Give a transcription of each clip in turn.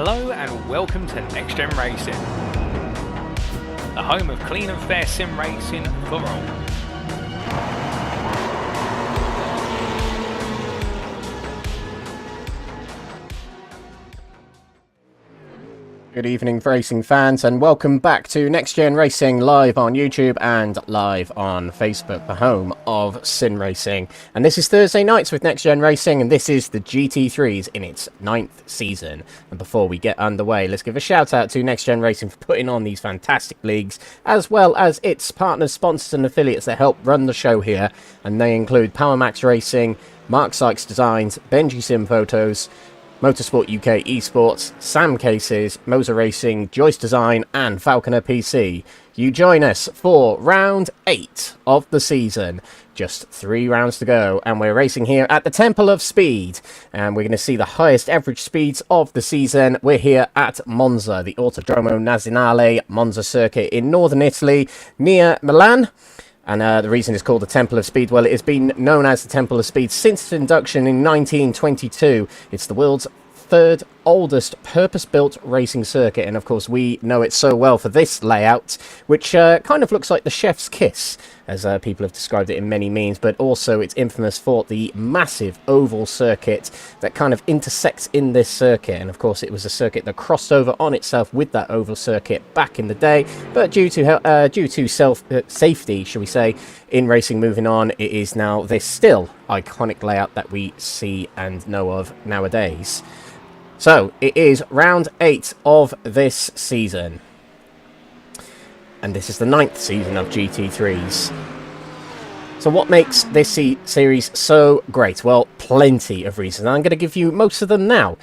Hello and welcome to NXTGEN Racing, the home of clean and fair sim racing for all. Good evening, racing fans, and welcome back to NXTGEN Racing live on YouTube and live on Facebook, the home of Sim Racing. And this is Thursday nights with NXTGEN Racing, and this is the GT3s in its 9th season. And before we get underway, let's give a shout out to NXTGEN Racing for putting on these fantastic leagues, as well as its partners, sponsors, and affiliates that help run the show here. And they include PowerMax Racing, Mark Sykes Designs, Benji Sim Photos, Motorsport UK Esports, Sam Cases, Moser Racing, Joyce Design, and Falconer PC. You join us for round 8 of the season. Just 3 rounds to go, and we're racing here at the Temple of Speed, and we're going to see the highest average speeds of the season. We're here at Monza, the Autodromo Nazionale Monza circuit in northern Italy, near Milan. And the reason it's called the Temple of Speed, well, it has been known as the Temple of Speed since its induction in 1922. It's the world's 3rd oldest purpose-built racing circuit, and of course we know it so well for this layout, which kind of looks like the chef's kiss, as people have described it in many means, but also it's infamous for the massive oval circuit that kind of intersects in this circuit. And of course it was a circuit that crossed over on itself with that oval circuit back in the day, but due to safety, shall we say, in racing moving on, it is now this still iconic layout that we see and know of nowadays. So, it is round 8 of this season. And this is the 9th season of GT3s. So what makes this series so great? Well, plenty of reasons. I'm going to give you most of them now.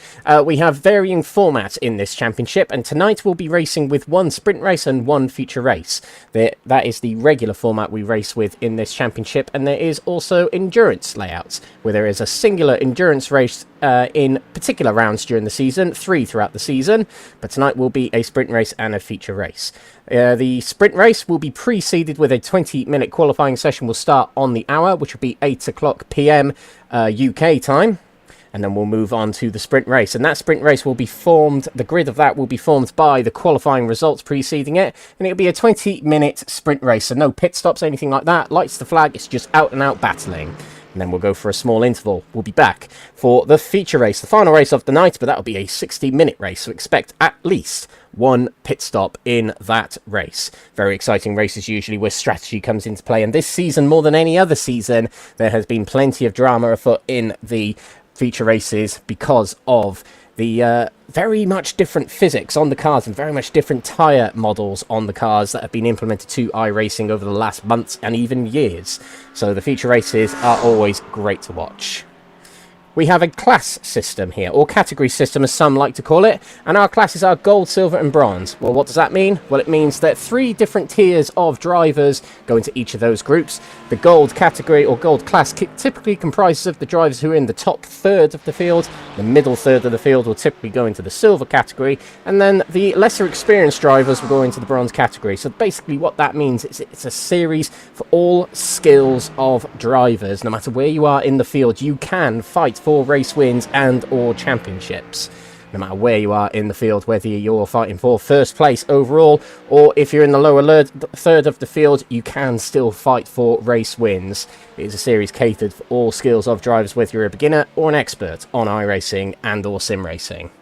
We have varying formats in this championship, and tonight we'll be racing with 1 sprint race and 1 feature race. That is the regular format we race with in this championship, and there is also endurance layouts, where there is a singular endurance race in particular rounds during the season, 3 throughout the season, but tonight will be a sprint race and a feature race. The sprint race will be preceded with a 20-minute qualifying session. Will start on the hour, which will be 8 o'clock PM UK time. And then we'll move on to the sprint race. And that sprint race will be formed, the grid of that will be formed by the qualifying results preceding it. And it'll be a 20-minute sprint race. So no pit stops, anything like that. Lights the flag, it's just out and out battling. And then we'll go for a small interval. We'll be back for the feature race, the final race of the night, but that'll be a 60-minute race. So expect at least 1 pit stop in that race. Very exciting races usually where strategy comes into play. And this season, more than any other season, there has been plenty of drama afoot in the feature races because of the very much different physics on the cars and very much different tyre models on the cars that have been implemented to iRacing over the last months and even years. So the feature races are always great to watch. We have a class system here, or category system as some like to call it, and our classes are gold, silver and bronze. Well, what does that mean? Well, it means that 3 different tiers of drivers go into each of those groups. The gold category or gold class typically comprises of the drivers who are in the top third of the field. The middle third of the field will typically go into the silver category, and then the lesser experienced drivers will go into the bronze category. So basically what that means is it's a series for all skills of drivers. No matter where you are in the field, you can fight for race wins and or championships. No matter where you are in the field, whether you're fighting for first place overall or if you're in the lower third of the field, you can still fight for race wins. It is a series catered for all skills of drivers, whether you're a beginner or an expert on iRacing and or sim racing.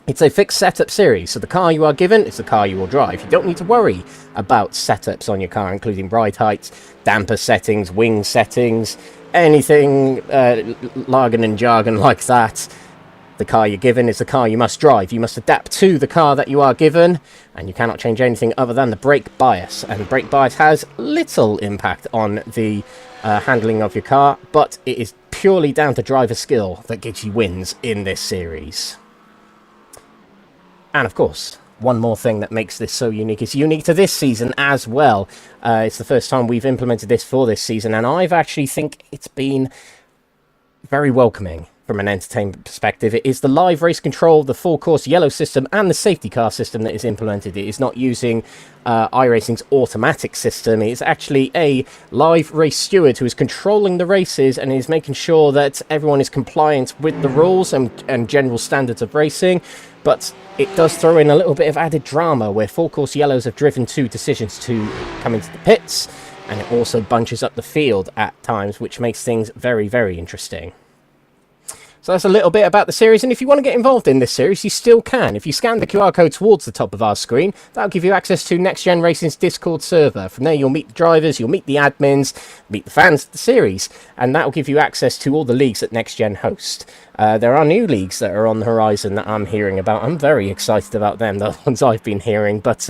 It's a fixed setup series, so the car you are given is the car you will drive. You don't need to worry about setups on your car, including ride heights, damper settings, wing settings, anything jargon and jargon like that. The car you're given is the car you must drive. You must adapt to the car that you are given, and you cannot change anything other than the brake bias. And brake bias has little impact on the handling of your car, but it is purely down to driver skill that gives you wins in this series. And of course, one more thing that makes this so unique is unique to this season as well. It's the first time we've implemented this for this season, and I've actually think it's been very welcoming from an entertainment perspective. It is the live race control, the full course yellow system, and the safety car system that is implemented. It is not using iRacing's automatic system. It is actually a live race steward who is controlling the races and is making sure that everyone is compliant with the rules and general standards of racing. But it does throw in a little bit of added drama where full course yellows have driven 2 decisions to come into the pits, and it also bunches up the field at times, which makes things very, very interesting. So that's a little bit about the series, and if you want to get involved in this series, you still can. If you scan the QR code towards the top of our screen, that'll give you access to Next Gen Racing's Discord server. From there, you'll meet the drivers, you'll meet the admins, meet the fans of the series, and that'll give you access to all the leagues that Next Gen host. There are new leagues that are on the horizon that I'm hearing about. I'm very excited about them, the ones I've been hearing. But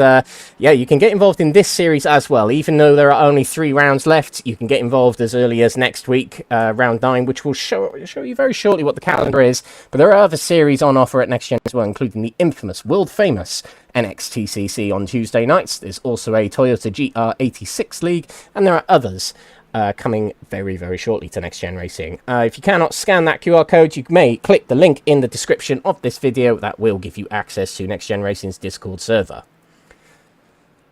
yeah, you can get involved in this series as well. Even though there are only 3 rounds left, you can get involved as early as next week, round 9, which will show you very shortly what the calendar is. But there are other series on offer at Next Gen as well, including the infamous, world-famous NXTGEN on Tuesday nights. There's also a Toyota GR86 League, and there are others coming very, very shortly to Next Gen Racing. If you cannot scan that QR code, you may click the link in the description of this video. That will give you access to Next Gen Racing's Discord server.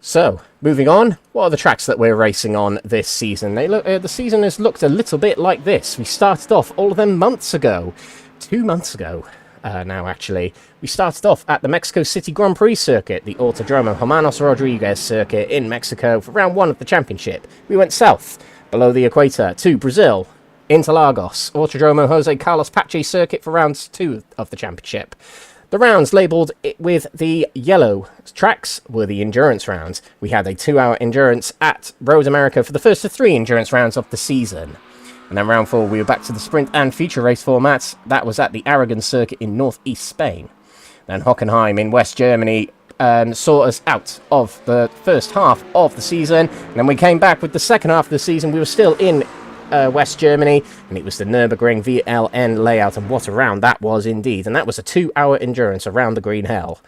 So, moving on, what are the tracks that we're racing on this season? The season has looked a little bit like this. We started off all of them months ago. 2 months ago now, actually. We started off at the Mexico City Grand Prix circuit, the Autodromo Hermanos Rodriguez circuit in Mexico for round 1 of the championship. We went south, below the equator, to Brazil, Interlagos, Autodromo Jose Carlos Pache circuit for round 2 of the championship. The rounds labelled with the yellow tracks were the endurance rounds. We had a 2-hour endurance at Road America for the first of 3 endurance rounds of the season. And then round 4, we were back to the sprint and feature race formats. That was at the Aragon circuit in northeast Spain. Then Hockenheim in West Germany saw us out of the first half of the season. And then we came back with the second half of the season. We were still in West Germany, and it was the Nürburgring VLN layout, and what a round that was indeed. And that was a 2-hour endurance around the Green Hell.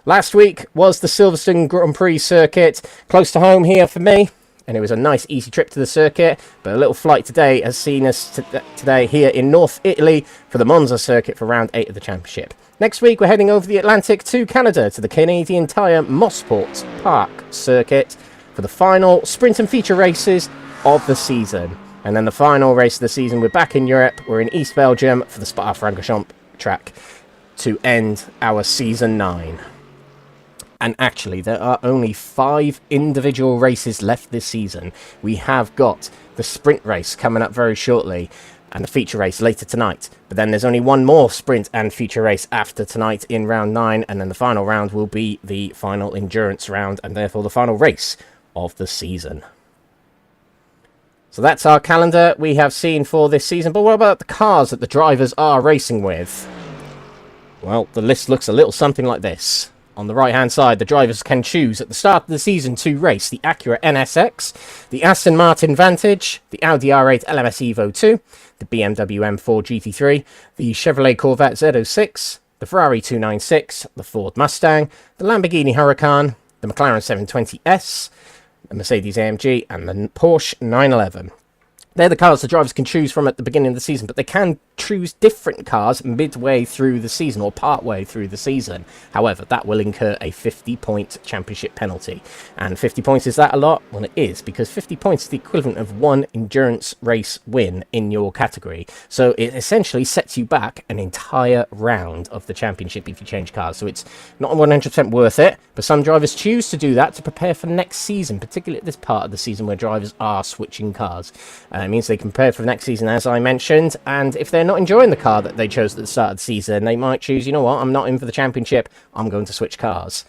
Last week was the Silverstone Grand Prix circuit, close to home here for me. And it was a nice, easy trip to the circuit. But a little flight today has seen us today here in North Italy for the Monza circuit for round 8 of the championship. Next week, we're heading over the Atlantic to Canada to the Canadian Tire Mosport Park circuit for the final sprint and feature races of the season. And then the final race of the season, we're back in Europe. We're in East Belgium for the Spa-Francorchamps track to end our season 9. And actually, there are only 5 individual races left this season. We have got the sprint race coming up very shortly, and the feature race later tonight. But then there's only one more sprint and feature race after tonight in round 9, and then the final round will be the final endurance round, and therefore the final race of the season. So that's our calendar we have seen for this season. But what about the cars that the drivers are racing with? Well, the list looks a little something like this. On the right-hand side, the drivers can choose at the start of the season to race the Acura NSX, the Aston Martin Vantage, the Audi R8 LMS Evo 2, the BMW M4 GT3, the Chevrolet Corvette Z06, the Ferrari 296, the Ford Mustang, the Lamborghini Huracan, the McLaren 720S, the Mercedes AMG, and the Porsche 911. They're the cars the drivers can choose from at the beginning of the season, but they can choose different cars midway through the season or partway through the season. However, that will incur a 50-point championship penalty. And 50 points, is that a lot? Well, it is, because 50 points is the equivalent of 1 endurance race win in your category. So it essentially sets you back an entire round of the championship if you change cars. So it's not 100% worth it, but some drivers choose to do that to prepare for next season, particularly at this part of the season where drivers are switching cars. It means they can prepare for next season, as I mentioned, and if they're not enjoying the car that they chose at the start of the season, they might choose, you know what, I'm not in for the championship, I'm going to switch cars.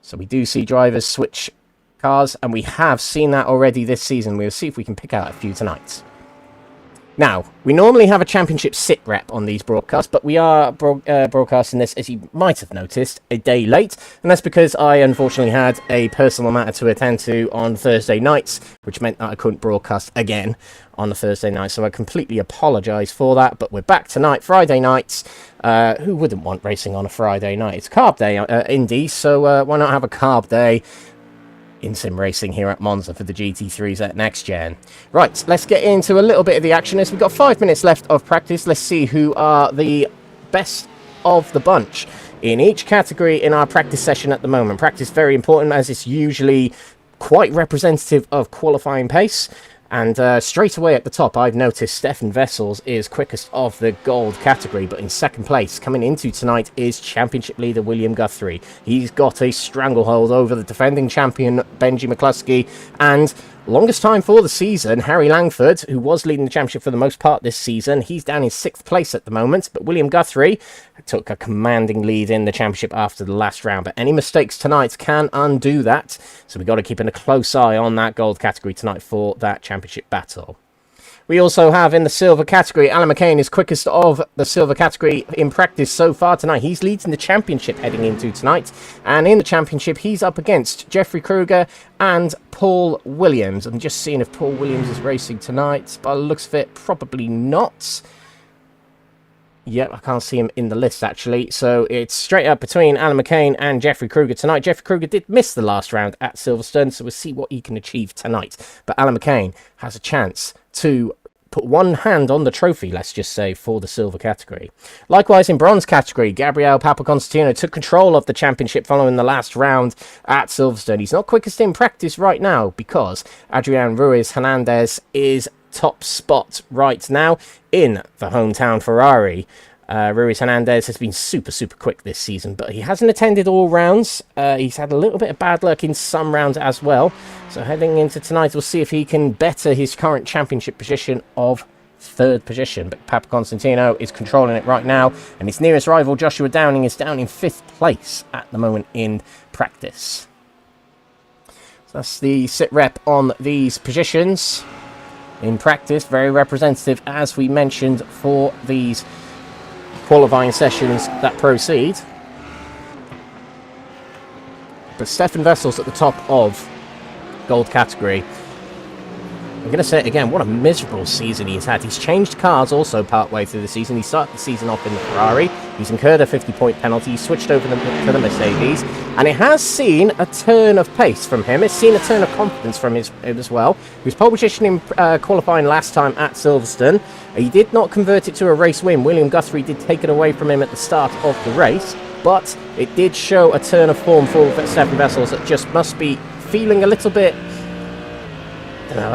So we do see drivers switch cars, and we have seen that already this season. We'll see if we can pick out a few tonight. Now, we normally have a championship sit rep on these broadcasts, but we are broadcasting this, as you might have noticed, a day late, and that's because I unfortunately had a personal matter to attend to on Thursday nights, which meant that I couldn't broadcast again on a Thursday night, so I completely apologise for that. But we're back tonight, Friday nights. Who wouldn't want racing on a Friday night? It's carb day, Indy, so why not have a carb day in sim racing here at Monza for the GT3s at NXTGEN. Right, let's get into a little bit of the action as we've got 5 minutes left of practice. Let's see who are the best of the bunch in each category in our practice session at the moment. Practice very important as it's usually quite representative of qualifying pace. And straight away at the top, I've noticed Stefan Wessels is quickest of the gold category, but in second place, coming into tonight, is championship leader William Guthrie. He's got a stranglehold over the defending champion Benji McCluskey, and longest time for the season, Harry Langford, who was leading the championship for the most part this season. He's down in 6th place at the moment, but William Guthrie took a commanding lead in the championship after the last round. But any mistakes tonight can undo that, so we've got to keep a close eye on that gold category tonight for that championship battle. We also have in the silver category, Alan McCain is quickest of the silver category in practice so far tonight. He's leading the championship heading into tonight. And in the championship, he's up against Jeffrey Kruger and Paul Williams. I'm just seeing if Paul Williams is racing tonight. By the looks of it, probably not. Yep, I can't see him in the list, actually. So it's straight up between Alan McCain and Jeffrey Kruger tonight. Jeffrey Kruger did miss the last round at Silverstone, so we'll see what he can achieve tonight. But Alan McCain has a chance to put one hand on the trophy, let's just say, for the silver category. Likewise, in bronze category, Gabriel Papaconstantino took control of the championship following the last round at Silverstone. He's not quickest in practice right now because Adrian Ruiz Hernandez is top spot right now in the hometown Ferrari. Ruiz Hernandez has been super quick this season, but he hasn't attended all rounds. He's had a little bit of bad luck in some rounds as well. So heading into tonight, we'll see if he can better his current championship position of 3rd position. But Papa Constantino is controlling it right now, and his nearest rival, Joshua Downing, is down in 5th place at the moment in practice. So that's the sit rep on these positions in practice. Very representative, as we mentioned, for these qualifying sessions that proceed. But Stefan Wessels at the top of gold category. I'm going to say it again, what a miserable season he's had. He's changed cars also partway through the season. He started the season off in the Ferrari. He's incurred a 50-point penalty. He switched over to the Mercedes. And it has seen a turn of pace from him. It's seen a turn of confidence from him as well. He was pole position in qualifying last time at Silverstone. He did not convert it to a race win. William Guthrie did take it away from him at the start of the race. But it did show a turn of form for Stefan Wessels that just must be feeling a little bit...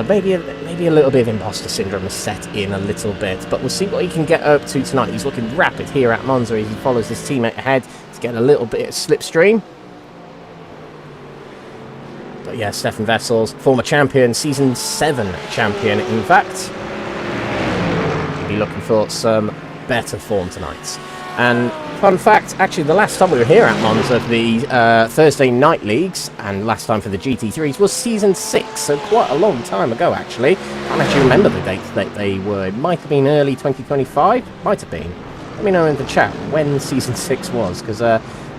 maybe a little bit of imposter syndrome has set in a little bit, but we'll see what he can get up to tonight. He's looking rapid here at Monza as he follows his teammate ahead to get a little bit of slipstream. But yeah, Stefan Wessels, former champion, season 7 champion, in fact. He'll be looking for some better form tonight. And fun fact, actually the last time we were here at Monza for the Thursday night leagues, and last time for the GT3s, was season 6, so quite a long time ago actually. Can't actually remember the date that they were. It might have been early 2025, might have been. Let me know in the chat when season 6 was, because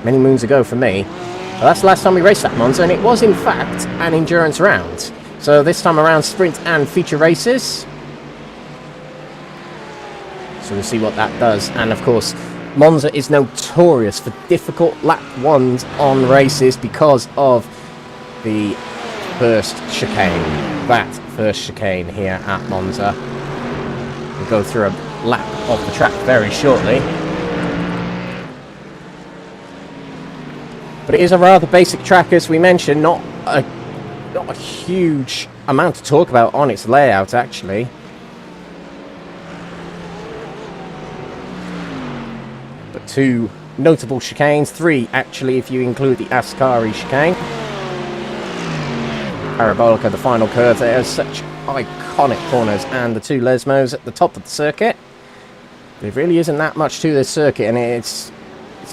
many moons ago for me. But that's the last time we raced at Monza, and it was in fact an endurance round. So this time around, sprint and feature races. So we'll see what that does, and of course Monza is notorious for difficult lap ones on races because of the first chicane. That first chicane here at Monza. We'll go through a lap of the track very shortly. But it is a rather basic track, as we mentioned, not a huge amount to talk about on its layout actually. But 2 notable chicanes, 3 actually if you include the Ascari chicane. Parabolica, the final curve, there are such iconic corners, and the 2 Lesmos at the top of the circuit. There really isn't that much to this circuit, and it's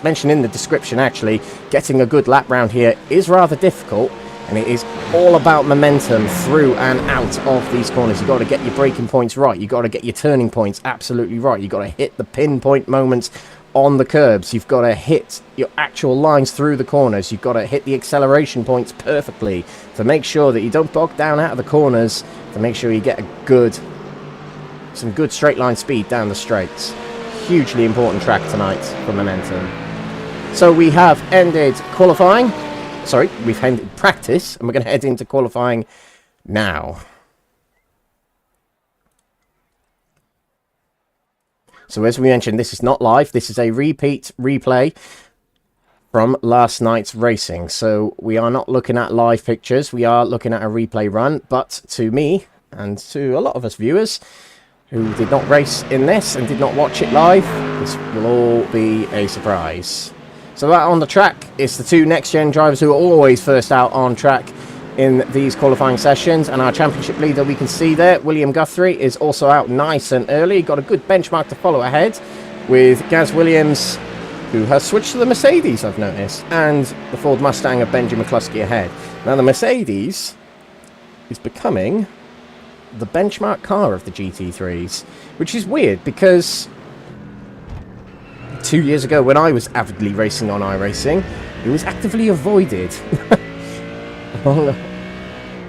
mentioned in the description actually, getting a good lap round here is rather difficult, and it is all about momentum through and out of these corners. You've got to get your braking points right, you've got to get your turning points absolutely right, you've got to hit the pinpoint moments on the curbs, you've got to hit your actual lines through the corners, you've got to hit the acceleration points perfectly to make sure that you don't bog down out of the corners, to make sure you get some good straight line speed down the straights. Hugely important track tonight for momentum. So we have ended qualifying. Sorry, we've ended practice, and we're going to head into qualifying now. So as we mentioned, this is not live. This is a replay from last night's racing. So we are not looking at live pictures. We are looking at a replay run. But to me, and to a lot of us viewers who did not race in this and did not watch it live, this will all be a surprise. So out on the track is the two next-gen drivers who are always first out on track in these qualifying sessions, and our championship leader we can see there, William Guthrie, is also out nice and early. Got a good benchmark to follow ahead with Gaz Williams, who has switched to the Mercedes, I've noticed, and the Ford Mustang of Benji McCluskey ahead. Now the Mercedes is becoming the benchmark car of the GT3s, which is weird because 2 years ago when I was avidly racing on iRacing, it was actively avoided. Among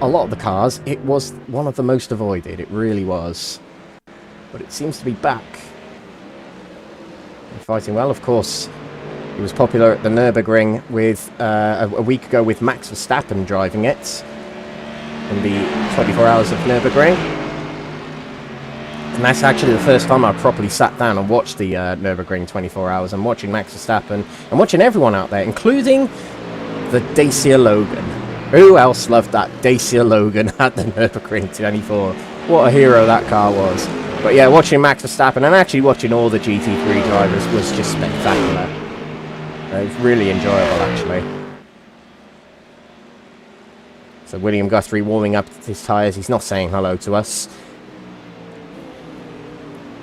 a lot of the cars, it was one of the most avoided. It really was. But it seems to be back. And fighting well, of course. It was popular at the Nürburgring with a week ago with Max Verstappen driving it in the 24 hours of Nürburgring. And that's actually the first time I properly sat down and watched the Nürburgring 24 hours. I'm watching Max Verstappen and watching everyone out there, including the Dacia Logan. Who else loved that Dacia Logan at the Nürburgring 24? What a hero that car was. But yeah, watching Max Verstappen and actually watching all the GT3 drivers was just spectacular. It was really enjoyable, actually. So William Guthrie warming up his tyres. He's not saying hello to us.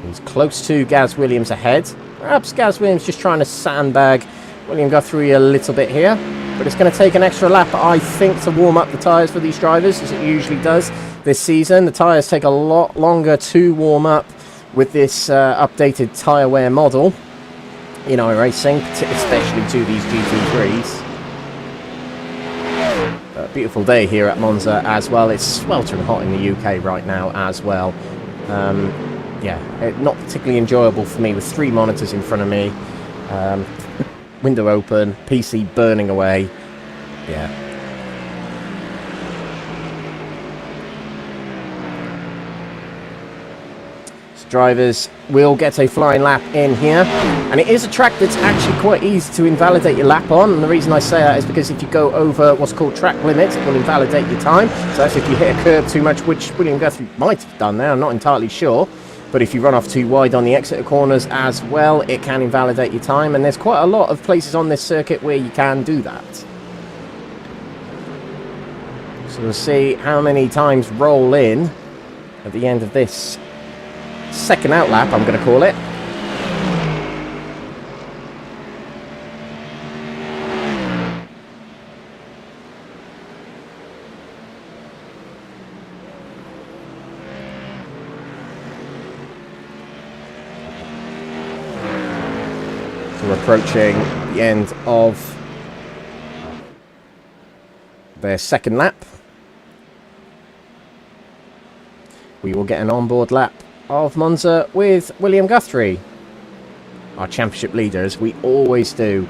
He's close to Gaz Williams ahead. Perhaps Gaz Williams just trying to sandbag William Guthrie a little bit here. But it's going to take an extra lap, I think, to warm up the tyres for these drivers, as it usually does this season. The tyres take a lot longer to warm up with this updated tyre wear model in iRacing, especially to these GT3s. A beautiful day here at Monza as well. It's sweltering hot in the UK right now as well. Yeah, not particularly enjoyable for me with 3 monitors in front of me. Window open, PC burning away. Yeah. So drivers will get a flying lap in here. And it is a track that's actually quite easy to invalidate your lap on. And the reason I say that is because if you go over what's called track limits, it will invalidate your time. So that's if you hit a curb too much, which William Guthrie might have done there. I'm not entirely sure. But if you run off too wide on the exit corners as well, it can invalidate your time. And there's quite a lot of places on this circuit where you can do that. So we'll see how many times roll in at the end of this second out lap, I'm going to call it. We're approaching the end of their second lap. We will get an onboard lap of Monza with William Guthrie, our championship leader, as we always do.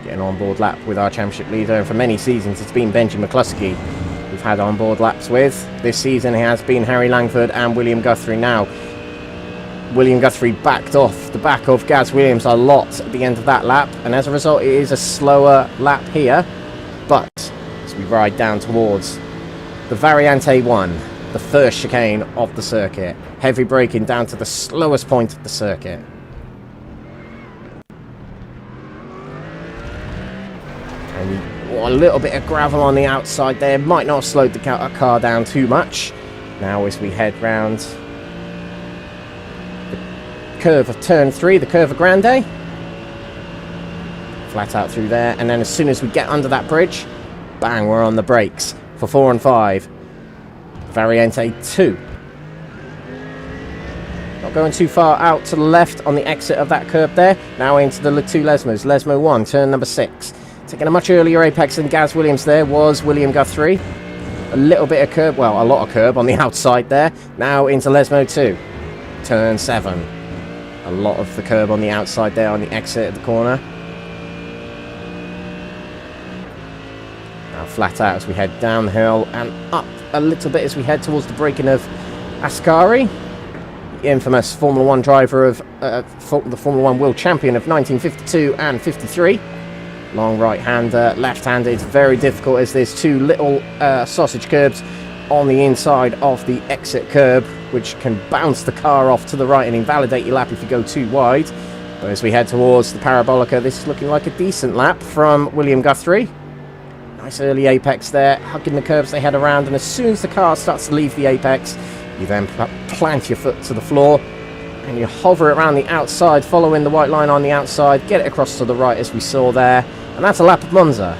Get an onboard lap with our championship leader, and for many seasons it's been Benji McCluskey we've had onboard laps with. This season it has been Harry Langford and William Guthrie. Now William Guthrie backed off the back of Gaz Williams a lot at the end of that lap, and as a result it is a slower lap here. But as we ride down towards the Variante 1, the first chicane of the circuit, heavy braking down to the slowest point of the circuit. And a little bit of gravel on the outside there, might not have slowed the car down too much. Now as we head round curve of turn 3, the Curva Grande, flat out through there, and then as soon as we get under that bridge, bang, we're on the brakes for 4 and 5. Variante 2. Not going too far out to the left on the exit of that curb there. Now into the two Lesmos. Lesmo 1, turn number 6. Taking a much earlier apex than Gaz Williams there was William Guthrie. A little bit of curb, well, a lot of curb on the outside there. Now into Lesmo 2, turn 7. A lot of the curb on the outside there on the exit of the corner. flat out as we head down the hill and up a little bit as we head towards the braking of Ascari, the infamous Formula 1 driver of the Formula 1 world champion of 1952 and 53. Long right-hander, left-handed, very difficult as there's two little sausage curbs on the inside of the exit curb, which can bounce the car off to the right and invalidate your lap if you go too wide. But as we head towards the Parabolica, this is looking like a decent lap from William Guthrie. Nice early apex there, hugging the curbs they head around, and as soon as the car starts to leave the apex, you then plant your foot to the floor, and you hover it around the outside, following the white line on the outside, get it across to the right as we saw there, and that's a lap of Monza.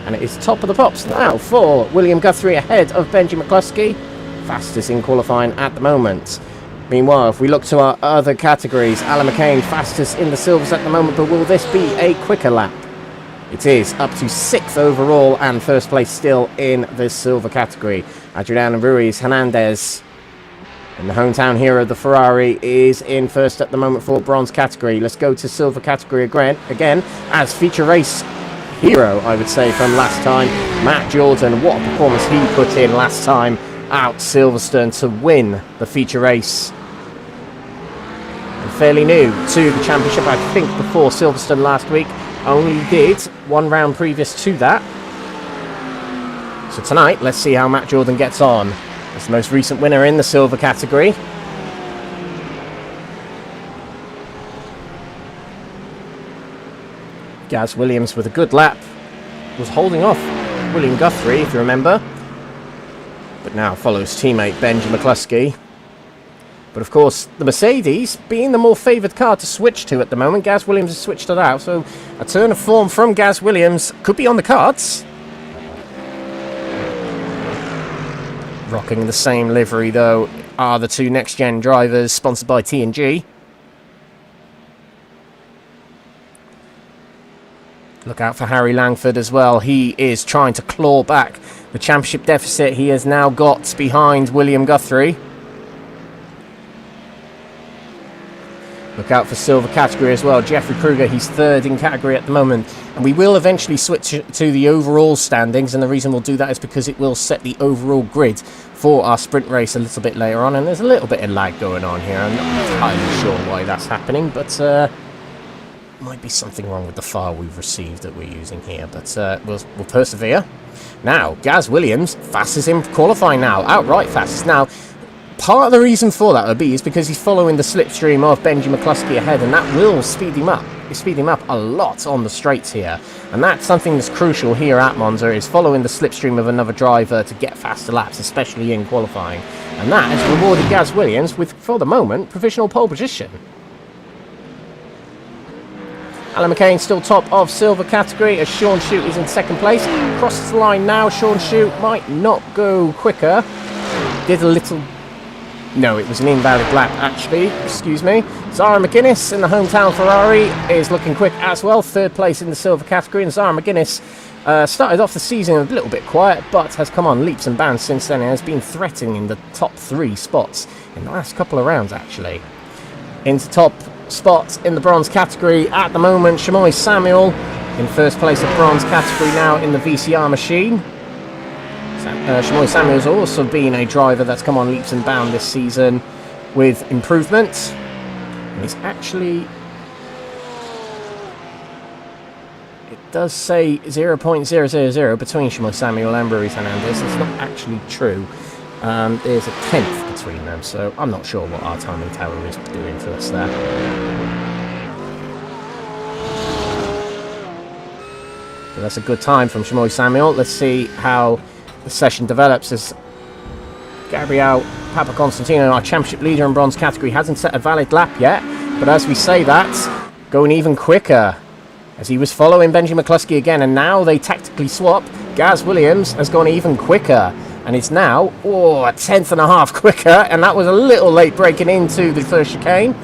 And it is top of the pops now for William Guthrie ahead of Benji McCluskey, fastest in qualifying at the moment. Meanwhile, if we look to our other categories, Alan McCain fastest in the silvers at the moment, but will this be a quicker lap? It is, up to 6th overall and first place still in this silver category. Adriano Ruiz Hernandez, and the hometown hero of the Ferrari, is in first at the moment for bronze category. Let's go to silver category again as feature race hero, I would say, from last time. Matt Jordan, what a performance he put in last time out Silverstone to win the feature race. And fairly new to the championship, I think, before Silverstone last week. Only did one round previous to that. So tonight, let's see how Matt Jordan gets on as the most recent winner in the silver category. Gaz Williams with a good lap was holding off William Guthrie, if you remember, but now follows teammate Benji McCluskey. But of course, the Mercedes being the more favoured car to switch to at the moment. Gaz Williams has switched it out, so a turn of form from Gaz Williams could be on the cards. Rocking the same livery, though, are the two next-gen drivers, sponsored by TNG. Look out for Harry Langford as well. He is trying to claw back the championship deficit he has now got behind William Guthrie. Look out for silver category as well. Jeffrey Kruger, he's third in category at the moment. And we will eventually switch to the overall standings. And the reason we'll do that is because it will set the overall grid for our sprint race a little bit later on. And there's a little bit of lag going on here. I'm not entirely sure why that's happening, but might be something wrong with the file we've received that we're using here, but we'll persevere. Now, Gaz Williams, fastest in qualifying now, outright fastest. Now, part of the reason for that would be is because he's following the slipstream of Benji McCluskey ahead, and that will speed him up. Speed him up a lot on the straights here, and that's something that's crucial here at Monza, is following the slipstream of another driver to get faster laps, especially in qualifying. And that has rewarded Gaz Williams with, for the moment, provisional pole position. Alan McCain still top of silver category as Sean Shute is in second place. Crosses the line now. Sean Shute might not go quicker. Did a little... No, it was an invalid lap, actually. Excuse me. Zara McGuinness in the hometown Ferrari is looking quick as well. Third place in the silver category. And Zara McGuinness started off the season a little bit quiet, but has come on leaps and bounds since then and has been threatening the top 3 spots in the last couple of rounds, actually. Into top spot in the bronze category at the moment, Shamoy Samuel in first place of bronze category now in the VCR machine. Shamoy Samuel's also been a driver that's come on leaps and bounds this season with improvement. And he's actually... It does say 0.000 between Shamoy Samuel and Ruiz Hernandez. It's not actually true. There's a 10th between them, so I'm not sure what our timing tower is doing for us there. But that's a good time from Shamoy Samuel. Let's see how the session develops as Gabriel Papaconstantino, our championship leader in bronze category, hasn't set a valid lap yet, but as we say that, going even quicker as he was following Benji McCluskey again, and now they tactically swap. Gaz Williams has gone even quicker. And it's now, a 10th and a half quicker, and that was a little late breaking into the first chicane.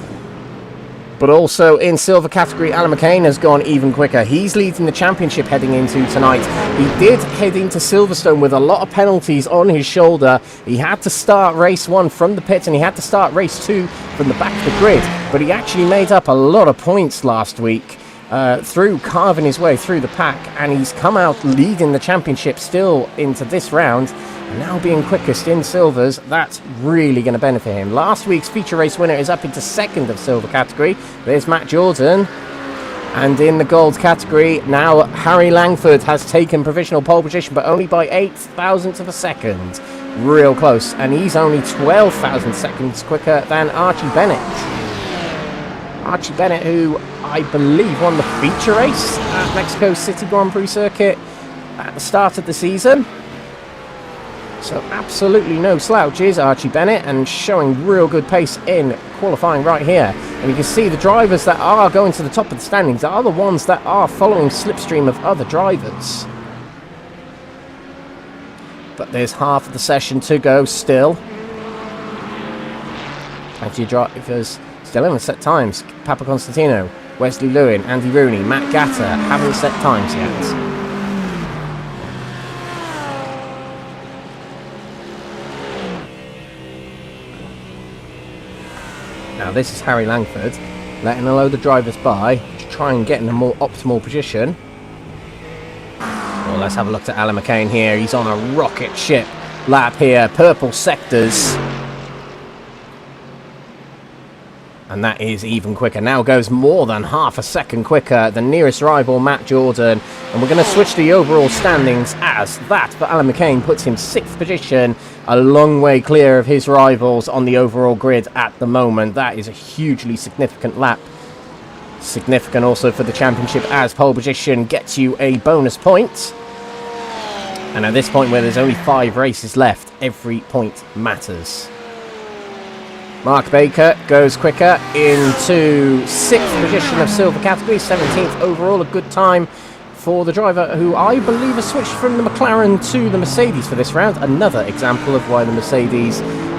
But also in silver category, Alan McCain has gone even quicker. He's leading the championship heading into tonight. He did head into Silverstone with a lot of penalties on his shoulder. He had to start race 1 from the pits, and he had to start race 2 from the back of the grid. But he actually made up a lot of points last week. through, carving his way through the pack, and he's come out leading the championship still into this round, and now being quickest in silvers. That's really going to benefit him. Last week's feature race winner is up into second of silver category. There's Matt Jordan. And in the gold category, now Harry Langford has taken provisional pole position, but only by 0.08 of a second. Real close, and he's only 12,000 seconds quicker than Archie Bennett. Archie Bennett, who I believe won the feature race at Mexico City Grand Prix circuit at the start of the season. So absolutely no slouches, Archie Bennett, and showing real good pace in qualifying right here. And you can see the drivers that are going to the top of the standings are the ones that are following slipstream of other drivers. But there's half of the session to go still. Plenty of drivers still in with set times. Papa Constantino, Wesley Lewin, Andy Rooney, Matt Gatter haven't set times yet. Now this is Harry Langford letting a load of drivers by to try and get in a more optimal position. Well, let's have a look at Alan McCain here. He's on a rocket ship lap here, purple sectors. And that is even quicker. Now goes more than half a second quicker than nearest rival Matt Jordan. And we're going to switch the overall standings as that. But Alan McCain puts him 6th position, a long way clear of his rivals on the overall grid at the moment. That is a hugely significant lap. Significant also for the championship, as pole position gets you a bonus point. And at this point where there's only 5 races left, every point matters. Mark Baker goes quicker into 6th position of silver category, 17th overall. A good time for the driver who I believe has switched from the McLaren to the Mercedes for this round. Another example of why the Mercedes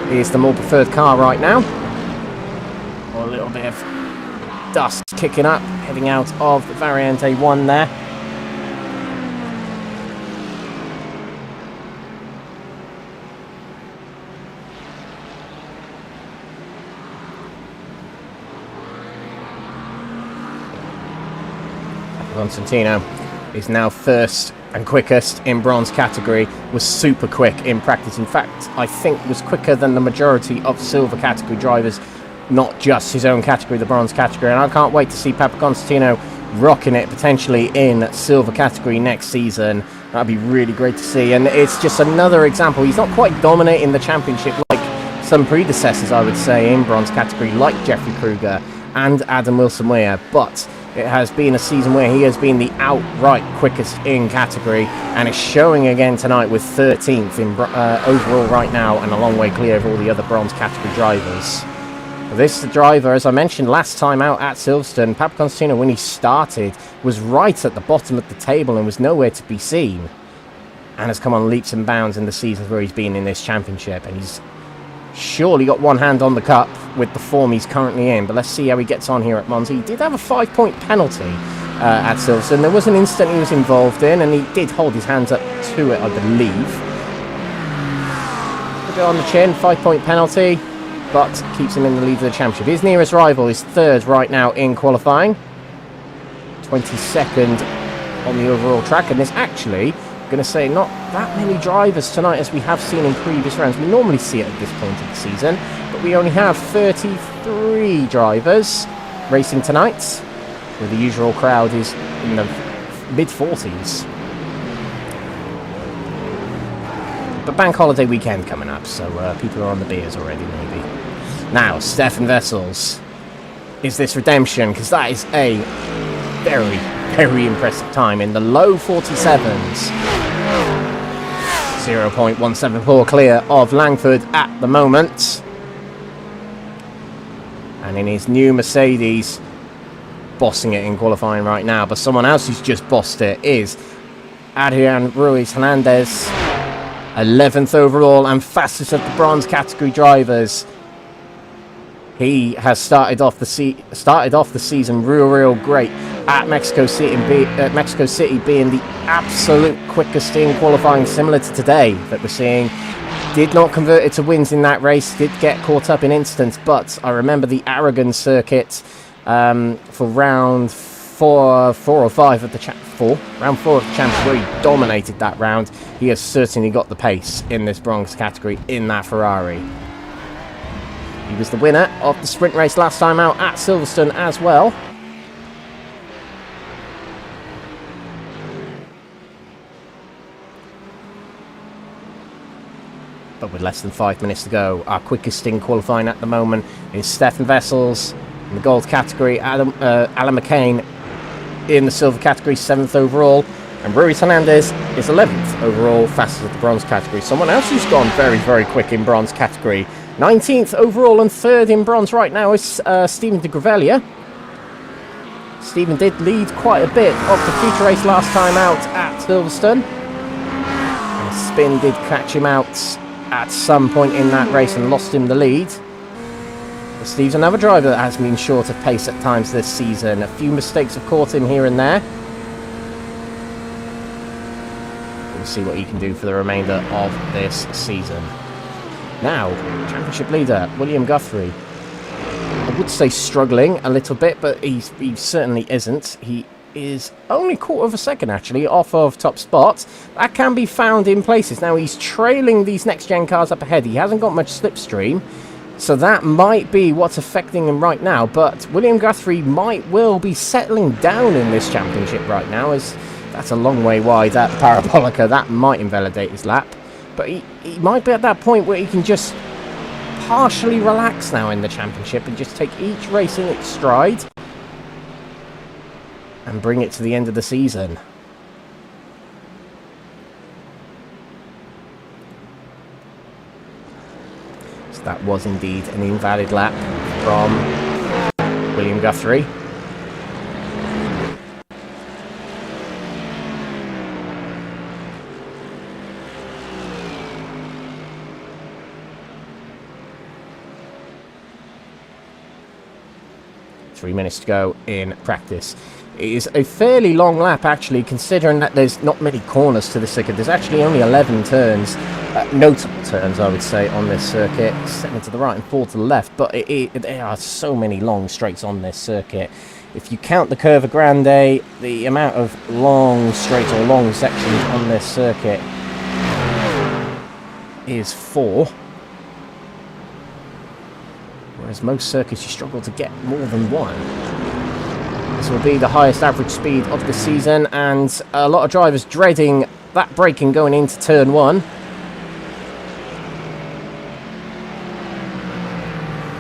is the more preferred car right now. A little bit of dust kicking up, heading out of the Variante 1 there. Constantino is now first and quickest in bronze category. Was super quick in practice. In fact, I think was quicker than the majority of silver category drivers, not just his own category, the bronze category. And I can't wait to see Papa Constantino rocking it potentially in silver category next season. That'd be really great to see. And it's just another example. He's not quite dominating the championship like some predecessors, I would say, in bronze category, like Jeffrey Kruger and Adam Wilson-Weir, but it has been a season where he has been the outright quickest in category, and is showing again tonight with 13th in overall right now, and a long way clear of all the other bronze category drivers. This driver, as I mentioned last time out at Silverstone, Papa Constantino, when he started, was right at the bottom of the table and was nowhere to be seen, and has come on leaps and bounds in the seasons where he's been in this championship, and he's surely got one hand on the cup with the form he's currently in. But let's see how he gets on here at Monza. He did have a 5-point penalty at Silverstone. There was an incident he was involved in, and he did hold his hands up to it, I believe. Put it on the chin, 5-point penalty, but keeps him in the lead of the championship. His nearest rival is 3rd right now in qualifying, 22nd on the overall track, and there's actually, going to say, not that many drivers tonight as we have seen in previous rounds. We normally see it at this point of the season, but we only have 33 drivers racing tonight, where the usual crowd is in the mid-40s. But bank holiday weekend coming up, so people are on the beers already, maybe. Now, Stefan Wessels. Is this redemption? Because that is a very, very impressive time in the low 47s. 0.174 clear of Langford at the moment. And in his new Mercedes, bossing it in qualifying right now. But someone else who's just bossed it is Adrian Ruiz Hernandez, 11th overall and fastest of the bronze category drivers. He has started off the season real great at Mexico City, being the absolute quickest in qualifying, similar to today that we're seeing. Did not convert it to wins in that race, did get caught up in incidents, but I remember the Aragon circuit for round round 4 of the championship, where he dominated that round, he has certainly got the pace in this bronze category in that Ferrari. He was the winner of the sprint race last time out at Silverstone as well. But with less than 5 minutes to go, our quickest in qualifying at the moment is Stefan Wessels in the gold category, Alan McCain in the silver category, 7th overall, and Ruiz Hernandez is 11th overall, fastest of the bronze category. Someone else who's gone very, very quick in bronze category, 19th overall and 3rd in bronze right now is Stephen de Grevelier. Stephen did lead quite a bit of the feature race last time out at Silverstone. And Spin did catch him out at some point in that race and lost him the lead. But Steve's another driver that has been short of pace at times this season. A few mistakes have caught him here and there. We'll see what he can do for the remainder of this season. Now, championship leader, William Guthrie. I would say struggling a little bit, but he certainly isn't. He is only quarter of a second actually off of top spot. That can be found in places. Now he's trailing these next gen cars up ahead. He hasn't got much slipstream, so that might be what's affecting him right now. But William Guthrie might well be settling down in this championship right now, as that's a long way wide at Parabolica. That might invalidate his lap, but he might be at that point where he can just partially relax now in the championship and just take each race in its stride and bring it to the end of the season. So that was indeed an invalid lap from William Guthrie. Three minutes to go in practice. It is a fairly long lap actually, considering that there's not many corners to the circuit. There's actually only 11 turns, notable turns I would say, on this circuit. 7 to the right and 4 to the left, but there are so many long straights on this circuit. If you count the Curva Grande, the amount of long straights or long sections on this circuit is 4. Whereas most circuits you struggle to get more than 1. This will be the highest average speed of the season, and a lot of drivers dreading that braking going into turn 1.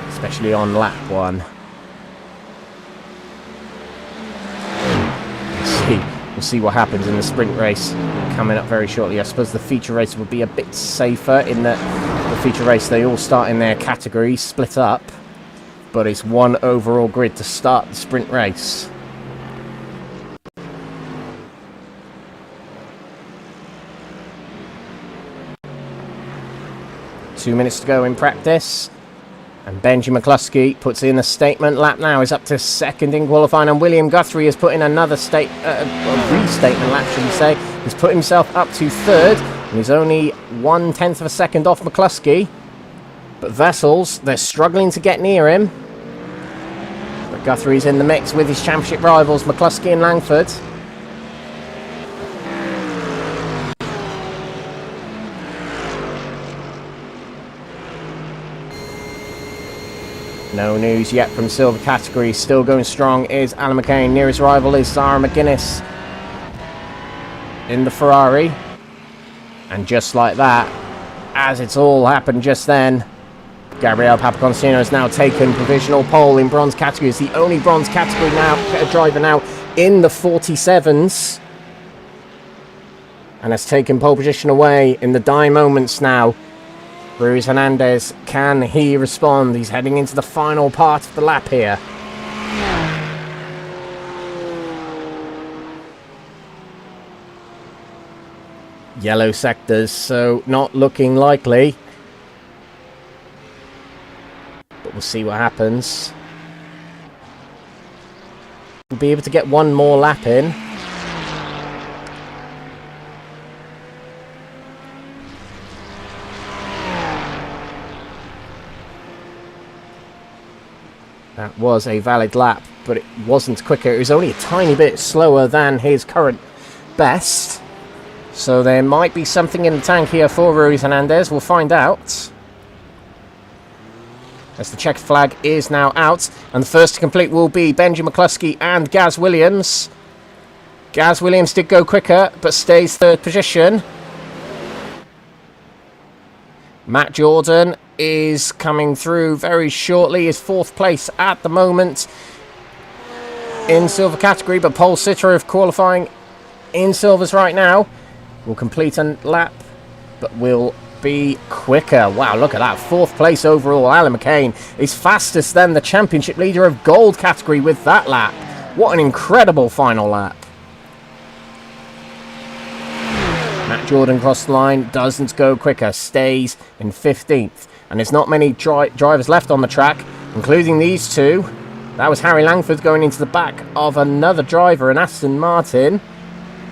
Especially on lap 1. We'll see what happens in the sprint race coming up very shortly. I suppose the feature race will be a bit safer in that the feature race, they all start in their categories, split up. But it's one overall grid to start the sprint race. Two minutes to go in practice. And Benji McCluskey puts in a statement lap now. He's up to 2nd in qualifying. And William Guthrie has put in another restatement lap, should we say. He's put himself up to 3rd. And he's only 1/10 of a second off McCluskey. But Wessels, they're struggling to get near him. But Guthrie's in the mix with his championship rivals, McCluskey and Langford. No news yet from silver category. Still going strong is Alan McCain. Nearest rival is Zara McGuinness in the Ferrari. And just like that, as it's all happened just then, Gabriel Papaconstantino has now taken provisional pole in bronze category. It's the only bronze category now driver now in the 47s, and has taken pole position away in the dying moments now. Ruiz Hernandez, can he respond? He's heading into the final part of the lap here. Yellow sectors, so not looking likely. But we'll see what happens. We'll be able to get one more lap in. That that was a valid lap, but it wasn't quicker. It was only a tiny bit slower than his current best. So there might be something in the tank here for Ruiz Hernandez. We'll find out. As the check flag is now out. And the first to complete will be Benji McCluskey and Gaz Williams. Gaz Williams did go quicker, but stays third position. Matt Jordan is coming through very shortly. Is fourth place at the moment in silver category, but pole sitter of qualifying in silvers right now. Will complete a lap, but will be quicker. Wow, look at that. Fourth place overall. Alan McCain is fastest than the championship leader of gold category with that lap. What an incredible final lap. Matt Jordan crossed the line, doesn't go quicker, stays in 15th. And there's not many drivers left on the track, including these two. That was Harry Langford going into the back of another driver, an Aston Martin.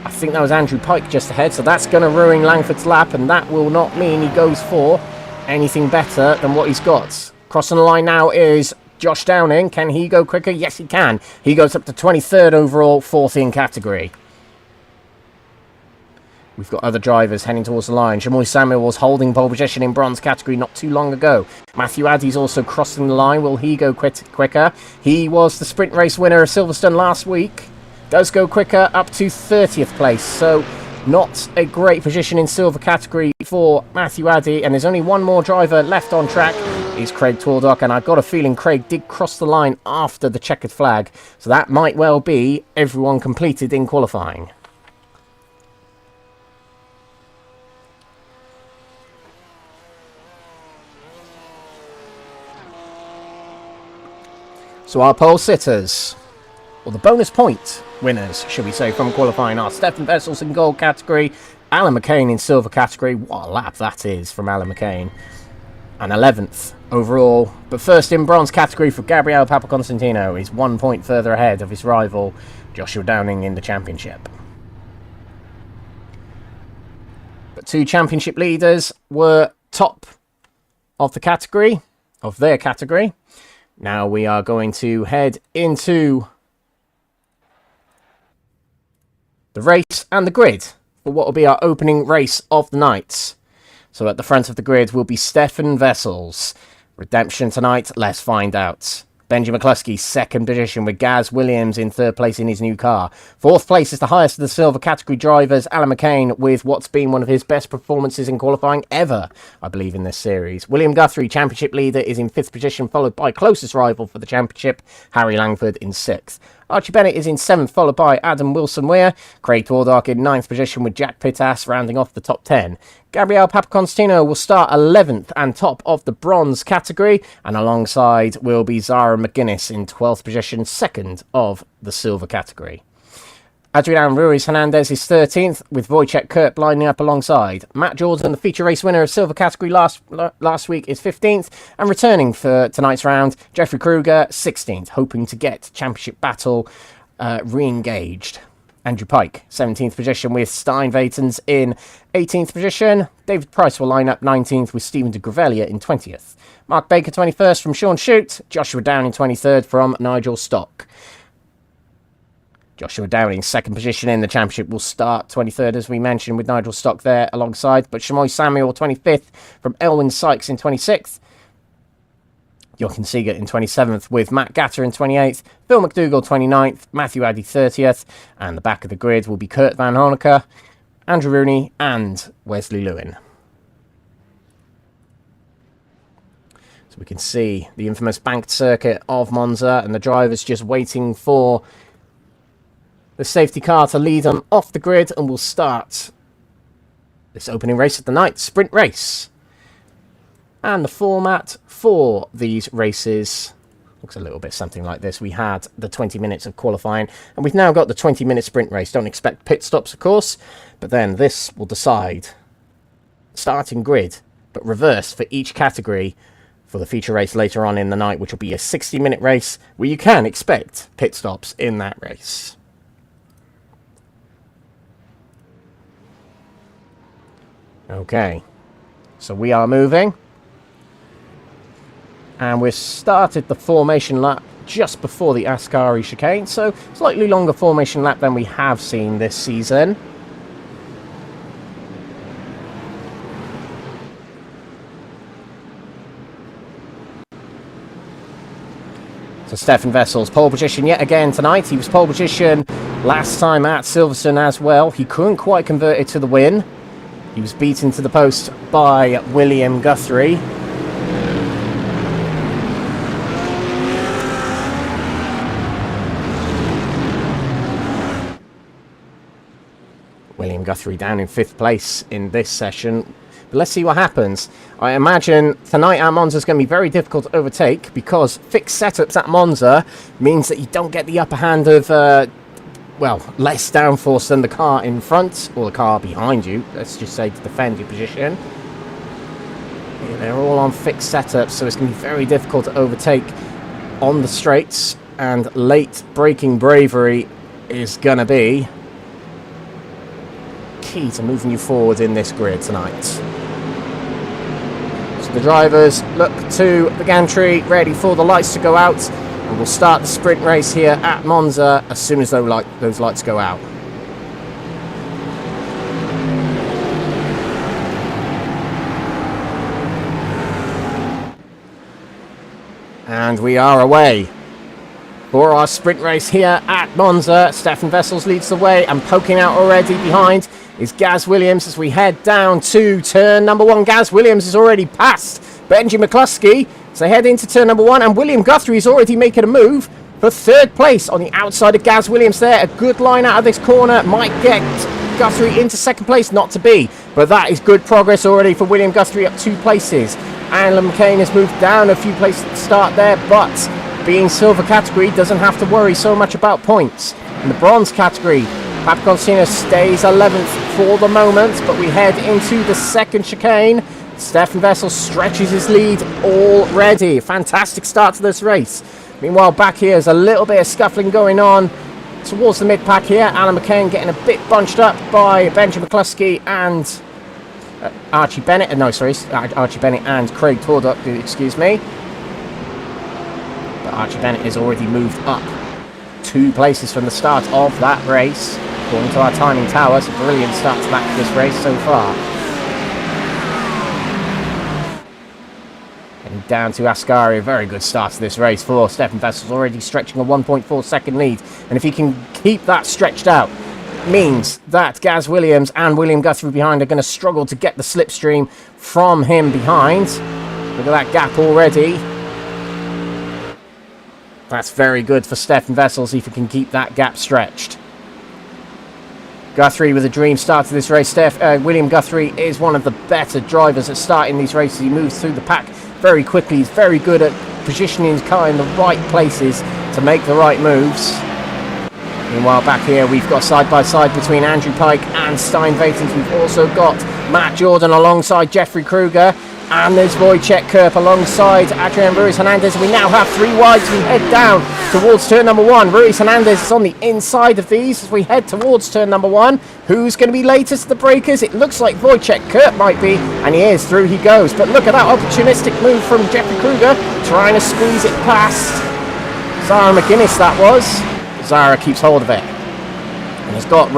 I think that was Andrew Pike just ahead, so that's going to ruin Langford's lap, and that will not mean he goes for anything better than what he's got. Crossing the line now is Josh Downing. Can he go quicker? Yes, he can. He goes up to 23rd overall, 4th in category. We've got other drivers heading towards the line. Jamoy Samuel was holding pole position in bronze category not too long ago. Matthew Addy's also crossing the line. Will he go quicker? He was the sprint race winner of Silverstone last week. Does go quicker, up to 30th place. So not a great position in silver category for Matthew Addy. And there's only one more driver left on track. Is Craig Tordock. And I've got a feeling Craig did cross the line after the checkered flag. So that might well be everyone completed in qualifying. So our pole sitters, or the bonus point winners, should we say, from qualifying are Stefan Vessels in gold category, Alan McCain in silver category. What a lap that is from Alan McCain. And 11th overall. But first in bronze category for Gabriele Papaconstantino. He's 1 point further ahead of his rival, Joshua Downing, in the championship. But two championship leaders were top of the category, of their category. Now we are going to head into the race and the grid for what will be our opening race of the night. So at the front of the grid will be Stefan Vessels. Redemption tonight, let's find out. Benji McCluskey, second position with Gaz Williams in third place in his new car. Fourth place is the highest of the silver category drivers, Alan McCain, with what's been one of his best performances in qualifying ever, I believe, in this series. William Guthrie, championship leader, is in fifth position, followed by closest rival for the championship, Harry Langford, in sixth. Archie Bennett is in seventh, followed by Adam Wilson-Weir. Craig Tordock in ninth position with Jack Pittas rounding off the top 10. Gabriele Papaconstantino will start 11th and top of the bronze category, and alongside will be Zara McGuinness in 12th position, second of the silver category. Adrian Ruiz Hernandez is 13th, with Wojciech Kurt lining up alongside. Matt Jordan, the feature race winner of silver category last week, is 15th, and returning for tonight's round, Jeffrey Kruger, 16th, hoping to get championship battle re-engaged. Andrew Pike, 17th position, with Stein Vatens in 18th position. David Price will line up 19th, with Stephen de Gravelia in 20th. Mark Baker, 21st, from Sean Shute. Joshua Downing, 23rd, from Nigel Stock. Joshua Downing, second position in the championship, will start 23rd, as we mentioned, with Nigel Stock there alongside. But Shamoy Samuel, 25th, from Elwyn Sykes in 26th. Jochen Seeger in 27th, with Matt Gatter in 28th. Phil McDougall, 29th. Matthew Addy, 30th. And the back of the grid will be Kurt Van Honecker, Andrew Rooney, and Wesley Lewin. So we can see the infamous banked circuit of Monza, and the drivers just waiting for the safety car to lead them off the grid, and we'll start this opening race of the night, sprint race. And the format for these races looks a little bit something like this. We had the 20 minutes of qualifying, and we've now got the 20-minute sprint race. Don't expect pit stops, of course, but then this will decide starting grid, but reversed for each category for the feature race later on in the night, which will be a 60-minute race where you can expect pit stops in that race. Okay, so we are moving, and we've started the formation lap just before the Ascari chicane, so slightly longer formation lap than we have seen this season. So Stefan Vessel's pole position yet again tonight. He was pole position last time at Silverstone as well. He couldn't quite convert it to the win. He was beaten to the post by William Guthrie. William Guthrie down in 5th place in this session. But let's see what happens. I imagine tonight at Monza is going to be very difficult to overtake because fixed setups at Monza means that you don't get the upper hand of, well, less downforce than the car in front or the car behind you, let's just say, to defend your position. Yeah, they're all on fixed setups, so it's going to be very difficult to overtake on the straights, and late braking bravery is going to be key to moving you forward in this grid tonight. So the drivers look to the gantry, ready for the lights to go out, and we'll start the sprint race here at Monza as soon as those lights go out. And we are away for our sprint race here at Monza. Stefan Vessel's leads the way, and poking out already behind is Gaz Williams as we head down to turn number 1. Gaz Williams has already passed Benji McCluskey as they head into turn number 1, and William Guthrie is already making a move for 3rd place on the outside of Gaz Williams there. A good line out of this corner might get Guthrie into 2nd place, not to be, but that is good progress already for William Guthrie, up 2 places. Alan McCain has moved down a few places to start there, but being silver category doesn't have to worry so much about points. In the bronze category, Papaconsina stays 11th for the moment, but we head into the 2nd chicane. Stefan Vessel stretches his lead already. Fantastic start to this race. Meanwhile, back here is a little bit of scuffling going on towards the mid-pack here. Alan McCain getting a bit bunched up by Benji McCluskey and Archie Bennett. Archie Bennett and Craig Torduck, excuse me. But Archie Bennett has already moved up 2 places from the start of that race. According to our timing tower, it's a brilliant start to this race so far. Heading down to Ascari, a very good start to this race for Stefan Vessel's already stretching a 1.4 second lead. And if he can keep that stretched out, means that Gaz Williams and William Guthrie behind are going to struggle to get the slipstream from him behind. Look at that gap already. That's very good for Stefan Vessels if he can keep that gap stretched. Guthrie with a dream start to this race. William Guthrie is one of the better drivers at starting these races. He moves through the pack very quickly. He's very good at positioning his car in the right places to make the right moves. Meanwhile, back here we've got side-by-side between Andrew Pike and Stein Vatens. We've also got Matt Jordan alongside Jeffrey Kruger. And there's Wojciech Kurp alongside Adrian Ruiz-Hernandez. We now have 3 wides. We head down towards turn number 1. Ruiz-Hernandez is on the inside of these as we head towards turn number 1. Who's going to be latest to the breakers? It looks like Wojciech Kurp might be, and he is. Through he goes. But look at that opportunistic move from Jeffrey Kruger, trying to squeeze it past Zara McGuinness, that was. Zara keeps hold of it. And has got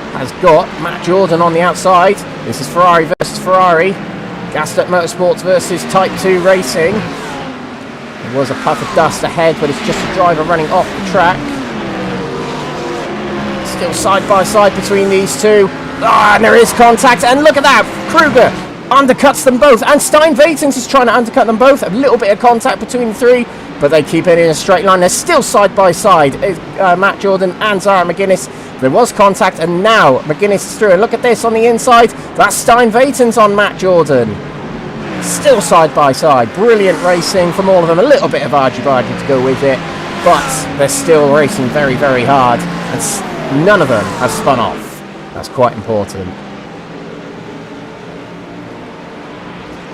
has got Matt Jordan on the outside. This is Ferrari versus Ferrari. Gaslit Motorsports versus Type 2 Racing. There was a puff of dust ahead, but it's just a driver running off the track. Still side by side between these two. And there is contact, and look at that! Kruger undercuts them both, and Stein Vatens is trying to undercut them both. A little bit of contact between the 3, but they keep it in a straight line. They're still side by side, Matt Jordan and Zara McGuinness. There was contact, and now McGuinness is through. And look at this on the inside. That's Stein Vatens on Matt Jordan. Still side by side. Brilliant racing from all of them. A little bit of argy-bargy to go with it, but they're still racing very, very hard. And none of them have spun off. That's quite important.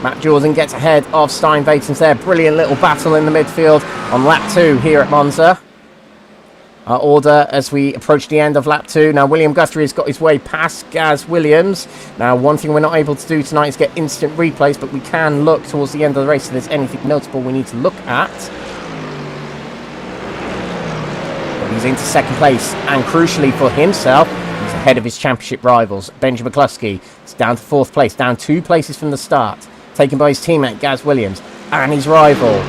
Matt Jordan gets ahead of Stein Vatens there. Brilliant little battle in the midfield on lap 2 here at Monza. Our order as we approach the end of lap 2. Now, William Guthrie has got his way past Gaz Williams. Now, one thing we're not able to do tonight is get instant replays, but we can look towards the end of the race if there's anything notable we need to look at. He's into second place, and crucially for himself, he's ahead of his championship rivals. Benji McCluskey is down to 4th place, down 2 places from the start, taken by his teammate Gaz Williams and his rival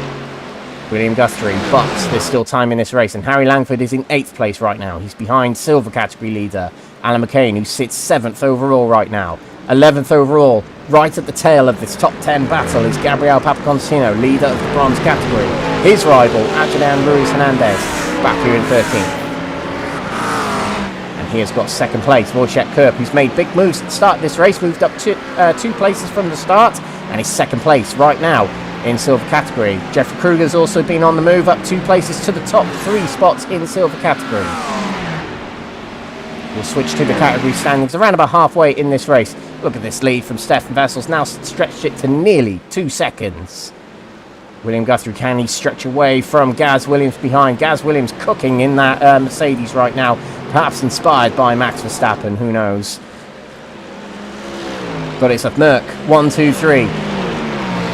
William Guthrie. But there's still time in this race, and Harry Langford is in 8th place right now. He's behind silver category leader Alan McCain, who sits 7th overall right now. 11th overall, right at the tail of this top 10 battle, is Gabriel Papaconstantino, leader of the bronze category. His rival, Adrian Ruiz Hernandez, back here in 13th. And he has got 2nd place, Wojciech Kurp, who's made big moves at the start of this race, moved up 2 places from the start, and is 2nd place right now in silver category. Jeffrey Kruger's also been on the move, up 2 places to the top 3 spots in silver category. We'll switch to the category standings around about halfway in this race. Look at this lead from Stefan Vessel's now stretched it to nearly 2 seconds. William Guthrie, can he stretch away from Gaz Williams behind? Gaz Williams cooking in that Mercedes right now, perhaps inspired by Max Verstappen, who knows. But it's a Merc, 1, 2, 3.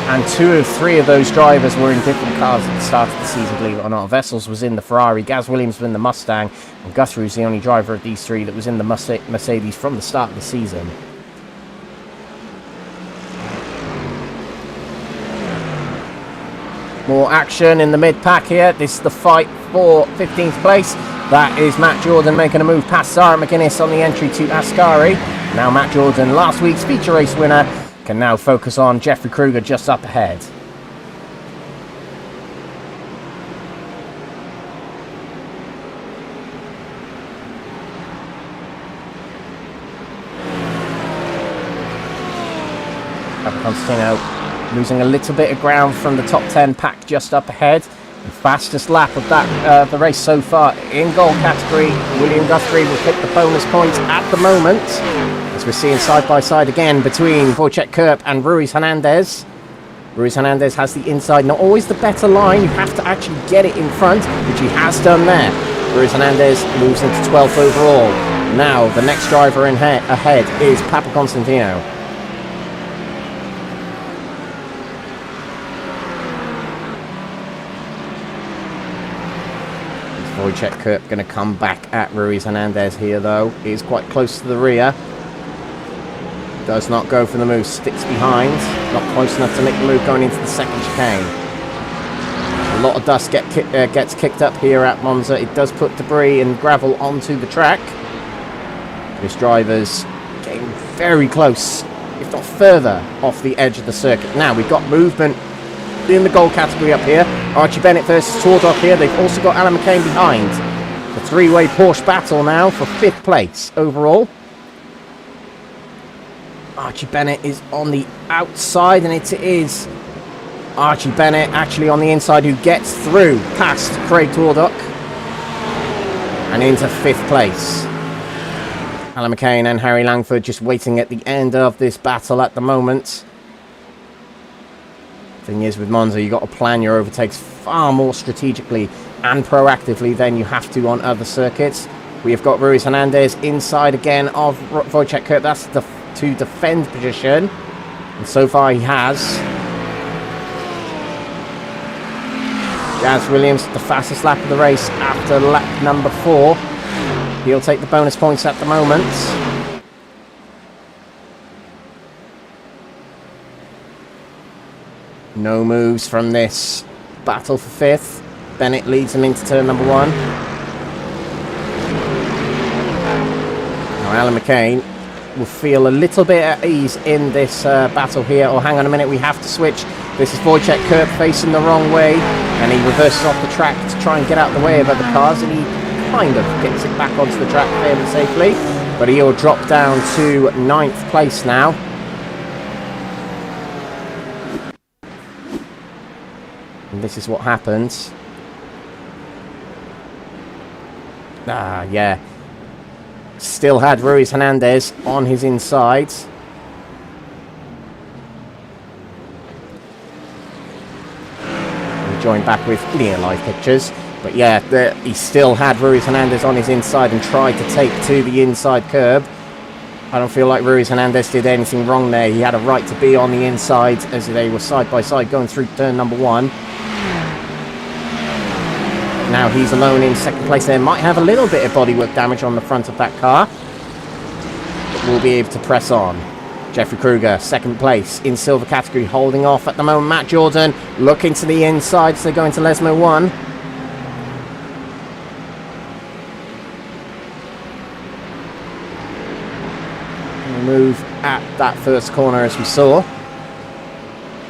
And 2 of 3 of those drivers were in different cars at the start of the season, believe it or not. Vessels was in the Ferrari, Gaz Williams was in the Mustang, and Guthrie was the only driver of these 3 that was in the Mercedes from the start of the season. More action in the mid-pack here. This is the fight for 15th place. That is Matt Jordan making a move past Sarah McGuinness on the entry to Ascari. Now Matt Jordan, last week's feature race winner, can now focus on Jeffrey Kruger just up ahead. Constantino losing a little bit of ground from the top 10 pack just up ahead. The fastest lap of that the race so far in gold category. William Guthrie will pick the bonus points at the moment, as we're seeing side by side again between Wojciech Kurp and Ruiz Hernandez. Ruiz Hernandez has the inside, not always the better line. You have to actually get it in front, which he has done there. Ruiz Hernandez moves into 12th overall. Now the next driver ahead is Papaconstantino. Wojciech Kurp going to come back at Ruiz Hernandez here, though. He is quite close to the rear. Does not go for the move, sticks behind. Not close enough to make the move going into the second chicane. A lot of dust gets kicked up here at Monza. It does put debris and gravel onto the track. This driver's getting very close, if not further, off the edge of the circuit. Now we've got movement in the gold category up here. Archie Bennett versus Tordok here. They've also got Alan McCain behind. The 3-way Porsche battle now for 5th place overall. Archie Bennett is on the outside, and it is Archie Bennett actually on the inside who gets through past Craig Tordok and into 5th place. Alan McCain and Harry Langford just waiting at the end of this battle at the moment. Thing is, with Monza, you've got to plan your overtakes far more strategically and proactively than you have to on other circuits. We have got Ruiz Hernandez inside again of Wojciech Kurp. That's to defend position, and so far he has. Gaz Williams, the fastest lap of the race after lap number 4. He'll take the bonus points at the moment. No moves from this battle for 5th. Bennett leads him into turn number 1. Now Alan McCain will feel a little bit at ease in this battle here. Oh, hang on a minute, we have to switch. This is Wojciech Kurp facing the wrong way, and he reverses off the track to try and get out of the way of other cars, and he kind of gets it back onto the track fairly safely, but he'll drop down to 9th place now. And this is what happens. Yeah. Still had Ruiz Hernandez on his inside. We join back with near live pictures. But yeah, he still had Ruiz Hernandez on his inside and tried to take to the inside curb. I don't feel like Ruiz Hernandez did anything wrong there. He had a right to be on the inside as they were side by side going through turn number 1. now he's alone in second place there. Might have a little bit of bodywork damage on the front of that car, but we'll be able to press on. Jeffrey Kruger, second place in silver category, holding off at the moment. Matt Jordan looking to the inside as they go into Lesmo 1. Move at that first corner as we saw.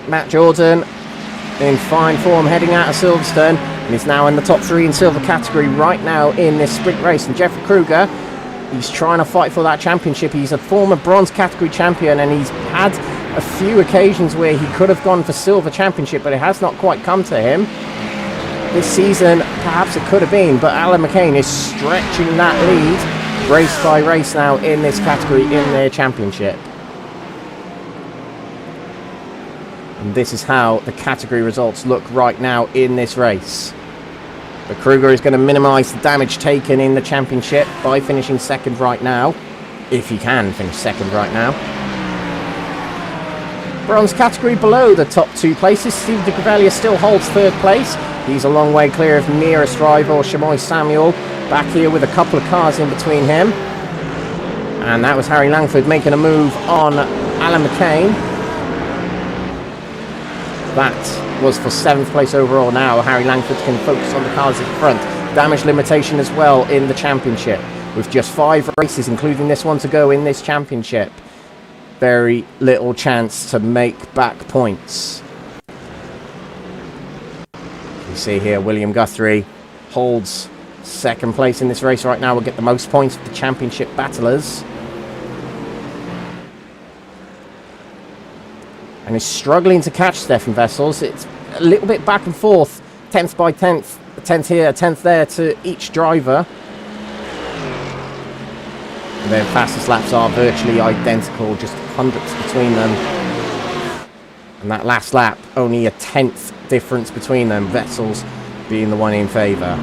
Matt Jordan in fine form heading out of Silverstone, and he's now in the top 3 in silver category right now in this sprint race. And Jeffrey Kruger, he's trying to fight for that championship. He's a former bronze category champion, and he's had a few occasions where he could have gone for silver championship, but it has not quite come to him. This season, perhaps it could have been, but Alan McCain is stretching that lead race by race now in this category in their championship. And this is how the category results look right now in this race. But Kruger is going to minimise the damage taken in the championship by finishing second right now, if he can finish second right now. Bronze category below the top 2 places, Steve de Grevalier still holds third place. He's a long way clear of nearest rival Shamoy Samuel, back here with a couple of cars in between him. And that was Harry Langford making a move on Alan McCain. That was for 7th place overall. Now Harry Langford can focus on the cars in front. Damage limitation as well in the championship, with just 5 races, including this one, to go in this championship. Very little chance to make back points. You see here William Guthrie holds second place in this race right now. Will get the most points of the championship battlers, and is struggling to catch Stefan Vessels. It's a little bit back and forth, 10th by 10th, 10th here, 10th there to each driver. And their fastest laps are virtually identical, just hundredths between them. And that last lap, only a 10th difference between them, Vessels being the one in favour.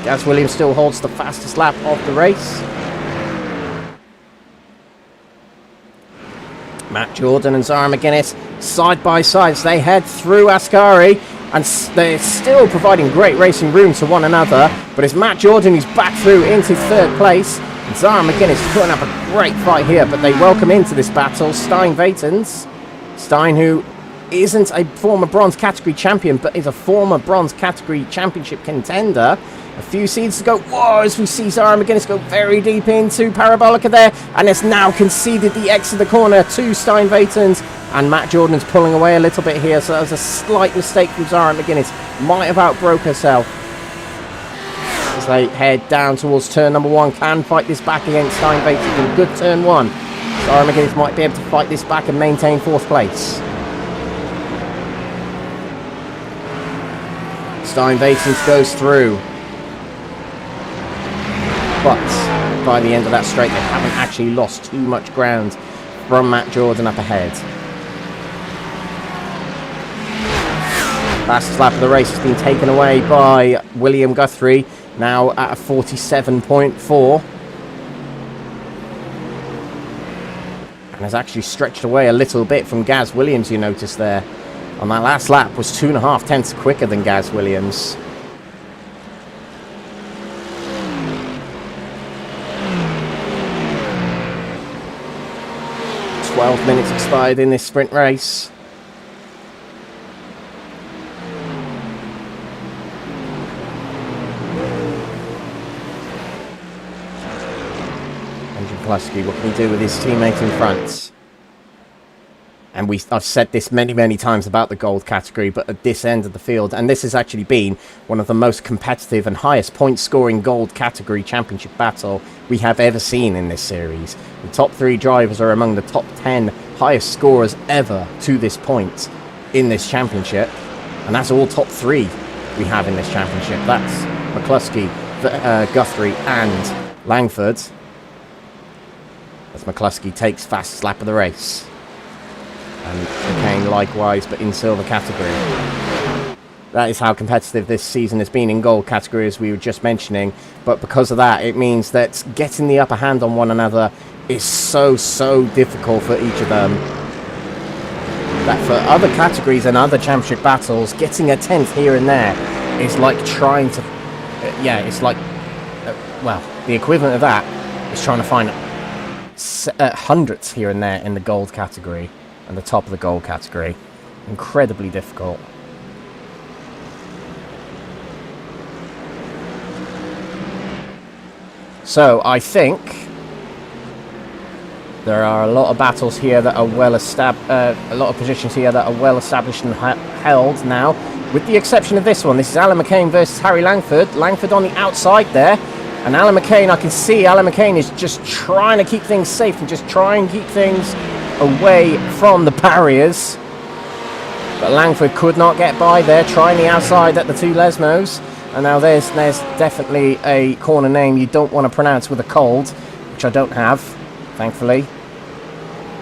Gaz Williams still holds the fastest lap of the race. Matt Jordan and Zara McGuinness side by side as they head through Ascari, and they're still providing great racing room to one another. But it's Matt Jordan who's back through into third place. And Zara McGuinness putting up a great fight here, but they welcome into this battle Stein Vatens. Stein, who isn't a former bronze category champion, but is a former bronze category championship contender. A few seeds to go. Whoa, as we see Zara McGuinness go very deep into Parabolica there, and it's now conceded the exit of the corner to Stein Vatens, and Matt Jordan's pulling away a little bit here, so that was a slight mistake from Zara McGuinness. Might have outbroke herself. As they head down towards turn number 1, can fight this back against Stein Vatens in good turn 1. Zara McGuinness might be able to fight this back and maintain 4th place. Stein Vatens goes through. But by the end of that straight, they haven't actually lost too much ground from Matt Jordan up ahead. Fastest lap of the race has been taken away by William Guthrie, now at a 47.4. And has actually stretched away a little bit from Gaz Williams, you notice there. On that last lap was 2.5 tenths quicker than Gaz Williams. 12 minutes expired in this sprint race. Benji McCluskey, what can he do with his teammate in front? And I've said this many times about the gold category, but at this end of the field, and this has actually been one of the most competitive and highest point scoring gold category championship battle we have ever seen in this series. The top 3 drivers are among the top 10 highest scorers ever to this point in this championship, and that's all top 3 we have in this championship. That's McCluskey, Guthrie and Langford, as McCluskey takes fastest lap of the race. And McCain likewise, but in silver category. That is how competitive this season has been in gold category, as we were just mentioning. But because of that, it means that getting the upper hand on one another is so difficult for each of them. that for other categories and other championship battles, getting a 10th here and there is like trying to, it's like, well, the equivalent of that is trying to find hundredths here and there in the gold category and the top of the gold category. Incredibly difficult. So I think there are a lot of battles here that are well established, a lot of positions here that are well established and held now, with the exception of this one. This is Alan McCain versus Harry Langford. Langford on the outside there, and Alan McCain, I can see Alan McCain is just trying to keep things safe and just try and keep things away from the barriers. But Langford could not get by there, trying the outside at the two Lesmos. And now there's definitely a corner name you don't want to pronounce with a cold, which I don't have, thankfully.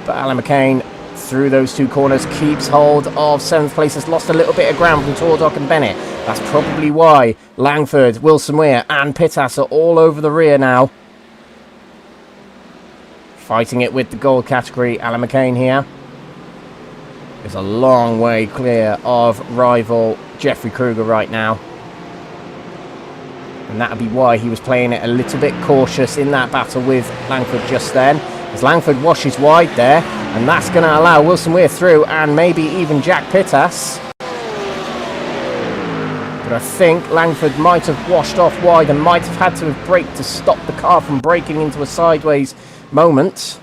But Alan McCain, through those two corners, keeps hold of 7th place. Has lost a little bit of ground from Tordock and Bennett. That's probably why Langford, Wilson Weir and Pittas are all over the rear now. Fighting it with the gold category, Alan McCain here is a long way clear of rival Jeffrey Kruger right now. And that'll be why he was playing it a little bit cautious in that battle with Langford just then. As Langford washes wide there, and that's going to allow Wilson Weir through and maybe even Jack Pittas. But I think Langford might have washed off wide and might have had to have braked to stop the car from braking into a sideways moment.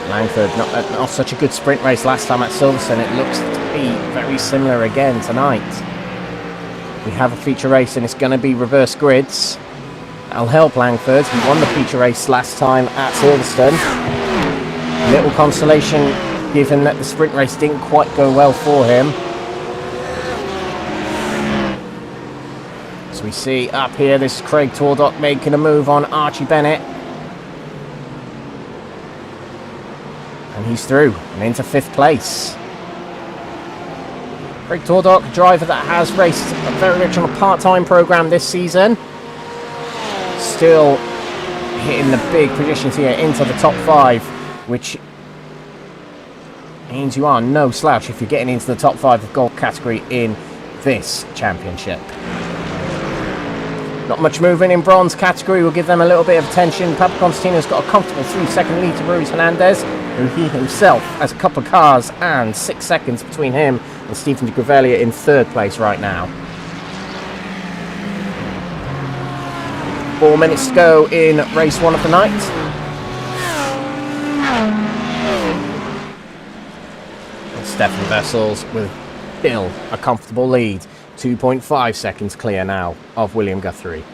Langford, not such a good sprint race last time at Silverstone. It looks to be very similar again tonight. We have a feature race and it's going to be reverse grids. That'll help Langford. He won the feature race last time at Silverstone. Little consolation given that the sprint race didn't quite go well for him. As we see up here, this is Craig Tordock making a move on Archie Bennett. And he's through and into 5th place. Craig Tordock, a driver that has raced very much on a part-time programme this season. Still hitting the big positions here into the top 5, which means you are no slouch if you're getting into the top 5 of gold category in this championship. Not much movement in bronze category. We'll give them a little bit of attention. Papa Constantino's got a comfortable 3-second lead to Ruiz Hernandez, who he himself has a couple of cars and 6 seconds between him and Stephen de Grevelier in 3rd place right now. 4 minutes to go in race 1 of the night. And Stefan Vessels with still a comfortable lead. 2.5 seconds clear now of William Guthrie.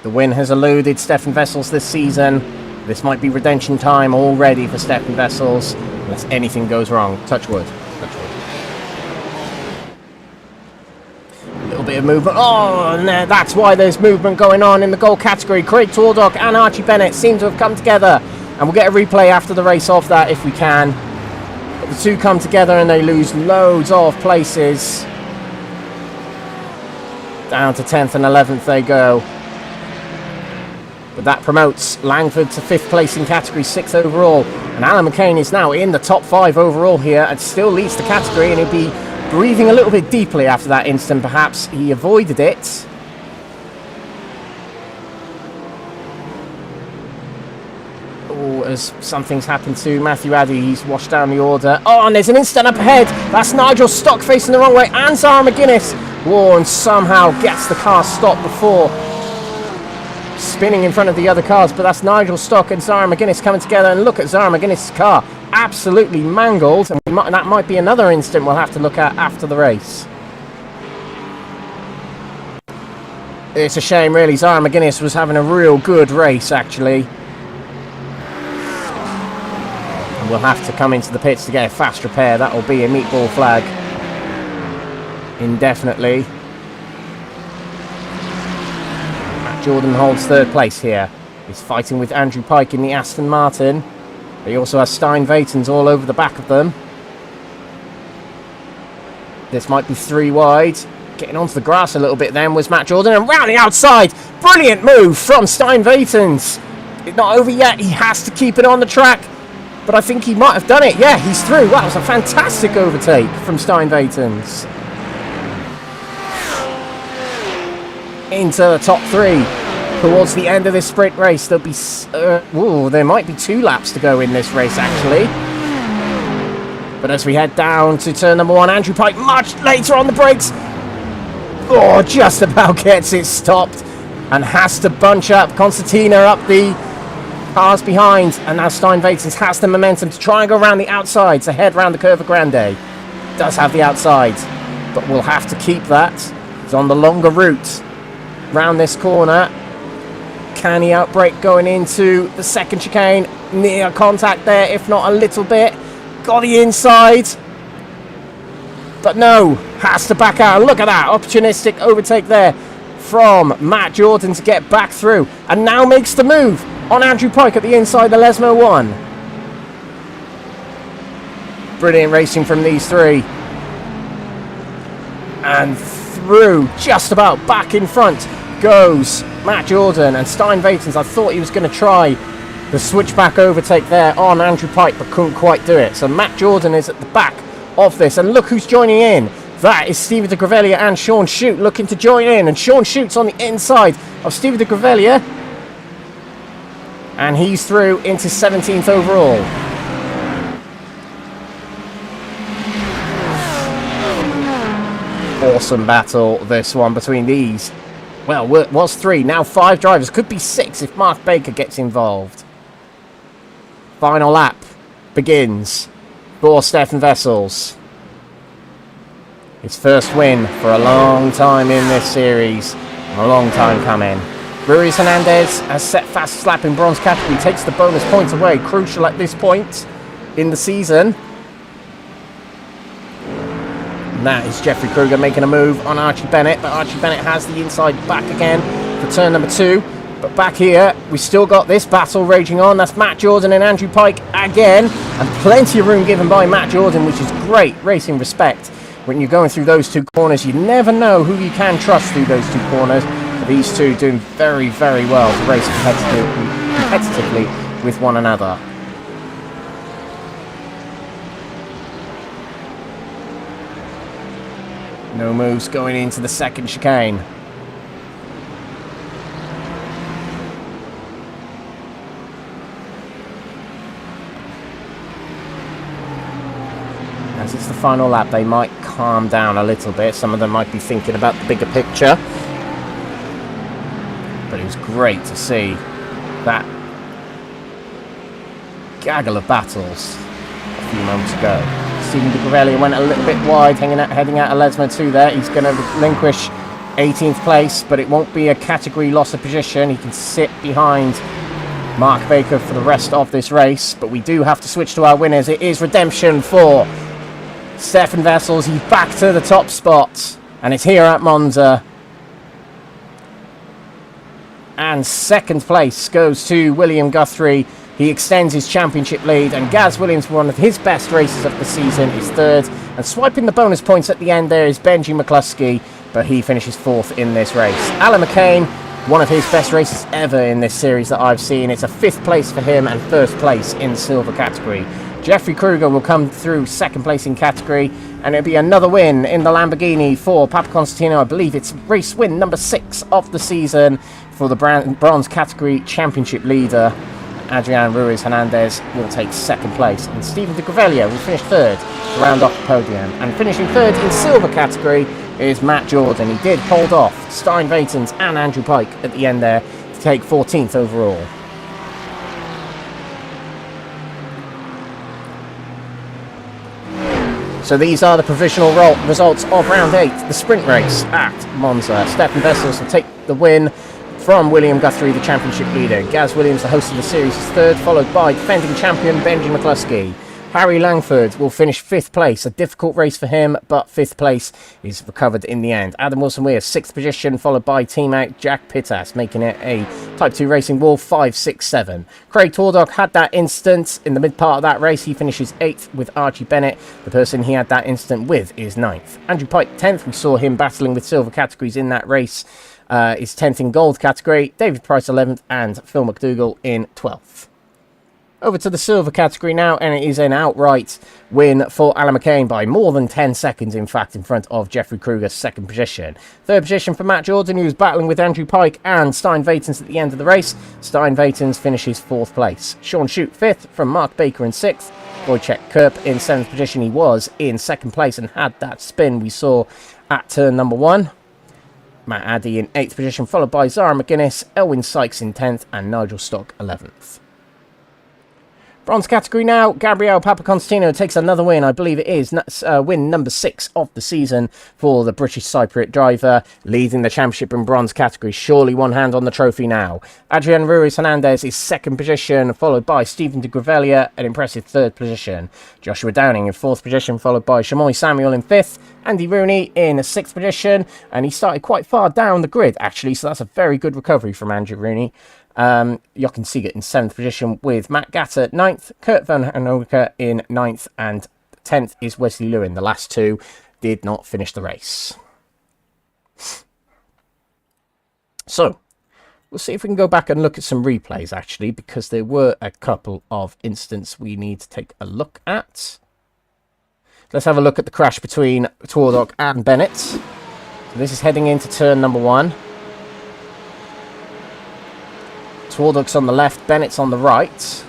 The win has eluded Stefan Vessels this season. This might be redemption time already for Stefan Vessels, unless anything goes wrong. Touch wood. Touch wood. A little bit of movement. Oh, and that's why there's movement going on in the gold category. Craig Tordock and Archie Bennett seem to have come together, and we'll get a replay after the race of that if we can. But the two come together and they lose loads of places. Down to 10th and 11th they go. But that promotes Langford to 5th place in category, 6th overall. And Alan McCain is now in the top 5 overall here and still leads the category, and he'll be breathing a little bit deeply after that incident. Perhaps he avoided it. Oh, as something's happened to Matthew Addy, he's washed down the order. Oh, and there's an incident up ahead. That's Nigel Stock facing the wrong way, and Zara McGuinness. Whoa, and somehow gets the car stopped before spinning in front of the other cars. But that's Nigel Stock and Zara McGuinness coming together, and look at Zara McGuinness' car, absolutely mangled, and that might be another incident we'll have to look at after the race. It's a shame really. Zara McGuinness was having a real good race actually, and we'll have to come into the pits to get a fast repair. That will be a meatball flag indefinitely. Jordan holds 3rd place here. He's fighting with Andrew Pike in the Aston Martin. But he also has Stein Vatens all over the back of them. This might be 3 wide. Getting onto the grass a little bit then was Matt Jordan, and round the outside. Brilliant move from Stein Vatens. It's not over yet. He has to keep it on the track. But I think he might have done it. Yeah, he's through. That was a fantastic overtake from Stein Vatens. Into the top 3. Towards the end of this sprint race, there'll be... there might be 2 laps to go in this race, actually. But as we head down to turn number 1, Andrew Pike much later on the brakes. Oh, just about gets it stopped. And has to bunch up Constantina up the cars behind. And now Stein Vatens has the momentum to try and go around the outside to head round the Curva Grande. Does have the outside, but will have to keep that. He's on the longer route round this corner. Can he outbrake going into the second chicane? Near contact there, if not a little bit. Got the inside. But no, has to back out. Look at that, opportunistic overtake there from Matt Jordan to get back through. And now makes the move on Andrew Pike at the inside, the Lesmo 1. Brilliant racing from these 3. And through, just about back in front goes Matt Jordan, and Stein Vatens. I thought he was going to try the switchback overtake there on Andrew Pike, but couldn't quite do it. So Matt Jordan is at the back of this, and look who's joining in. That is Stevie de Greveglia and Sean Shute looking to join in, and Sean Shute's on the inside of Stevie de Greveglia, and he's through into 17th overall. Awesome battle, this one, between these. Well, it was 3, now 5 drivers. Could be 6 if Mark Baker gets involved. Final lap begins for Stefan Wessels. His first win for a long time in this series. A long time coming. Ruiz Hernandez has set fastest lap in bronze category. Takes the bonus points away. Crucial at this point in the season. And that is Jeffrey Kruger making a move on Archie Bennett, but Archie Bennett has the inside back again for turn number 2. But back here, we still got this battle raging on. That's Matt Jordan and Andrew Pike again, and plenty of room given by Matt Jordan, which is great racing respect. When you're going through those 2 corners, you never know who you can trust through those 2 corners. But these 2 doing very, very well to race competitively with one another. No moves going into the second chicane. As it's the final lap, they might calm down a little bit. Some of them might be thinking about the bigger picture. But it was great to see that gaggle of battles a few moments ago. Stephen de Greveglia went a little bit wide, heading out of Lesmo 2 there. He's going to relinquish 18th place, but it won't be a category loss of position. He can sit behind Mark Baker for the rest of this race. But we do have to switch to our winners. It is redemption for Stefan Wessels. He's back to the top spot, and it's here at Monza. And second place goes to William Guthrie. He extends his championship lead, and Gaz Williams, one of his best races of the season, is 3rd. And swiping the bonus points at the end there is Benji McCluskey, but he finishes 4th in this race. Alan McCain, one of his best races ever in this series that I've seen. It's a 5th place for him and 1st place in silver category. Jeffrey Kruger will come through 2nd place in category, and it'll be another win in the Lamborghini for Papa Constantino. I believe it's race win number 6 of the season for the bronze category championship leader. Adrian Ruiz Hernandez will take 2nd place, and Stephen de Greveglia will finish 3rd to round off the podium. And finishing 3rd in silver category is Matt Jordan. He did hold off Stein Vatens and Andrew Pike at the end there to take 14th overall. So these are the provisional results of round 8, the sprint race at Monza. Stefan Wessels will take the win from William Guthrie, the championship leader. Gaz Williams, the host of the series, is 3rd, followed by defending champion Benji McCluskey. Harry Langford will finish 5th place. A difficult race for him, but 5th place is recovered in the end. Adam Wilson-Weir, 6th position, followed by teammate Jack Pittas, making it a Type 2 Racing Wolf 5, 6, 7. Craig Tordock had that incident in the mid part of that race. He finishes 8th with Archie Bennett. The person he had that incident with is 9th. Andrew Pike, 10th. We saw him battling with silver categories in that race. Is 10th in gold category. David Price, 11th, and Phil McDougall in 12th. Over to the silver category now, and it is an outright win for Alan McCain by more than 10 seconds, in fact, in front of Jeffrey Kruger's 2nd position. 3rd position for Matt Jordan, who was battling with Andrew Pike and Stein Vatens at the end of the race. Stein Vatens finishes 4th place. Sean Shute, 5th, from Mark Baker in 6th. Wojciech Kerp in 7th position. He was in 2nd place and had that spin we saw at turn number 1. Matt Addy in 8th position, followed by Zara McGuinness, Elwyn Sykes in 10th, and Nigel Stock 11th. Bronze category now. Gabriel Papaconstantino takes another win. I believe it is win number 6 of the season for the British Cypriot driver, leading the championship in bronze category. Surely one hand on the trophy now. Adrian Ruiz Hernandez is 2nd position, followed by Stephen de Gravelia, an impressive 3rd position. Joshua Downing in 4th position, followed by Shamoy Samuel in 5th. Andy Rooney in 6th position, and he started quite far down the grid, actually, so that's a very good recovery from Andrew Rooney. Jochen Siegert in 7th position with Matt Gatter 9th, Kurt Van Hanover in 9th, and 10th is Wesley Lewin. The last two did not finish the race. So, we'll see if we can go back and look at some replays, actually, because there were a couple of incidents we need to take a look at. Let's have a look at the crash between Tordock and Bennett. So this is heading into turn number 1. Tordock's on the left, Bennett's on the right.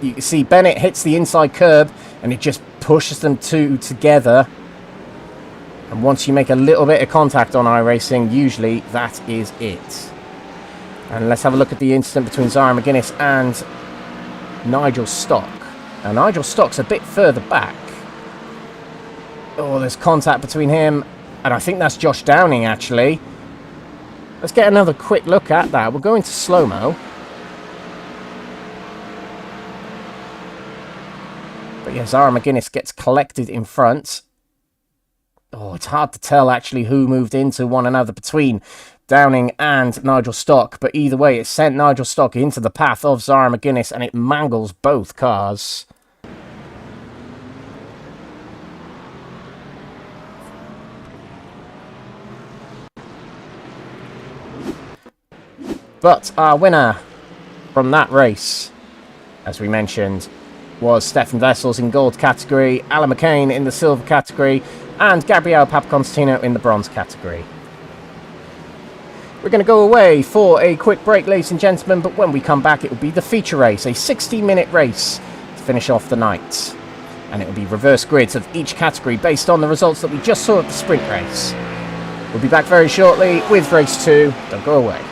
You can see Bennett hits the inside curb and it just pushes them two together. And once you make a little bit of contact on iRacing, usually that is it. And let's have a look at the incident between Zara McGuinness and Nigel Stock. Now Nigel Stock's a bit further back. Oh, there's contact between him, and I think that's Josh Downing, actually. Let's get another quick look at that. We're going to slow-mo. But yeah, Zara McGuinness gets collected in front. Oh, it's hard to tell, actually, who moved into one another between Downing and Nigel Stock. But either way, it sent Nigel Stock into the path of Zara McGuinness, and it mangles both cars. But our winner from that race, as we mentioned, was Stefan Vessels in gold category, Alan McCain in the silver category, and Gabriel Papaconstantino in the bronze category. We're going to go away for a quick break, ladies and gentlemen, but when we come back, it will be the feature race, a 60-minute race to finish off the night. And it will be reverse grids of each category based on the results that we just saw at the sprint race. We'll be back very shortly with race 2. Don't go away.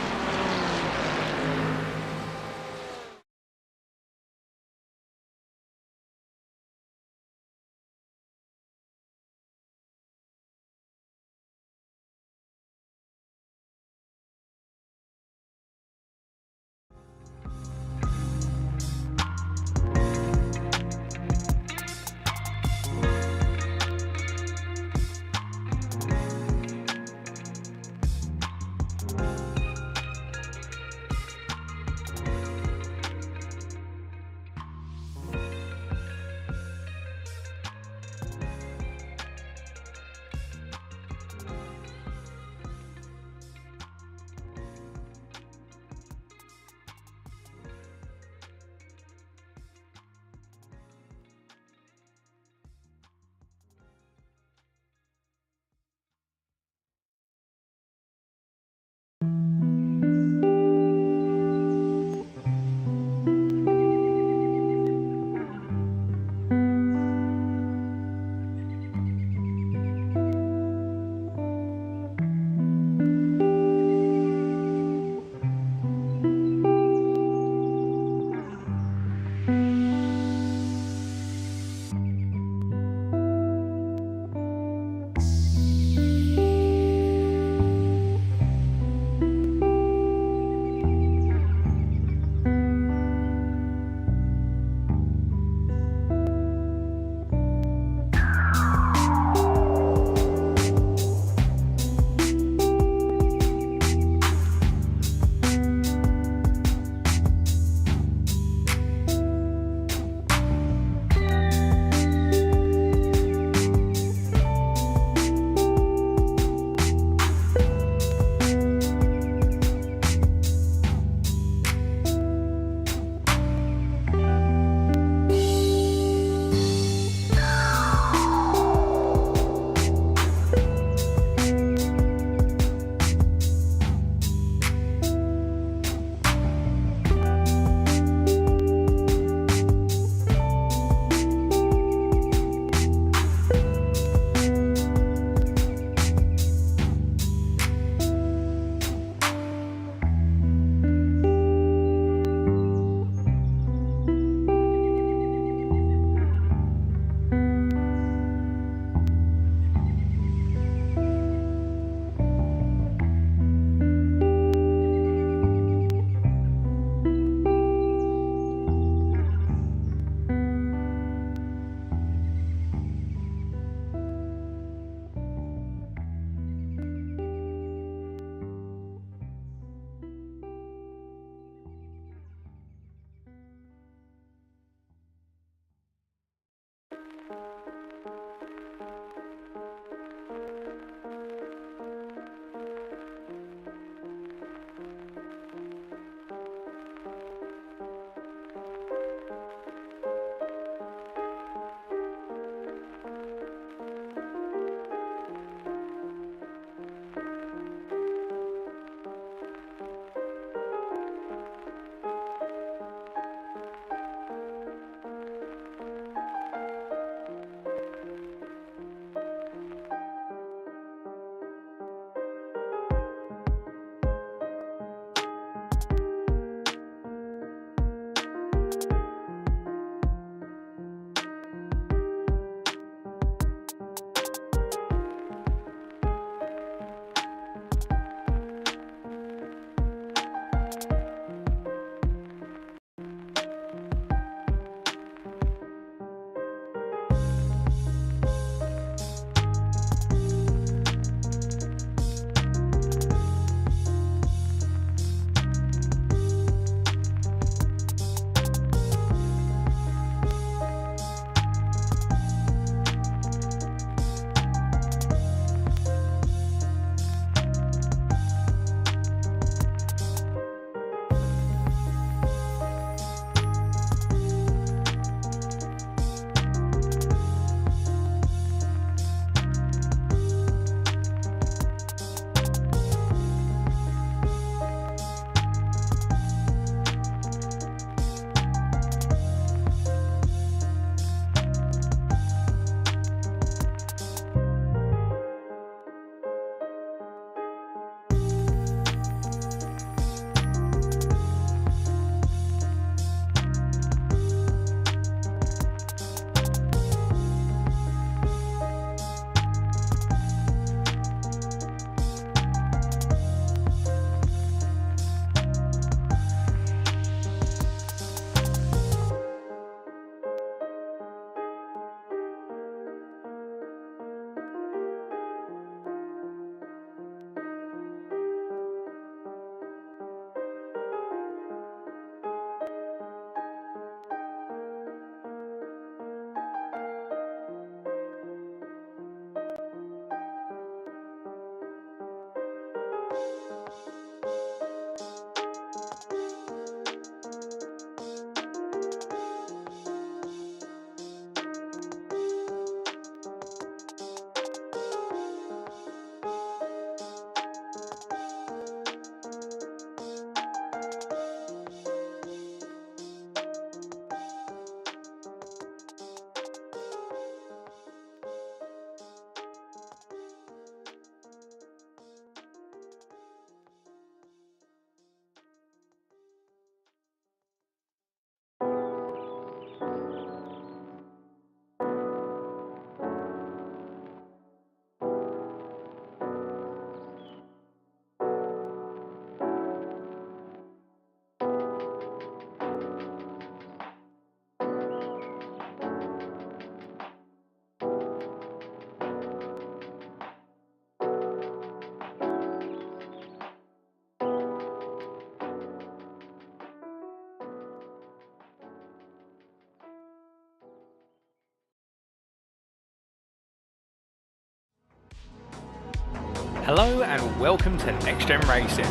Hello and welcome to NXTGEN Racing,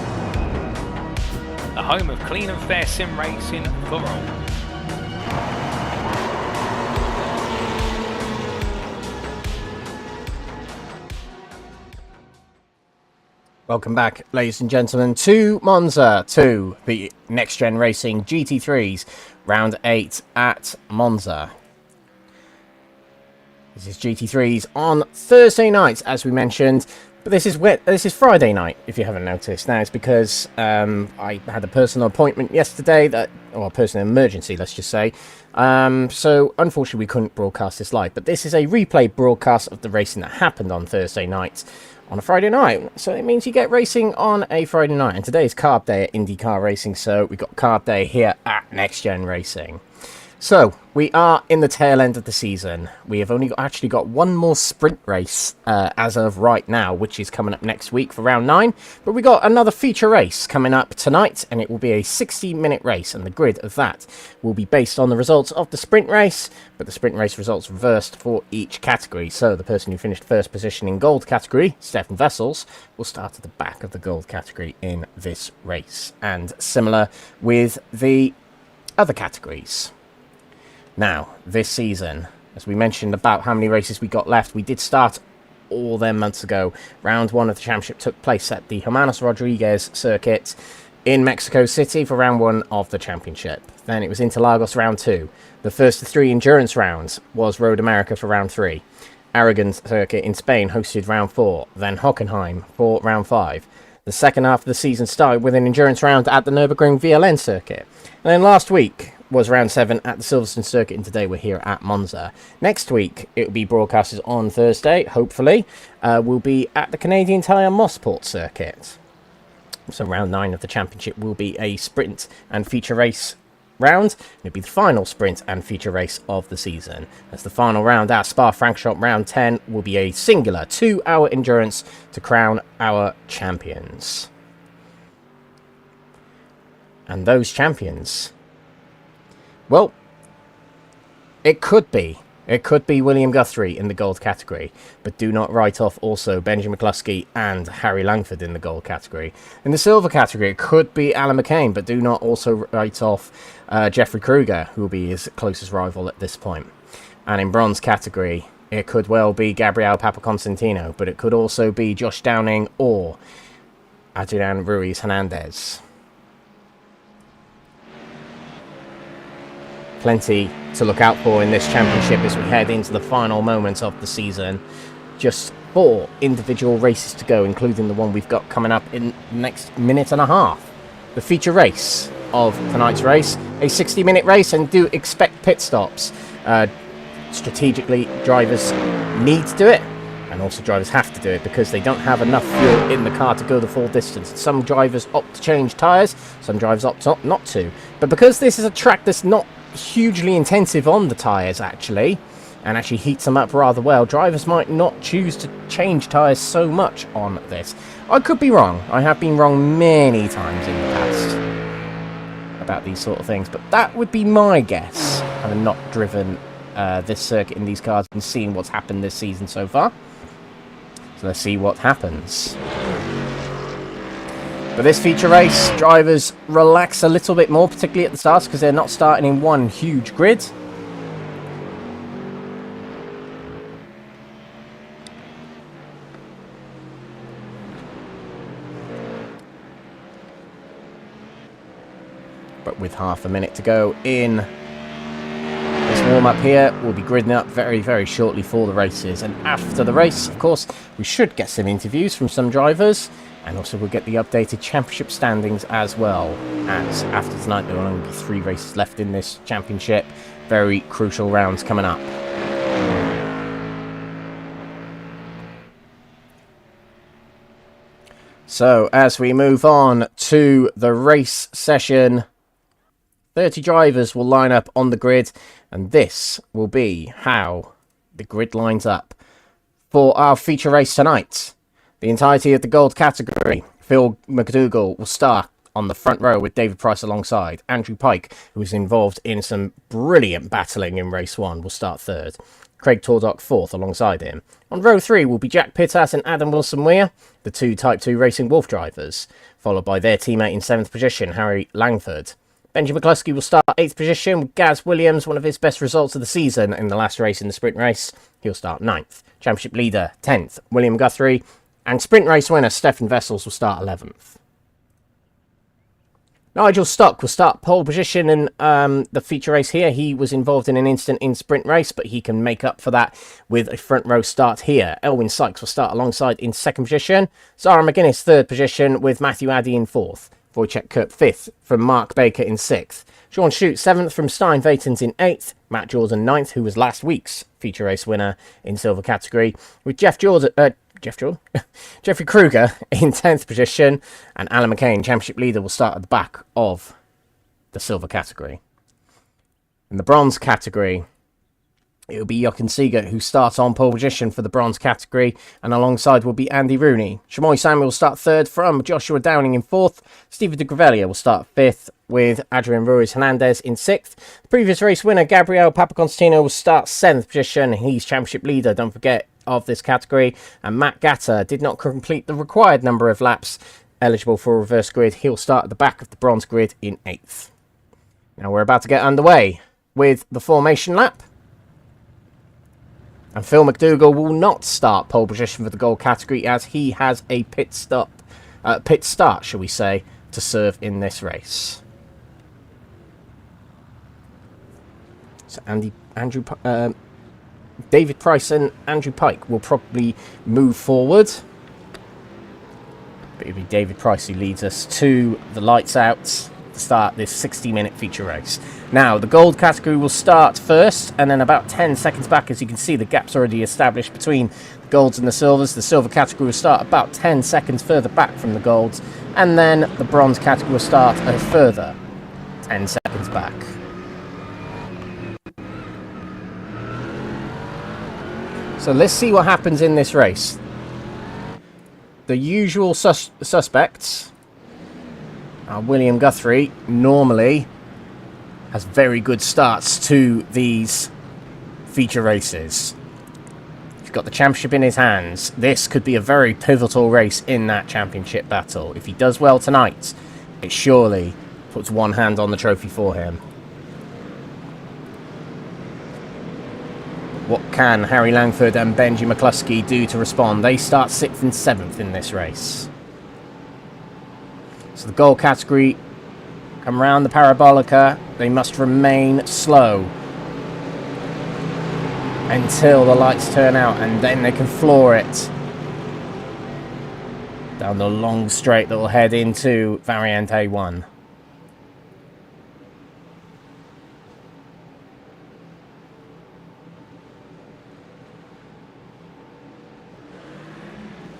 the home of clean and fair sim racing for all. Welcome back, ladies and gentlemen, to Monza, to the NXTGEN Racing GT3s, round 8 at Monza. This is GT3s on Thursday night, as we mentioned, but this is Friday night, if you haven't noticed. Now, it's because I had a personal appointment yesterday, or a personal emergency, let's just say. So, unfortunately, we couldn't broadcast this live, but this is a replay broadcast of the racing that happened on Thursday night. On a Friday night, so it means you get racing on a Friday night, and today is carb day at IndyCar Racing, so we've got carb day here at NXTGEN Racing. So, we are in the tail end of the season. We have only actually got one more sprint race as of right now, which is coming up next week for round 9. But we got another feature race coming up tonight, and it will be a 60-minute race, and the grid of that will be based on the results of the sprint race, but the sprint race results reversed for each category. So, the person who finished first position in gold category, Stefan Vessels, will start at the back of the gold category in this race. And similar with the other categories. Now, this season, as we mentioned about how many races we got left, we did start all them months ago. Round 1 of the championship took place at the Hermanos Rodriguez circuit in Mexico City for round 1 of the championship. Then it was Interlagos round 2. The first of 3 endurance rounds was Road America for round 3. Aragon circuit in Spain hosted round 4. Then Hockenheim for round 5. The second half of the season started with an endurance round at the Nürburgring VLN circuit. And then last week was round 7 at the Silverstone circuit, and today we're here at Monza. Next week, it will be broadcasted on Thursday, hopefully. We'll be at the Canadian Tire Mosport circuit. So round 9 of the championship will be a sprint and feature race round. It'll be the final sprint and feature race of the season. As the final round at Spa-Francorchamps round 10 will be a singular 2-hour endurance to crown our champions. And those champions, well, it could be William Guthrie in the gold category, but do not write off also Benji McCluskey and Harry Langford in the gold category. In the silver category, it could be Alan McCain, but do not also write off Jeffrey Kruger, who will be his closest rival at this point. And in bronze category, it could well be Gabriel Papaconstantino, but it could also be Josh Downing or Adrian Ruiz Hernandez. Plenty to look out for in this championship as we head into the final moments of the season. Just 4 individual races to go, including the one we've got coming up in the next minute and a half. The feature race of tonight's race, a 60-minute race, and do expect pit stops. Strategically, drivers need to do it, and also drivers have to do it because they don't have enough fuel in the car to go the full distance. Some drivers opt to change tyres, some drivers opt not to. But because this is a track that's not hugely intensive on the tyres actually, and actually heats them up rather well, drivers might not choose to change tyres so much on this. I could be wrong. I have been wrong many times in the past about these sort of things, but that would be my guess, having not driven this circuit in these cars and seen what's happened this season so far. So let's see what happens. But this feature race, drivers relax a little bit more, particularly at the start, because they're not starting in one huge grid. But with half a minute to go in this warm-up here, we'll be gridding up very, very shortly for the races. And after the race, of course, we should get some interviews from some drivers. And also we'll get the updated championship standings as well. As after tonight, there will only be 3 races left in this championship. Very crucial rounds coming up. So, as we move on to the race session, 30 drivers will line up on the grid. And this will be how the grid lines up for our feature race tonight. The entirety of the gold category, Phil McDougall will start on the front row with David Price alongside. Andrew Pike, who was involved in some brilliant battling in race 1, will start 3rd. Craig Tordock 4th alongside him. On row 3 will be Jack Pittas and Adam Wilson-Weir, the 2 Type 2 Racing Wolf drivers, followed by their teammate in 7th position, Harry Langford. Benji McCluskey will start 8th position with Gaz Williams, one of his best results of the season in the last race in the sprint race. He'll start 9th. Championship leader 10th, William Guthrie, and sprint race winner Stefan Vessels will start 11th. Nigel Stock will start pole position in the feature race here. He was involved in an incident in sprint race, but he can make up for that with a front row start here. Elwyn Sykes will start alongside in 2nd position. Zara McGuinness 3rd position with Matthew Addy in 4th. Wojciech Kurp 5th from Mark Baker in 6th. Sean Shute 7th from Stein Vatens in 8th. Matt Jordan 9th, who was last week's feature race winner in silver category, with Jeffrey Kruger in 10th position, and Alan McCain, championship leader, will start at the back of the silver category. In the bronze category, it will be Jochen Seeger who starts on pole position for the bronze category, and alongside will be Andy Rooney. Shamoy Samuel will start 3rd from Joshua Downing in 4th. Stevie de Gravelia will start 5th with Adrian Ruiz Hernandez in 6th. The previous race winner Gabriel Papaconstantino will start 7th position. He's championship leader, don't forget, of this category. And Matt Gatter did not complete the required number of laps eligible for a reverse grid. He'll start at the back of the bronze grid in 8th. Now we're about to get underway with the formation lap. And Phil McDougall will not start pole position for the gold category, as he has a pit start, shall we say, to serve in this race. So David Price and Andrew Pike will probably move forward. But it'll be David Price who leads us to the lights out to start this 60-minute feature race. Now, the gold category will start first, and then about 10 seconds back, as you can see, the gap's already established between the golds and the silvers. The silver category will start about 10 seconds further back from the golds, and then the bronze category will start a further 10 seconds back. So let's see what happens in this race. The usual suspects are William Guthrie. Normally has very good starts to these feature races. He's got the championship in his hands. This could be a very pivotal race in that championship battle. If he does well tonight, it surely puts one hand on the trophy for him. What can Harry Langford and Benji McCluskey do to respond? They start 6th and 7th in this race. So the gold category come round the Parabolica. They must remain slow until the lights turn out, and then they can floor it down the long straight that will head into Variant A1.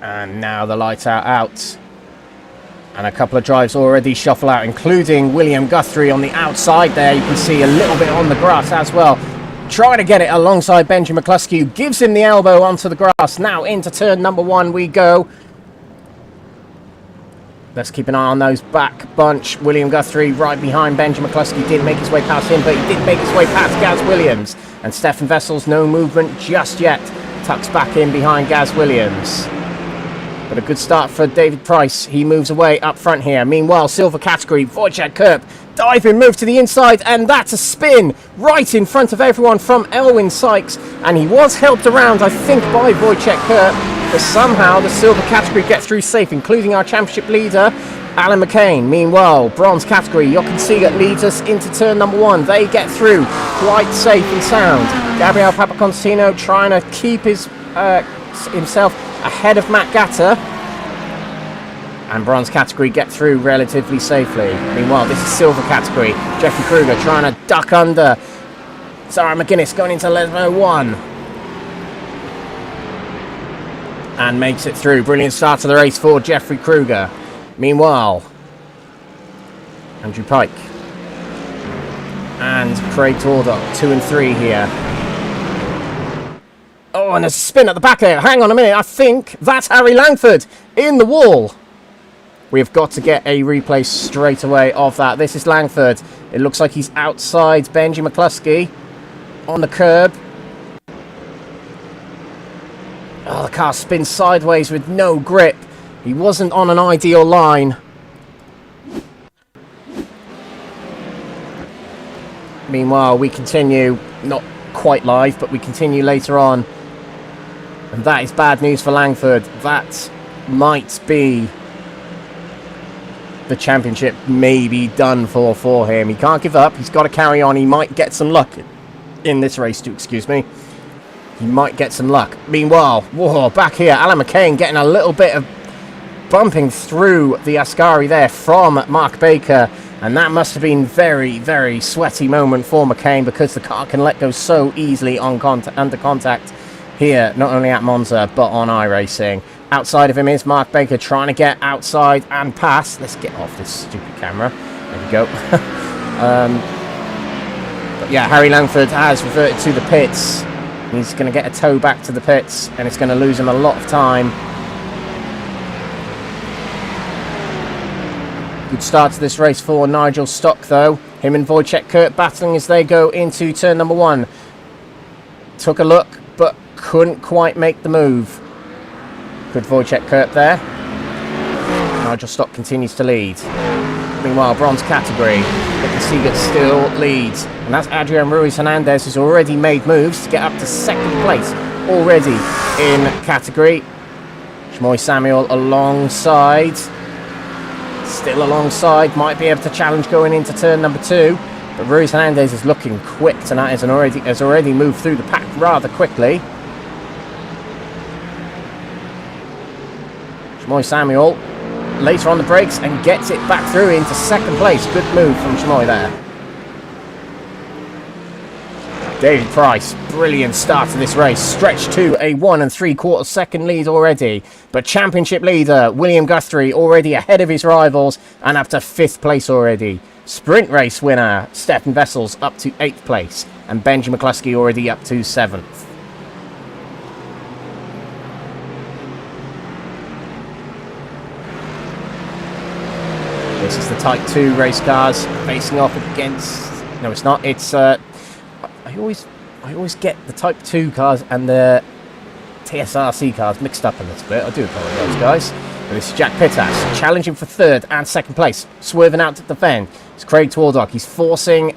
And now the lights are out. And a couple of drives already shuffle out, including William Guthrie on the outside there. You can see a little bit on the grass as well. Trying to get it alongside Benji McCluskey, who gives him the elbow onto the grass. Now into turn number 1 we go. Let's keep an eye on those back bunch. William Guthrie right behind Benji McCluskey. Didn't make his way past him, but he did make his way past Gaz Williams. And Stefan Vessels, no movement just yet. Tucks back in behind Gaz Williams. But a good start for David Price. He moves away up front here. Meanwhile, silver category, Wojciech Kurp diving move to the inside, and that's a spin right in front of everyone from Elwyn Sykes. And he was helped around, I think, by Wojciech Kurp, but somehow the silver category gets through safe, including our championship leader, Alan McCain. Meanwhile, bronze category, Jochen Seeger leads us into turn number 1. They get through quite safe and sound. Gabriel Papaconstantino trying to keep himself ahead of Matt Gatter, and bronze category get through relatively safely. Meanwhile, this is silver category. Jeffrey Kruger trying to duck under. Sarah McGuinness going into Lesmo 1 and makes it through. Brilliant start to the race for Jeffrey Kruger. Meanwhile, Andrew Pike and Craig Tordock 2 and 3 here. Oh, and there's a spin at the back there. Hang on a minute. I think that's Harry Langford in the wall. We've got to get a replay straight away of that. This is Langford. It looks like he's outside Benji McCluskey on the curb. Oh, the car spins sideways with no grip. He wasn't on an ideal line. Meanwhile, we continue, not quite live, but we continue later on. And that is bad news for Langford. That might be the championship may be done for him. He can't give up. He's got to carry on. He might get some luck in this race too, excuse me. He might get some luck. Meanwhile, whoa, back here, Alan McCain getting a little bit of bumping through the Ascari there from Mark Baker. And that must have been very, very sweaty moment for McCain because the car can let go so easily on under contact here, not only at Monza, but on iRacing. Outside of him is Mark Baker trying to get outside and pass. Let's get off this stupid camera. There we go. But yeah, Harry Langford has reverted to the pits. He's going to get a tow back to the pits, and it's going to lose him a lot of time. Good start to this race for Nigel Stock, though. Him and Wojciech Kurt battling as they go into turn number 1. Took a look, but couldn't quite make the move. Good Wojciech Kurt there. Nigel Stock continues to lead. Meanwhile, bronze category. Nicky Seagate still leads. And that's Adrian Ruiz Hernandez, who's already made moves to get up to second place already in category. Shmoy Samuel alongside. Still alongside. Might be able to challenge going into turn number 2. But Ruiz Hernandez is looking quick tonight, has already moved through the pack rather quickly. Shmoy Samuel later on the brakes and gets it back through into second place. Good move from Shmoy there. David Price, brilliant start to this race. Stretched to a 1 3/4 second lead already. But championship leader William Guthrie already ahead of his rivals and up to 5th place already. Sprint race winner Stefan Vessels up to 8th place. And Benji McCluskey already up to 7th. This is the Type 2 race cars facing off against... No, it's not. It's... I always get the Type 2 cars and the TSRC cars mixed up a little bit. I do apologise, guys. But this is Jack Pittas challenging for 3rd and 2nd place. Swerving out to defend. It's Craig Twardock. He's forcing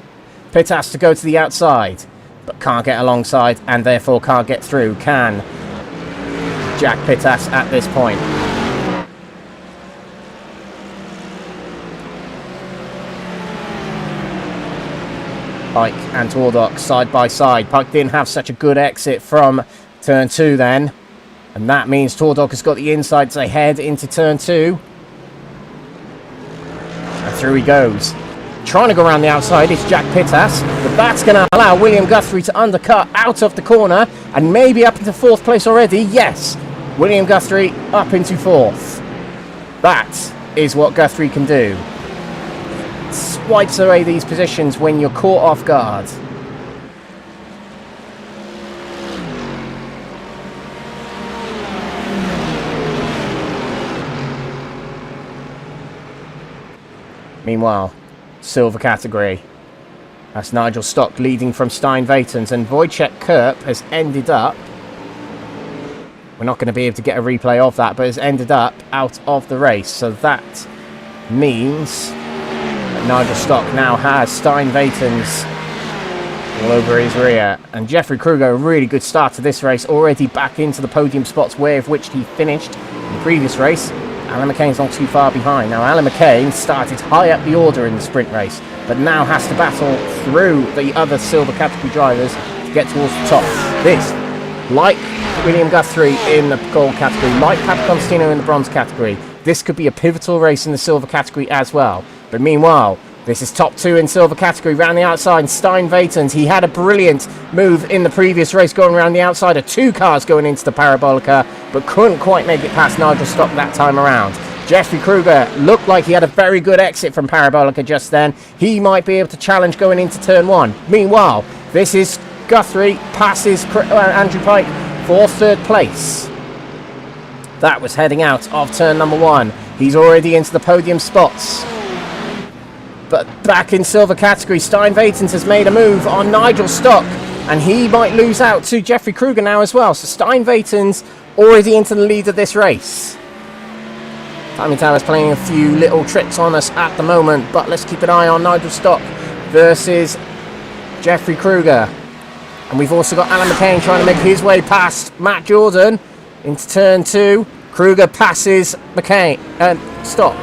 Pittas to go to the outside. But can't get alongside and therefore can't get through. Can Jack Pittas at this point. Pike and Twardock side by side. Pike didn't have such a good exit from turn 2 then. And that means Twardock has got the inside to head into turn 2. And through he goes. Trying to go around the outside is Jack Pittas. But that's going to allow William Guthrie to undercut out of the corner. And maybe up into 4th place already. Yes. William Guthrie up into 4th. That is what Guthrie can do. Swipes away these positions when you're caught off guard. Meanwhile, silver category. That's Nigel Stock leading from Stein Vatens, and Wojciech Kurt has ended up... We're not going to be able to get a replay of that, but has ended up out of the race. So that means... Nigel Stock now has Stein Vatens all over his rear. And Jeffrey Kruger, a really good start to this race, already back into the podium spots where of which he finished in the previous race. Alan McCain's not too far behind. Now Alan McCain started high up the order in the sprint race, but now has to battle through the other silver category drivers to get towards the top. This, like William Guthrie in the gold category, like Pat Constantino in the bronze category, this could be a pivotal race in the silver category as well. But meanwhile, this is top 2 in silver category, round the outside. Stein Vatens, he had a brilliant move in the previous race going around the outside of 2 cars going into the Parabolica, but couldn't quite make it past Nigel Stock that time around. Jeffrey Kruger looked like he had a very good exit from Parabolica just then. He might be able to challenge going into turn 1. Meanwhile, this is Guthrie, passes Andrew Pike for 3rd place. that was heading out of turn number 1. He's already into the podium spots. But back in silver category, Stein Vatens has made a move on Nigel Stock, and he might lose out to Jeffrey Kruger now as well. So Stein Vatens already into the lead of this race. Timing Tower's playing a few little tricks on us at the moment, but let's keep an eye on Nigel Stock versus Jeffrey Kruger. And we've also got Alan McCain trying to make his way past Matt Jordan into turn 2. Kruger passes Stock.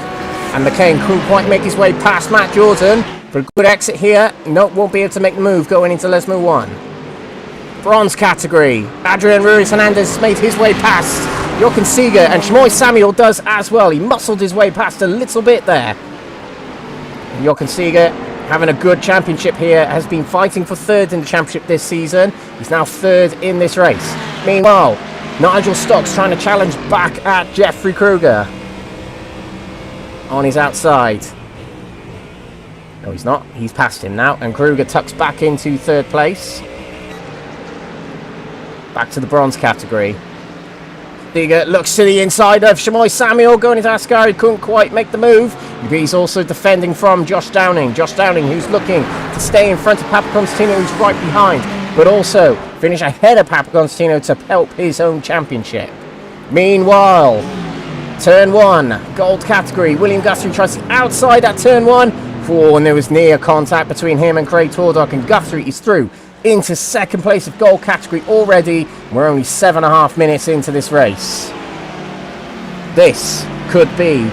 And McCain couldn't quite make his way past Matt Jordan. For a good exit here. No, won't be able to make the move going into Lesmo 1. Bronze category. Adrian Ruiz-Hernandez has made his way past Jochen Seeger. And Shmoy Samuel does as well. He muscled his way past a little bit there. And Jochen Seeger, having a good championship here, has been fighting for 3rd in the championship this season. He's now 3rd in this race. Meanwhile, Nigel Stock's trying to challenge back at Jeffrey Kruger. On his outside. No, he's not. He's past him now. And Kruger tucks back into 3rd place. Back to the bronze category. Seeger looks to the inside of Shmoy Samuel going into Ascari. Couldn't quite make the move. He's also defending from Josh Downing. Josh Downing, who's looking to stay in front of Papa Constantino, who's right behind, but also finish ahead of Papa Constantino to help his own championship. Meanwhile, turn 1, gold category. William Guthrie tries the outside at turn 1. And there was near contact between him and Craig Tordock, and Guthrie is through into 2nd place of gold category already. We're only 7.5 minutes into this race. This could be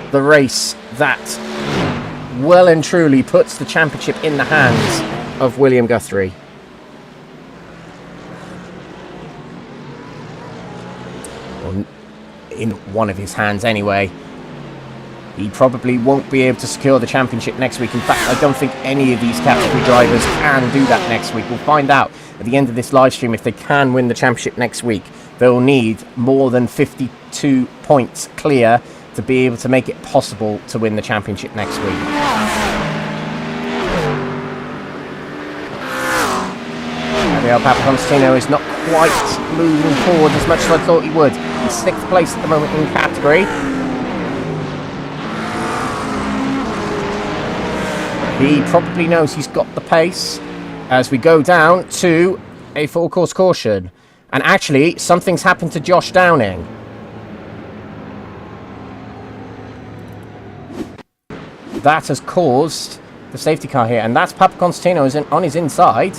the race that well and truly puts the championship in the hands of William Guthrie. Or in one of his hands anyway. He probably won't be able to secure the championship next week. In fact, I don't think any of these category drivers can do that next week. We'll find out at the end of this live stream if they can win the championship next week. They'll need more than 52 points clear to be able to make it possible to win the championship next week. Papa Constantino is not quite moving forward as much as I thought he would. He's 6th place at the moment in category. He probably knows he's got the pace as we go down to a full course caution. And actually, something's happened to Josh Downing. That has caused the safety car here, and that's Papa Constantino is on his inside.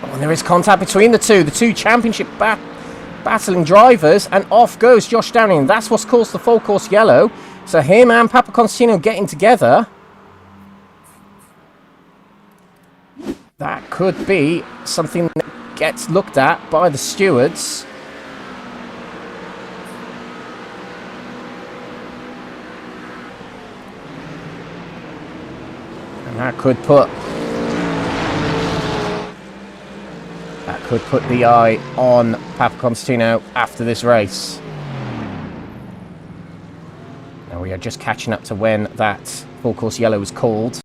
Oh, and there is contact between the two championship battling drivers, and off goes Josh Downing. That's what's caused the full course yellow. So him and Papa Constantino getting together. That could be something that gets looked at by the stewards. And that could put the eye on Papa Constantino after this race. Now we are just catching up to when that full course yellow was called.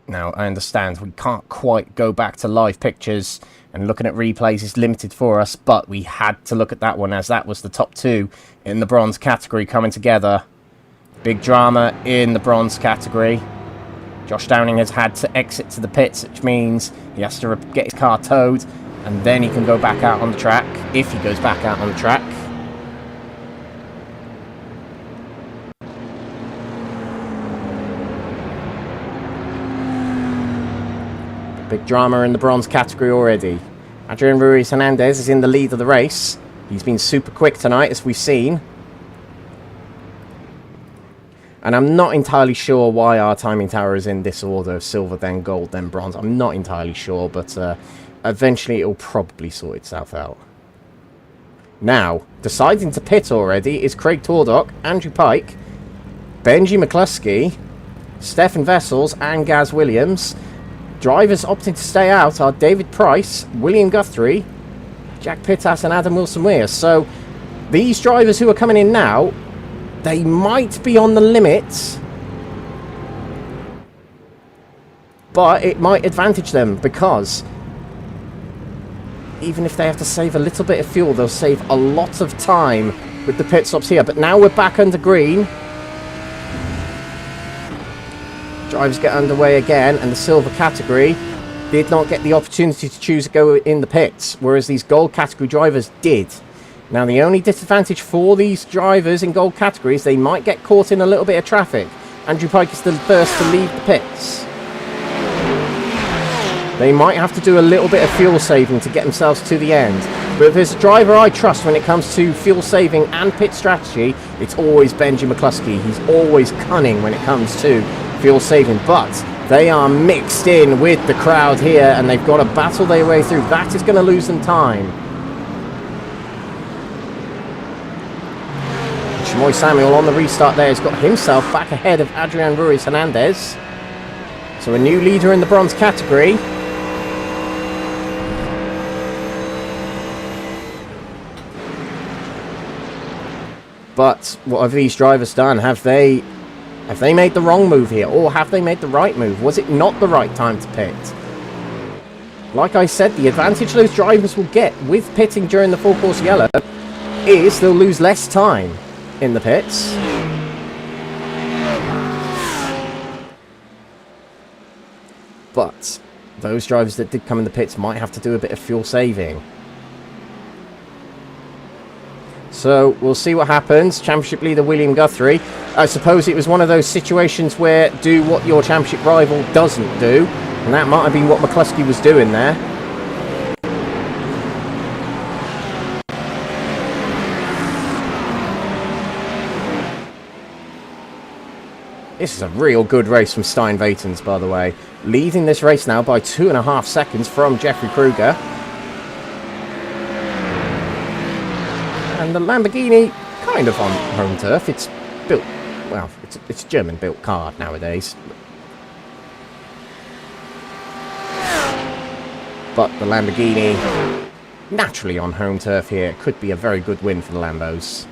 Now, I understand we can't quite go back to live pictures, and looking at replays is limited for us, but we had to look at that one as that was the top 2 in the bronze category coming together. Big drama in the bronze category. Josh Downing has had to exit to the pits, which means he has to get his car towed, and then he can go back out on the track, if he goes back out on the track. Big drama in the bronze category already. Adrian Ruiz-Hernandez is in the lead of the race. He's been super quick tonight, as we've seen. And I'm not entirely sure why our timing tower is in this order: silver, then gold, then bronze. I'm not entirely sure, but eventually it'll probably sort itself out. Now, deciding to pit already is Craig Tordock, Andrew Pike, Benji McCluskey, Stefan Vessels, and Gaz Williams. Drivers opting to stay out are David Price, William Guthrie, Jack Pittas, and Adam Wilson-Weir. So these drivers who are coming in now, they might be on the limit but it might advantage them, because even if they have to save a little bit of fuel, they'll save a lot of time with the pit stops here. But now we're back under green. Drivers get underway again, and the silver category did not get the opportunity to choose to go in the pits, whereas these gold category drivers did. Now, the only disadvantage for these drivers in gold categories, they might get caught in a little bit of traffic. Andrew Pike is the first to leave the pits. They might have to do a little bit of fuel saving to get themselves to the end. But if there's a driver I trust when it comes to fuel saving and pit strategy, it's always Benji McCluskey. He's always cunning when it comes to fuel saving. But they are mixed in with the crowd here, and they've got to battle their way through. That is going to lose them time. Shimoy Samuel on the restart there has got himself back ahead of Adrian Ruiz Hernandez. So a new leader in the bronze category. But what have these drivers done? Have they made the wrong move here, or have they made the right move? Was it not the right time to pit? Like I said, the advantage those drivers will get with pitting during the full course yellow is they'll lose less time in the pits. But those drivers that did come in the pits might have to do a bit of fuel saving. So we'll see what happens. Championship leader William Guthrie. I suppose it was one of those situations where do what your championship rival doesn't do. And that might have been what McCluskey was doing there. This is a real good race from Stein Vatens, by the way. Leading this race now by 2.5 seconds from Jeffrey Kruger. And the Lamborghini, kind of on home turf. It's built, well, it's a German-built car nowadays. But the Lamborghini, naturally on home turf here, could be a very good win for the Lambos.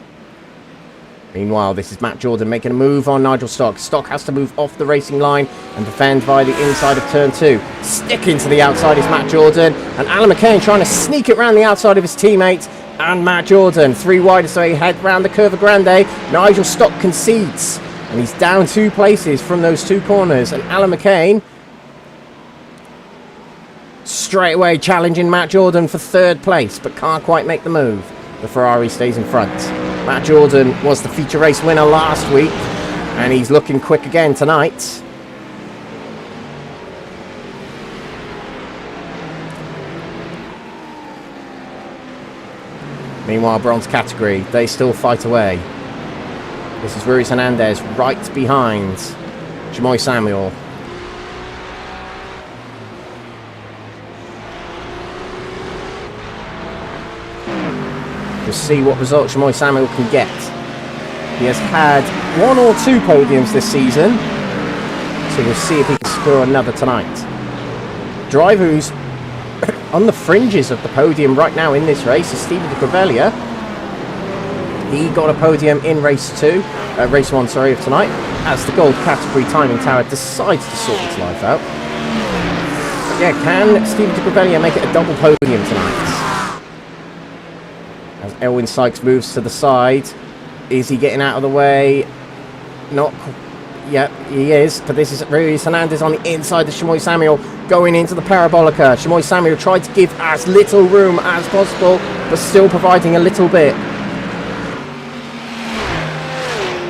Meanwhile, this is Matt Jordan making a move on Nigel Stock. Stock has to move off the racing line and defend via the inside of turn 2. Sticking to the outside is Matt Jordan. And Alan McCain trying to sneak it around the outside of his teammate. And Matt Jordan, 3 wide as they head round the Curva Grande. Nigel Stock concedes. And he's down 2 places from those 2 corners. And Alan McCain straight away challenging Matt Jordan for 3rd place, but can't quite make the move. The Ferrari stays in front. Matt Jordan was the feature race winner last week, and he's looking quick again tonight. Meanwhile, bronze category, they still fight away. This is Ruiz Hernandez right behind Shimoy Samuel. We'll see what result Shimoy Samuel can get. He has had 1 or 2 podiums this season, so we'll see if he can score another tonight. Driver who's on the fringes of the podium right now in this race is Stephen de Crivelia. He got a podium in race 1, sorry, of tonight, as the gold category timing tower decides to sort its life out. But yeah, can Stephen de Crivelia make it a double podium tonight? As Elwin Sykes moves to the side. Is he getting out of the way? Not. Yeah, he is. But this is Ruiz Hernandez on the inside of Shimoy Samuel going into the Parabolica. Shimoy Samuel tried to give as little room as possible, but still providing a little bit.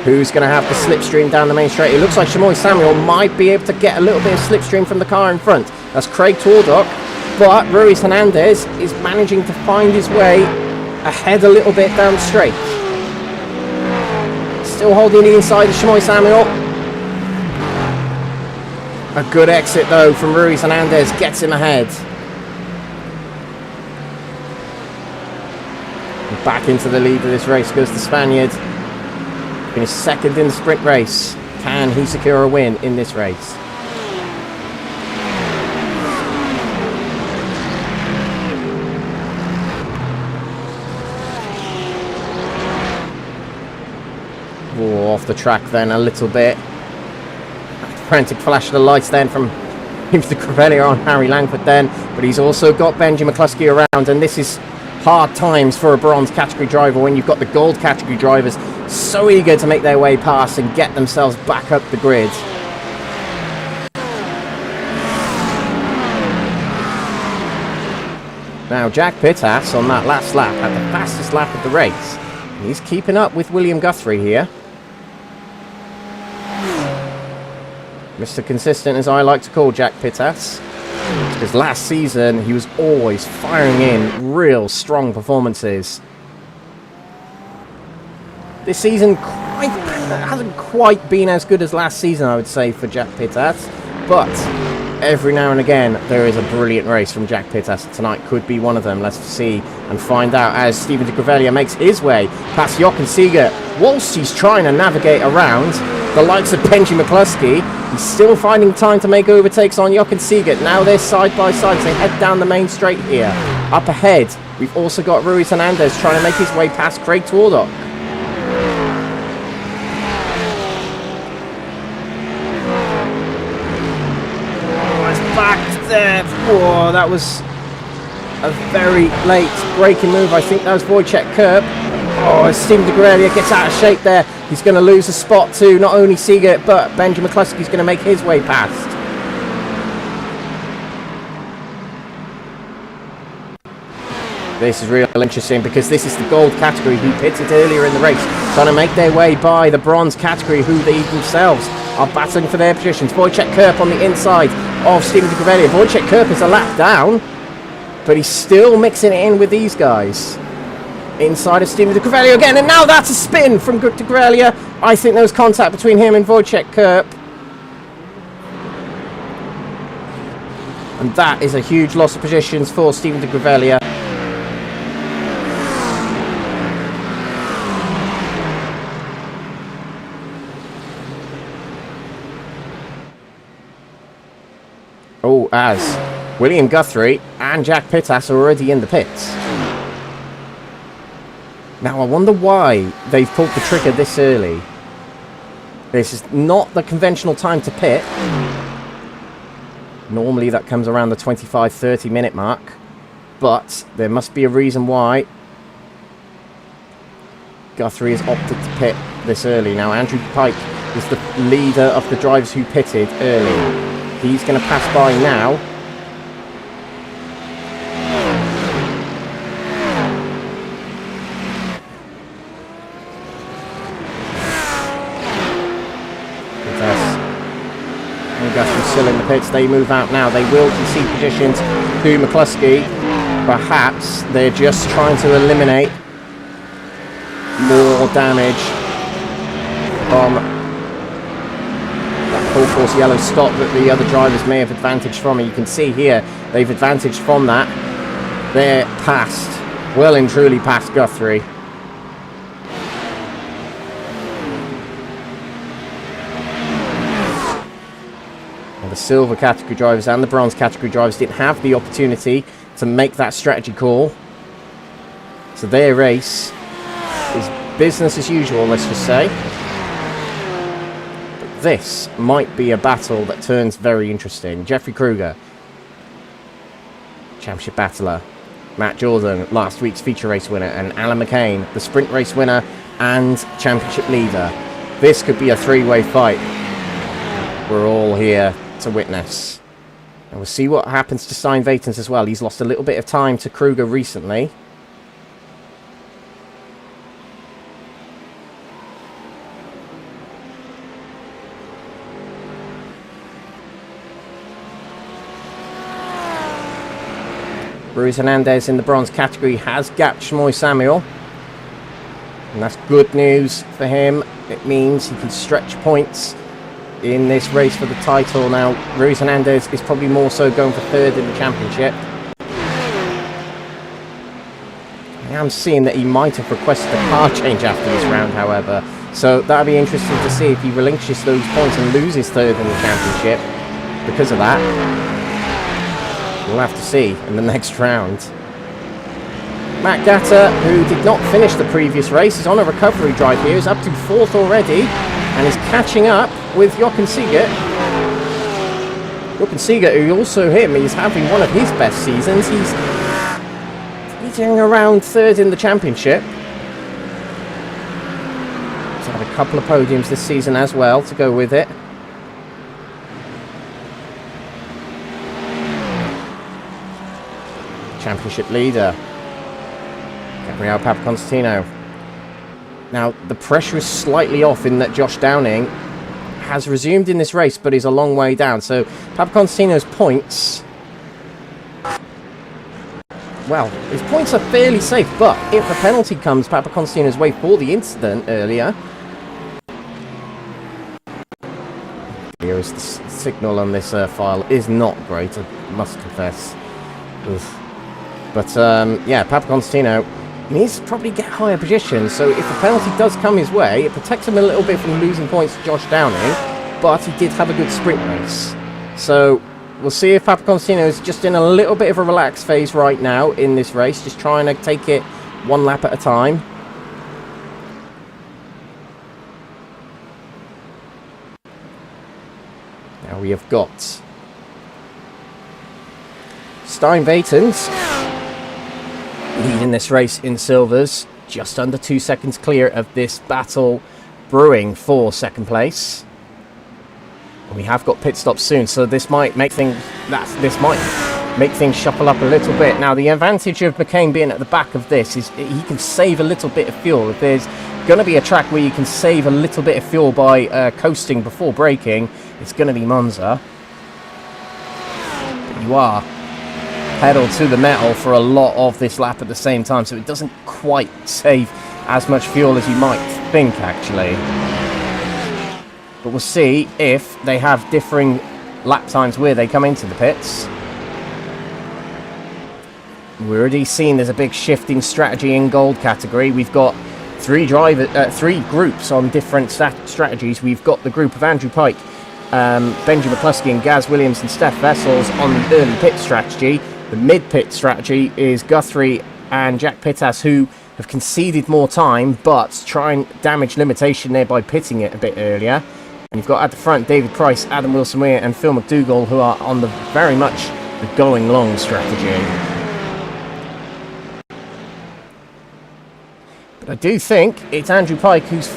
Who's going to have the slipstream down the main straight? It looks like Shimoy Samuel might be able to get a little bit of slipstream from the car in front. That's Craig Tordock. But Ruiz Hernandez is managing to find his way ahead a little bit down the straight. Still holding the inside of Shimoy Samuel. A good exit though from Ruiz Hernandez gets him ahead. And back into the lead of this race goes the Spaniard. Finished 2nd in the sprint race. Can he secure a win in this race? Off the track then a little bit. Frantic flash of the lights then from Gives the Crevellia on Harry Langford then, but he's also got Benji McCluskey around, and this is hard times for a bronze category driver when you've got the gold category drivers so eager to make their way past and get themselves back up the grid. Now Jack Pittas on that last lap at the fastest lap of the race. He's keeping up with William Guthrie here. Mr. Consistent, as I like to call Jack Pittas, because last season he was always firing in real strong performances. This season hasn't quite been as good as last season, I would say, for Jack Pittas, but every now and again there is a brilliant race from Jack Pittas. Tonight could be one of them. Let's see and find out as Stephen de Crevellia makes his way past Jochen Seeger whilst he's trying to navigate around the likes of Benji McCluskey. He's still finding time to make overtakes on Jochen Seeger. Now they're side by side as they head down the main straight here. Up ahead, we've also got Ruiz Hernandez trying to make his way past Craig Twardock. Back there. Whoa, that was a very late braking move. I think that was Wojciech Kurp. Oh, Stephen de Crevellia gets out of shape there. He's going to lose a spot to not only Seeger, but Benji McCluskey's going to make his way past. This is real interesting because this is the gold category who pitted earlier in the race, trying to make their way by the bronze category who they themselves are battling for their positions. Wojciech Kurp on the inside of Stephen de Crevellia. Wojciech Kurp is a lap down, but he's still mixing it in with these guys. Inside of Stephen de Crevellia again, and now that's a spin from de Crevellia. I think there was contact between him and Wojciech Kurp. And that is a huge loss of positions for Stephen de Crevellia. Oh, as William Guthrie and Jack Pittas are already in the pits. Now, I wonder why they've pulled the trigger this early. This is not the conventional time to pit. Normally that comes around the 25-30 minute mark. But there must be a reason why Guthrie has opted to pit this early. Now, Andrew Pike is the leader of the drivers who pitted early. He's going to pass by now. Guthrie's still in the pits. They move out now. They will concede positions to McCluskey. Perhaps they're just trying to eliminate more damage from that full force yellow stop that the other drivers may have advantaged from. And you can see here they've advantaged from that. They're past, well and truly past Guthrie. The silver category drivers and the bronze category drivers didn't have the opportunity to make that strategy call. So their race is business as usual, let's just say. But this might be a battle that turns very interesting. Jeffrey Kruger, championship battler. Matt Jordan, last week's feature race winner. And Alan McCain, the sprint race winner and championship leader. This could be a three-way fight. We're all here to witness. And we'll see what happens to Stein Vatens as well. He's lost a little bit of time to Kruger recently. Ruiz Hernandez in the bronze category has gapped Shmoy Samuel. And that's good news for him. It means he can stretch points in this race for the title. Now, Ruiz Hernandez is probably more so going for third in the championship. I am seeing that he might have requested a car change after this round, however. So that'll be interesting to see if he relinquishes those points and loses third in the championship because of that. We'll have to see in the next round. Matt Gatter, who did not finish the previous race, is on a recovery drive here. He's up to fourth already and is catching up with Jochen Seeger. Jochen Seeger, who also he's having one of his best seasons. He's leading around third in the championship. He's had a couple of podiums this season as well to go with it. Championship leader, Gabriele Papaconstantino. Now, the pressure is slightly off in that Josh Downing has resumed in this race, but is a long way down. So, Papaconstantino's points... Well, his points are fairly safe, but if a penalty comes Papaconstantino's way for the incident earlier... Here is the signal on this file is not great, I must confess. Oof. But, yeah, Papaconstantino needs to probably get higher positions, so if a penalty does come his way, it protects him a little bit from losing points to Josh Downing, but he did have a good sprint race. So, we'll see if Papaconstantino is just in a little bit of a relaxed phase right now in this race, just trying to take it one lap at a time. Now we have got Stein-Vatens leading this race in silvers, just under 2 seconds clear of this battle brewing for second place. And we have got pit stops soon, so this might make things shuffle up a little bit. Now, the advantage of McCain being at the back of this is he can save a little bit of fuel. If there's going to be a track where you can save a little bit of fuel by coasting before braking, it's going to be Monza. But you are pedal to the metal for a lot of this lap at the same time, so it doesn't quite save as much fuel as you might think, actually. But we'll see if they have differing lap times where they come into the pits. We're already seen there's a big shifting strategy in gold category. We've got three groups on different strategies. We've got the group of Andrew Pike, Benji McCluskey and Gaz Williams and Steph Vessels on the early pit strategy. The mid-pit strategy is Guthrie and Jack Pittas, who have conceded more time, but try and damage limitation there by pitting it a bit earlier. And you've got at the front David Price, Adam Wilson-Weir and Phil McDougall, who are on the very much the going long strategy. But I do think it's Andrew Pike who's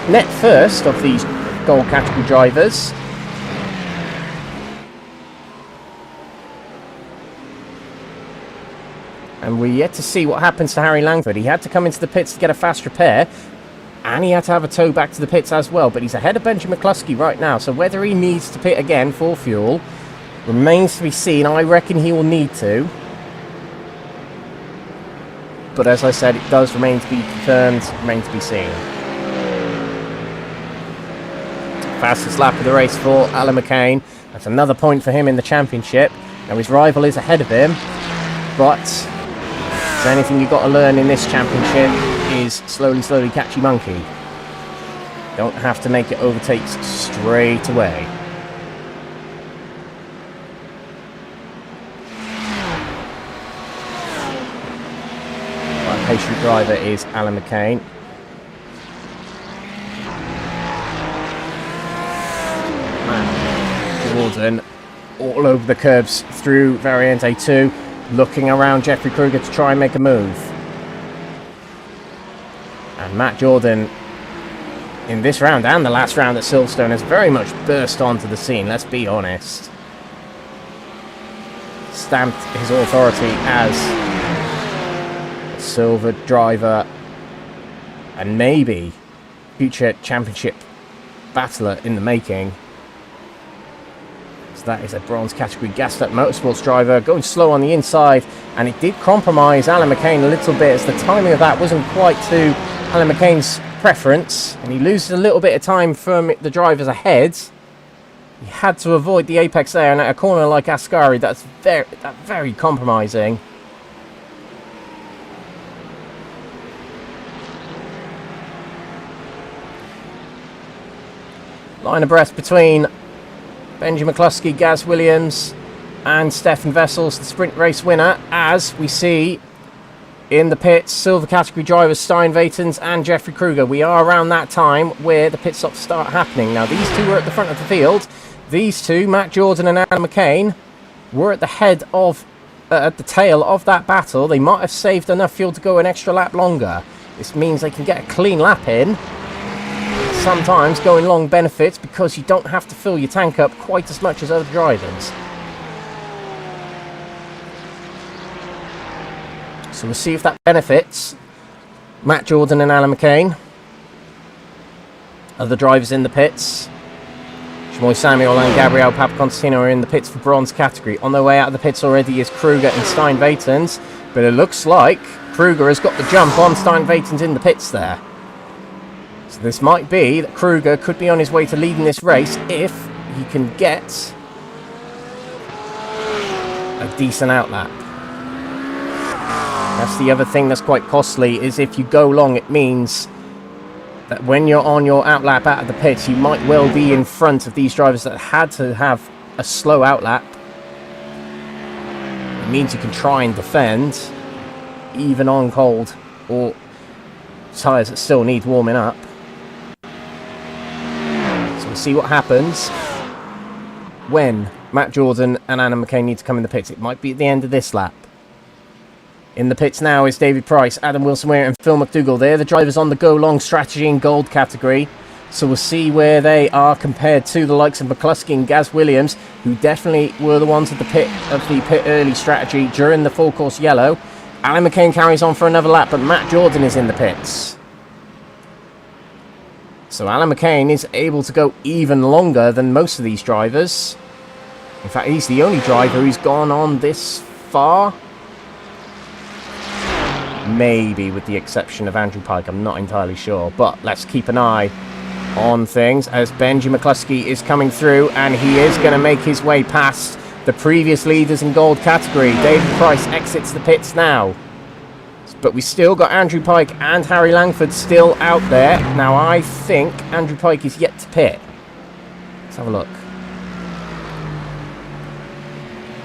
net first of these gold category drivers. And we're yet to see what happens to Harry Langford. He had to come into the pits to get a fast repair, and he had to have a tow back to the pits as well. But he's ahead of Benji McCluskey right now, so whether he needs to pit again for fuel remains to be seen. I reckon he will need to. But as I said, it does remain to be confirmed, remains to be seen. Fastest lap of the race for Alan McCain. That's another point for him in the championship. Now his rival is ahead of him, but if there's anything you've got to learn in this championship is slowly catch your monkey. Don't have to make it overtakes straight away. Right, patient driver is Alan McCain. Jordan all over the curbs through Variante 2, looking around Jeffrey Kruger to try and make a move. And Matt Jordan, in this round and the last round at Silverstone, has very much burst onto the scene, let's be honest. Stamped his authority as a silver driver and maybe future championship battler in the making. That is a bronze category gassed up motorsports driver, going slow on the inside, and it did compromise Alan McCain a little bit, as the timing of that wasn't quite to Alan McCain's preference, and he loses a little bit of time from the drivers ahead. He had to avoid the apex there, and at a corner like Ascari, that's very compromising. Line abreast between Benji McCluskey, Gaz Williams and Stefan Vessels, the sprint race winner, as we see in the pits, silver category drivers Stein-Vatens and Jeffrey Kruger. We are around that time where the pit stops start happening. Now, these two are at the front of the field. these two, Matt Jordan and Alan McCain, were at the head of, at the tail of that battle. They might have saved enough fuel to go an extra lap longer. This means they can get a clean lap in. Sometimes going long benefits because you don't have to fill your tank up quite as much as other drivers. So we'll see if that benefits Matt Jordan and Alan McCain. Other drivers in the pits. Shimoy Samuel and Gabriel Papaconstantino are in the pits for bronze category. On their way out of the pits already is Kruger and Stein-Vatens, but it looks like Kruger has got the jump on Stein-Vatens in the pits there. So this might be that Kruger could be on his way to leading this race if he can get a decent outlap. That's the other thing that's quite costly, is if you go long, it means that when you're on your outlap out of the pits, you might well be in front of these drivers that had to have a slow outlap. It means you can try and defend, even on cold or tyres that still need warming up. So we'll see what happens when Matt Jordan and Alan McCain need to come in the pits. It might be at the end of this lap. In the pits now is David Price, Adam Wilson-Weir and Phil McDougall. They're the drivers on the go long strategy in gold category. So we'll see where they are compared to the likes of McCluskey and Gaz Williams, who definitely were the ones at the pit early strategy during the full course yellow. Alan McCain carries on for another lap, but Matt Jordan is in the pits. So Alan McCain is able to go even longer than most of these drivers. In fact, he's the only driver who's gone on this far. Maybe with the exception of Andrew Pike, I'm not entirely sure. But let's keep an eye on things as Benji McCluskey is coming through, and he is going to make his way past the previous leaders in gold category. David Price exits the pits now. But we still got Andrew Pike and Harry Langford still out there. Now I think Andrew Pike is yet to pit. Let's have a look.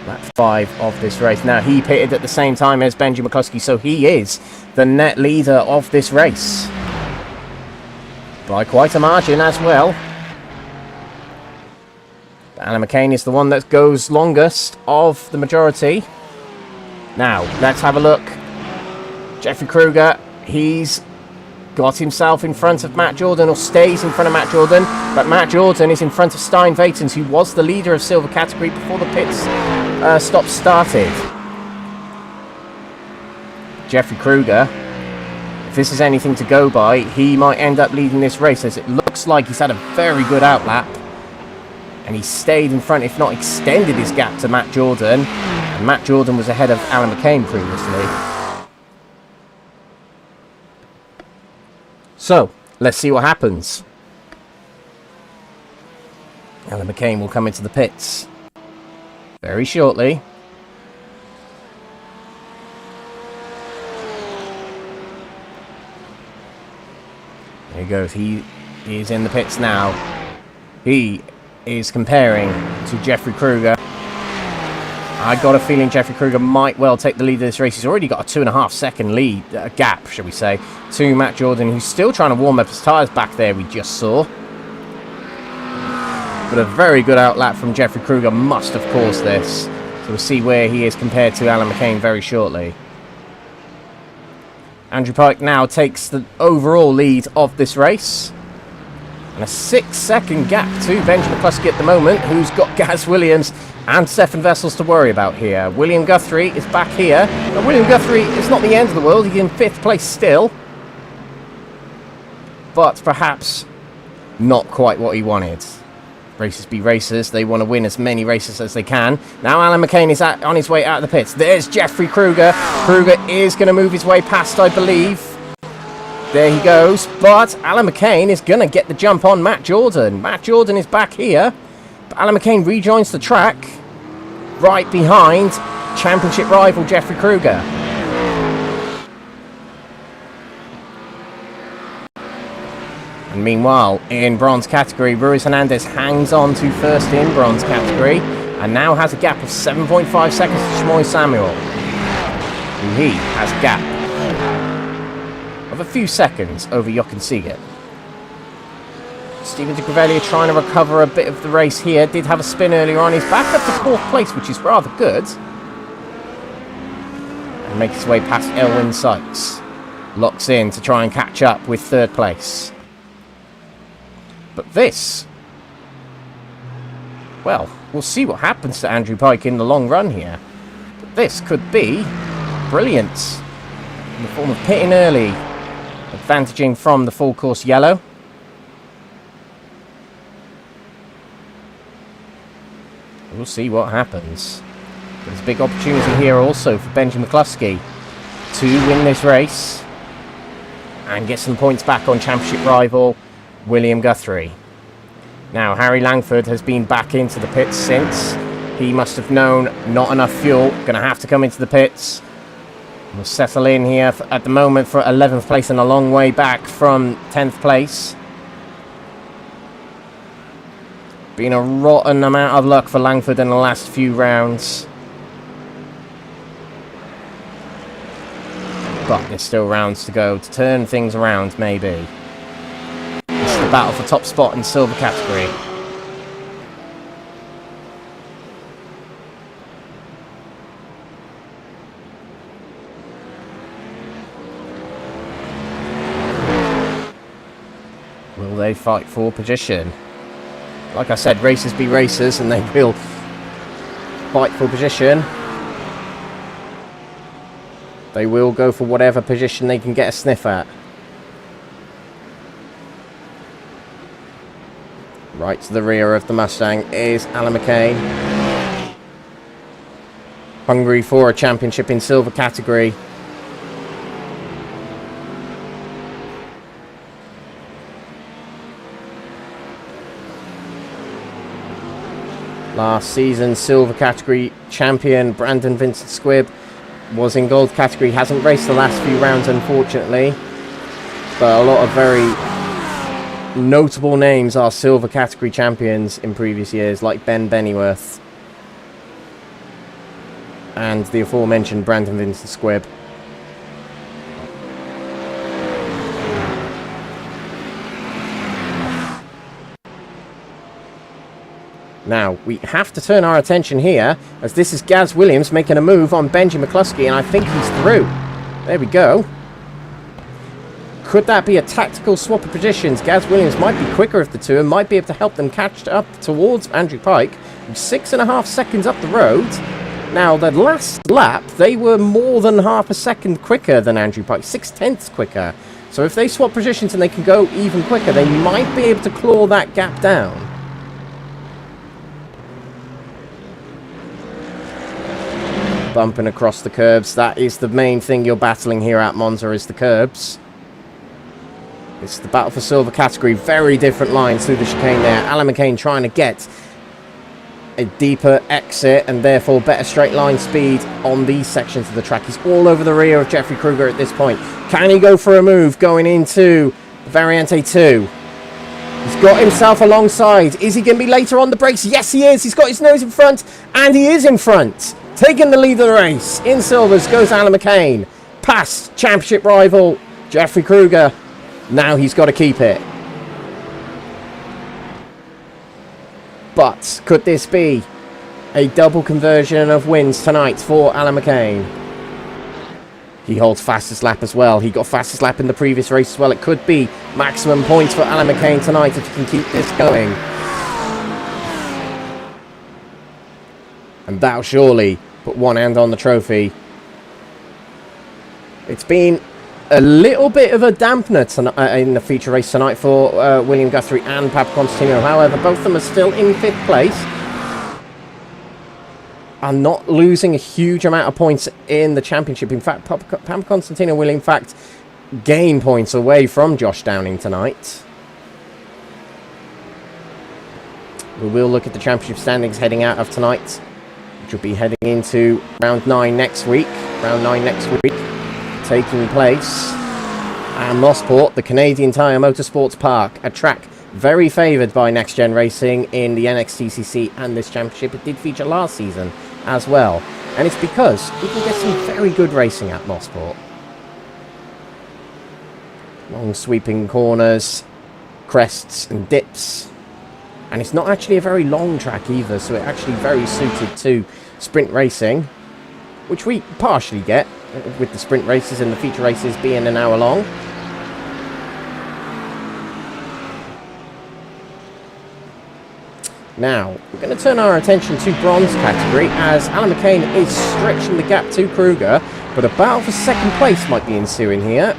Lap 5 of this race. Now he pitted at the same time as Benji McCluskey, so he is the net leader of this race by quite a margin as well. But Alan McCain is the one that goes longest of the majority. Now let's have a look. Jeffrey Kruger, he's got himself in front of Matt Jordan, or stays in front of Matt Jordan, but Matt Jordan is in front of Stein-Vatens, who was the leader of silver category before the pits stop started. Jeffrey Kruger, if this is anything to go by, he might end up leading this race, as it looks like he's had a very good outlap, and he stayed in front, if not extended his gap to Matt Jordan, and Matt Jordan was ahead of Alan McCain previously. So, let's see what happens. Alan McCain will come into the pits very shortly. There he goes. He is in the pits now. He is comparing to Jeffrey Kruger. I got a feeling Jeffrey Kruger might well take the lead of this race. He's already got a 2.5 second lead, gap, shall we say, to Matt Jordan, who's still trying to warm up his tyres back there, we just saw. But a very good outlap from Jeffrey Kruger must have caused this. So we'll see where he is compared to Alan McCain very shortly. Andrew Pike now takes the overall lead of this race. And a 6-second gap to Benji McCluskey at the moment, who's got Gaz Williams and Stefan Vessels to worry about here. William Guthrie is back here. Now, William Guthrie is not the end of the world. He's in 5th place still. But perhaps not quite what he wanted. Races be races. They want to win as many races as they can. Now Alan McCain is on his way out of the pits. There's Jeffrey Kruger. Kruger is going to move his way past, I believe. There he goes. But Alan McCain is going to get the jump on Matt Jordan. Matt Jordan is back here. But Alan McCain rejoins the track right behind championship rival Jeffrey Kruger. And meanwhile, in bronze category, Ruiz Hernandez hangs on to first in bronze category and now has a gap of 7.5 seconds to Shimoy Samuel. And he has a gap of a few seconds over Jochen Siegert. Stephen de Gravellia trying to recover a bit of the race here. Did have a spin earlier on. He's back up to 4th place, which is rather good. And makes his way past Elwyn Sykes. Locks in to try and catch up with 3rd place. But this... well, we'll see what happens to Andrew Pike in the long run here. But this could be brilliant. In the form of pitting early. Advantaging from the full course yellow. We'll see what happens. There's a big opportunity here also for Benji McCluskey to win this race and get some points back on championship rival William Guthrie. Now, Harry Langford has been back into the pits since. He must have known not enough fuel. Going to have to come into the pits. We'll settle in here at the moment for 11th place and a long way back from 10th place. Been a rotten amount of luck for Langford in the last few rounds. But there's still rounds to go to turn things around, maybe. It's the battle for top spot in silver category. Will they fight for position? Like I said, racers be racers, and they will fight for position. They will go for whatever position they can get a sniff at. Right to the rear of the Mustang is Alan McCain. Hungry for a championship in silver category. Last season, silver category champion Brandon Vincent Squibb was in gold category. Hasn't raced the last few rounds, unfortunately. But a lot of very notable names are silver category champions in previous years, like Ben Bennyworth. And the aforementioned Brandon Vincent Squibb. Now, we have to turn our attention here, as this is Gaz Williams making a move on Benji McCluskey, and I think he's through. There we go. Could that be a tactical swap of positions? Gaz Williams might be quicker of the two and might be able to help them catch up towards Andrew Pike, who's 6.5 seconds up the road. Now, the last lap, they were more than half a second quicker than Andrew Pike, 0.6 quicker. So if they swap positions and they can go even quicker, they might be able to claw that gap down. Bumping across the curbs. That is the main thing you're battling here at Monza, is the curbs. It's the battle for silver category. Very different lines through the chicane there. Alan McCain trying to get a deeper exit and therefore better straight line speed on these sections of the track. He's all over the rear of Jeffrey Kruger at this point. Can he go for a move going into Variante 2? He's got himself alongside. Is he going to be later on the brakes? Yes, he is. He's got his nose in front, and he is in front. Taking the lead of the race. In silvers goes Alan McCain. Past championship rival Jeffrey Kruger. Now he's got to keep it. But could this be a double conversion of wins tonight for Alan McCain? He holds fastest lap as well. He got fastest lap in the previous race as well. It could be maximum points for Alan McCain tonight if he can keep this going. And that'll surely put one hand on the trophy. It's been a little bit of a dampener in the feature race tonight for William Guthrie and Papa Constantino. However, both of them are still in 5th place. And not losing a huge amount of points in the championship. In fact, Papa Constantino will in fact gain points away from Josh Downing tonight. We will look at the championship standings heading out of tonight, which will be heading into round 9 next week. Round 9 next week taking place at Mosport, the Canadian Tire Motorsports Park, a track very favoured by NXTGEN Racing in the NXTCC and this championship. It did feature last season as well, and it's because we can get some very good racing at Mosport. Long sweeping corners, crests and dips. And it's not actually a very long track either, so it's actually very suited to sprint racing, which we partially get with the sprint races and the feature races being an hour long. Now, we're going to turn our attention to bronze category as Alan McCain is stretching the gap to Kruger, but a battle for second place might be ensuing here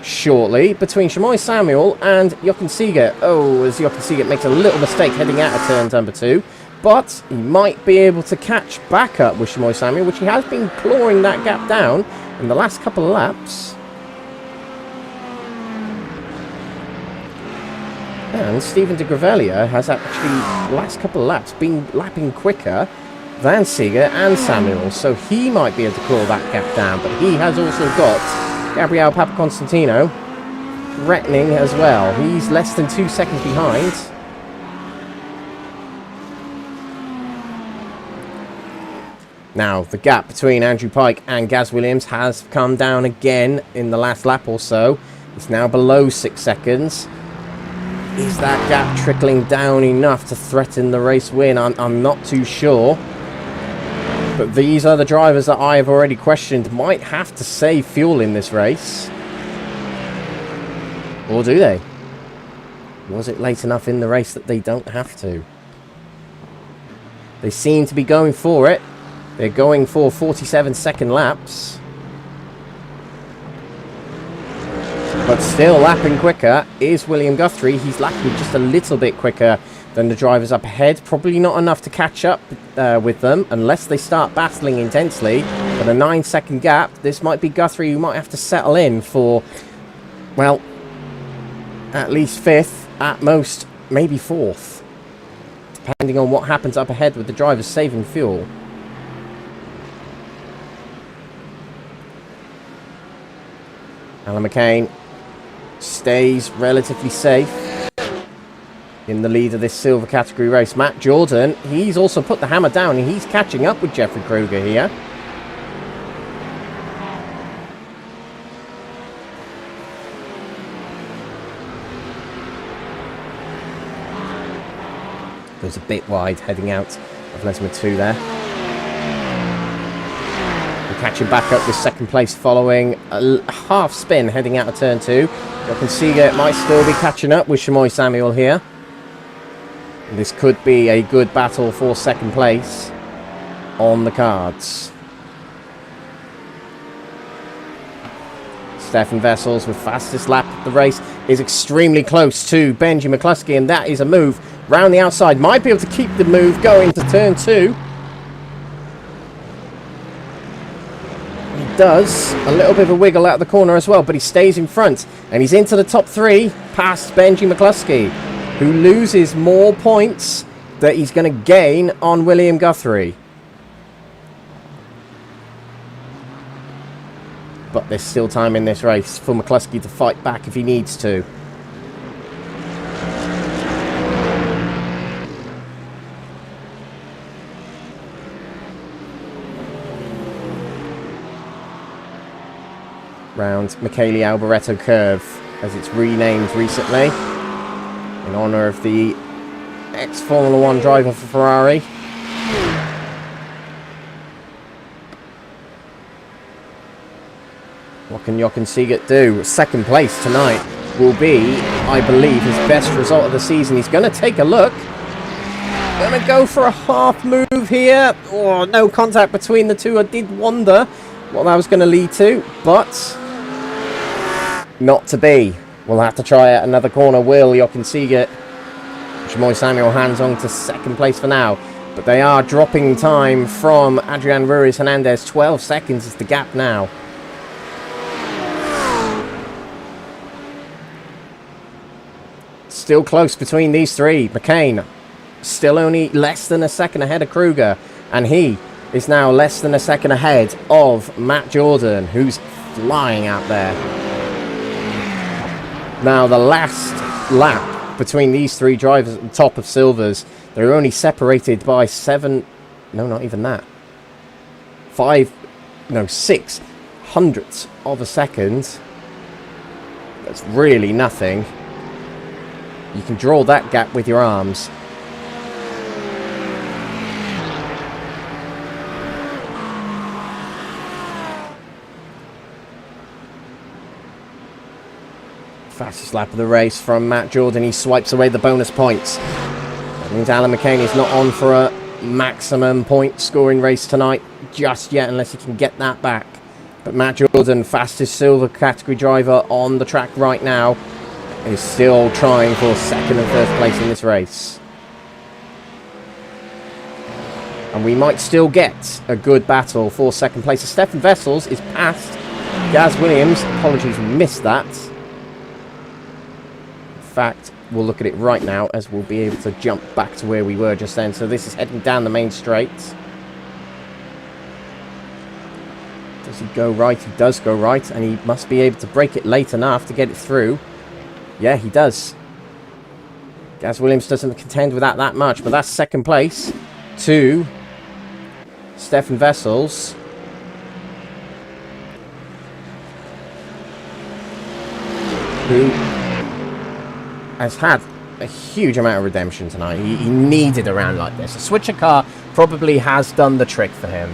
shortly between Shamoy Samuel and Jochen Siegert. Oh, as Jochen Siegert makes a little mistake heading out of turn number 2, but he might be able to catch back up with Shamoy Samuel, which he has been clawing that gap down in the last couple of laps. And Stephen de Gravelia has actually, last couple of laps, been lapping quicker than Siegert and Samuel, so he might be able to claw that gap down, but he has also got Gabriel Papaconstantino threatening as well. He's less than 2 seconds behind. Now, the gap between Andrew Pike and Gaz Williams has come down again in the last lap or so. It's now below 6 seconds. Is that gap trickling down enough to threaten the race win? I'm not too sure. But these are the drivers that I have already questioned might have to save fuel in this race. Or do they? Was it late enough in the race that they don't have to? They seem to be going for it. They're going for 47-second laps. But still lapping quicker is William Guthrie. He's lapping just a little bit quicker than the drivers up ahead. Probably not enough to catch up with them unless they start battling intensely. But a 9-second gap. This might be Guthrie who might have to settle in for, well, at least 5th, at most maybe 4th. Depending on what happens up ahead with the drivers saving fuel. Alan McCain stays relatively safe in the lead of this silver category race. Matt Jordan, he's also put the hammer down and he's catching up with Jeffrey Kruger here. Goes a bit wide heading out of Lesmo 2 there. Catching back up with second place following a half spin heading out of turn 2. Jochen Siegert might still be catching up with Shamoy Samuel here. And this could be a good battle for second place on the cards. Stefan Vessels with fastest lap of the race is extremely close to Benji McCluskey, and that is a move round the outside. Might be able to keep the move going to turn 2. Does a little bit of a wiggle out of the corner as well, but he stays in front and he's into the top 3 past Benji McCluskey, who loses more points that he's going to gain on William Guthrie. But there's still time in this race for McCluskey to fight back if he needs to. Round Michele Alboreto Curve, as it's renamed recently in honour of the ex-Formula 1 driver for Ferrari. What can Jochen Siegert do? Second place tonight will be, I believe, his best result of the season. He's going to take a look. Going to go for a half move here. Oh, no contact between the two. I did wonder what that was going to lead to, but not to be. We'll have to try out another corner. Will Jochen Siegert, Shamoy Samuel hands on to second place for now, but they are dropping time from Adrian Ruiz Hernandez. 12 seconds is the gap now. Still close between these three. McCain still only less than a second ahead of Kruger, and he is now less than a second ahead of Matt Jordan, who's flying out there. Now, the last lap between these three drivers at the top of Silvers, they're only separated by 7, no, not even that, 6 hundredths of a second. That's really nothing. You can draw that gap with your arms. Fastest lap of the race from Matt Jordan. He swipes away the bonus points. That means Alan McCain is not on for a maximum point scoring race tonight just yet, unless he can get that back. But Matt Jordan, fastest silver category driver on the track right now, is still trying for second and first place in this race. And we might still get a good battle for second place. Stefan Vessels is past Gaz Williams. Apologies, we missed that. In fact, we'll look at it right now as we'll be able to jump back to where we were just then. So this is heading down the main straight. Does he go right? He does go right, and he must be able to break it late enough to get it through. Yeah, he does. Gaz Williams doesn't contend with that much, but that's second place to Stefan Vessels. Who has had a huge amount of redemption tonight. He needed a round like this. A switcher car probably has done the trick for him.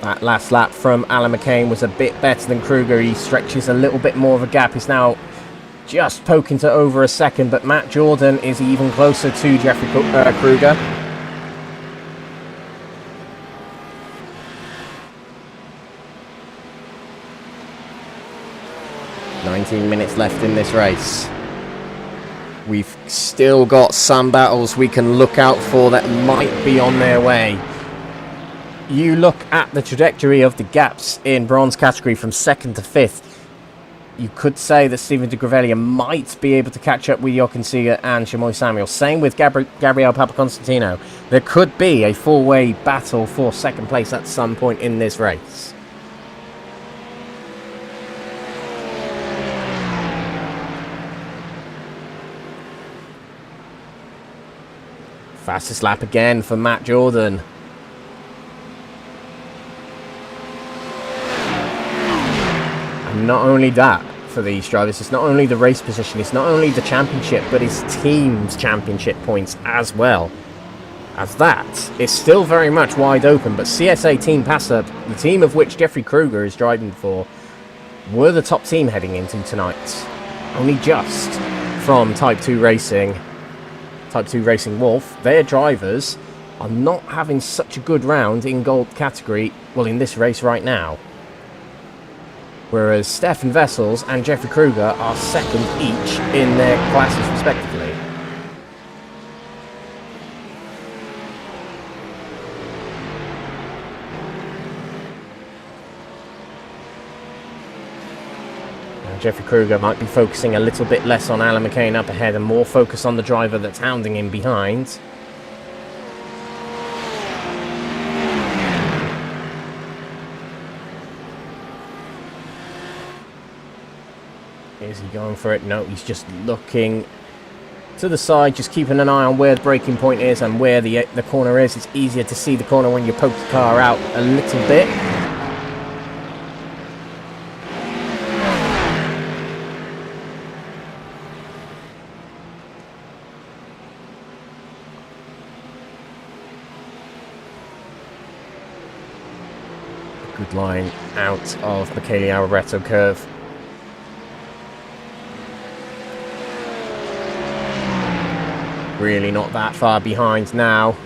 That last lap from Alan McCain was a bit better than Kruger. He stretches a little bit more of a gap. He's now just poking to over a second, but Matt Jordan is even closer to Jeffrey Kruger. "19 minutes left in this race. We've still got some battles we can look out for that might be on their way. You look at the trajectory of the gaps in bronze category from second to fifth. You could say that Stephen de Gravelia might be able to catch up with Jochen Seeger and Chamoy Samuel. Same with Gabriel Papaconstantino. There could be a four-way battle for second place at some point in this race. Fastest lap again for Matt Jordan. And not only that for these drivers, it's not only the race position, it's not only the championship, but it's team's championship points as well. As that is still very much wide open, but CSA Team Passup, the team of which Jeffrey Kruger is driving for, were the top team heading into tonight. Only just from Type 2 Racing Wolf, their drivers are not having such a good round in gold category, well, in this race right now. Whereas Stefan Vessels and Jeffrey Kruger are second each in their classes respectively. And Jeffrey Kruger might be focusing a little bit less on Alan McCain up ahead and more focus on the driver that's hounding him behind. Is he going for it? No, he's just looking to the side, just keeping an eye on where the braking point is and where the corner is. It's easier to see the corner when you poke the car out a little bit. Good line out of Michele Alboreto curve. Really not that far behind now.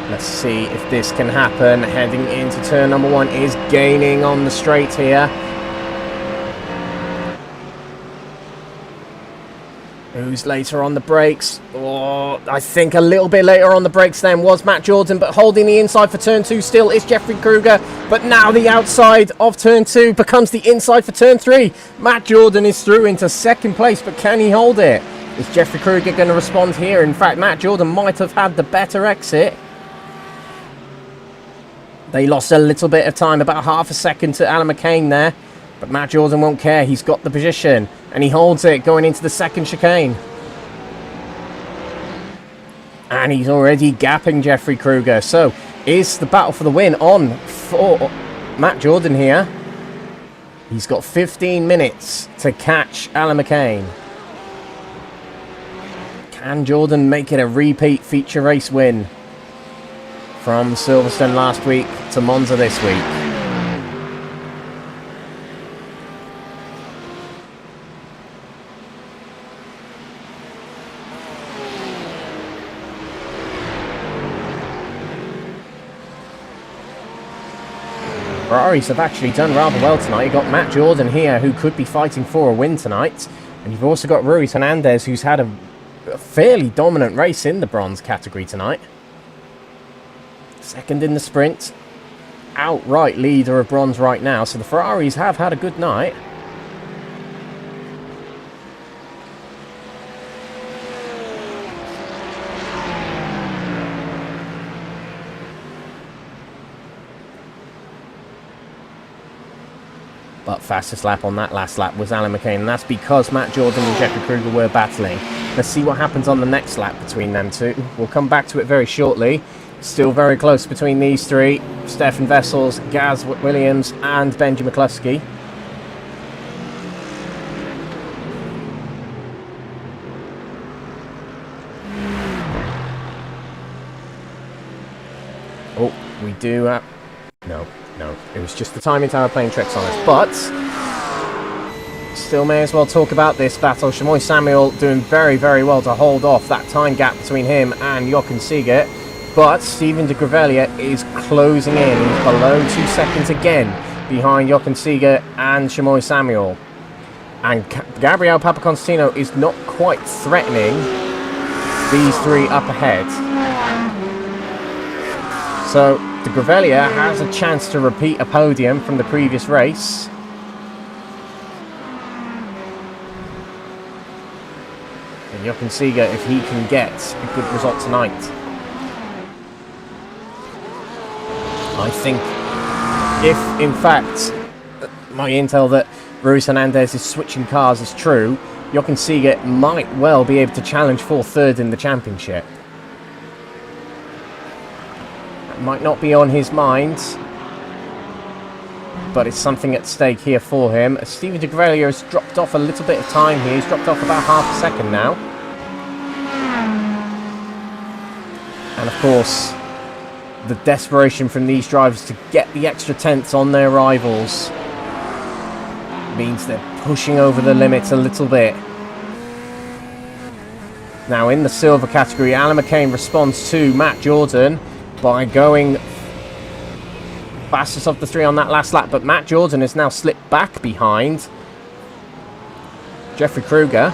Let's see if this can happen. Heading into turn number one, is gaining on the straight here. Who's later on the brakes? Oh, I think a little bit later on the brakes then was Matt Jordan, but holding the inside for turn two still is Jeffrey Kruger. But now the outside of turn two becomes the inside for turn three. Matt Jordan is through into second place, but can he hold it? Is Jeffrey Kruger going to respond here? In fact, Matt Jordan might have had the better exit. They lost a little bit of time, about half a second to Alan McCain there. But Matt Jordan won't care. He's got the position. And he holds it going into the second chicane. And he's already gapping Jeffrey Kruger. So, is the battle for the win on for Matt Jordan here? He's got 15 minutes to catch Alan McCain. Can Jordan make it a repeat feature race win? From Silverstone last week to Monza this week. Ferraris have actually done rather well tonight. You've got Matt Jordan here, who could be fighting for a win tonight. And you've also got Ruiz Hernandez, who's had a fairly dominant race in the bronze category tonight. Second in the sprint. Outright leader of bronze right now. So the Ferraris have had a good night. But fastest lap on that last lap was Alan McCain, and that's because Matt Jordan and Jeffrey Kruger were battling. Let's see what happens on the next lap between them two. We'll come back to it very shortly. Still very close between these three. Stefan Vessels, Gaz Williams and Benji McCluskey. Oh, we do have... No, it was just the timing tower playing tricks on us, but still may as well talk about this battle. Shamoy Samuel doing very, very well to hold off that time gap between him and Jochen Siegert, but Steven de Gravelia is closing in. He's below 2 seconds again behind Jochen Siegert and Shamoy Samuel. And Gabriel Papaconstantino is not quite threatening these three up ahead. So de Gravelia has a chance to repeat a podium from the previous race. And Jochen Siegert, if he can get a good result tonight. I think if, in fact, my intel that Ruiz Hernandez is switching cars is true, Jochen Siegert might well be able to challenge for third in the championship. Might not be on his mind, but it's something at stake here for him. Steven de Gravelia has dropped off a little bit of time here. He's dropped off about half a second now. And of course, the desperation from these drivers to get the extra tenths on their rivals means they're pushing over the limits a little bit. Now in the silver category, Alan McCain responds to Matt Jordan by going fastest of the three on that last lap, but Matt Jordan has now slipped back behind Jeffrey Kruger.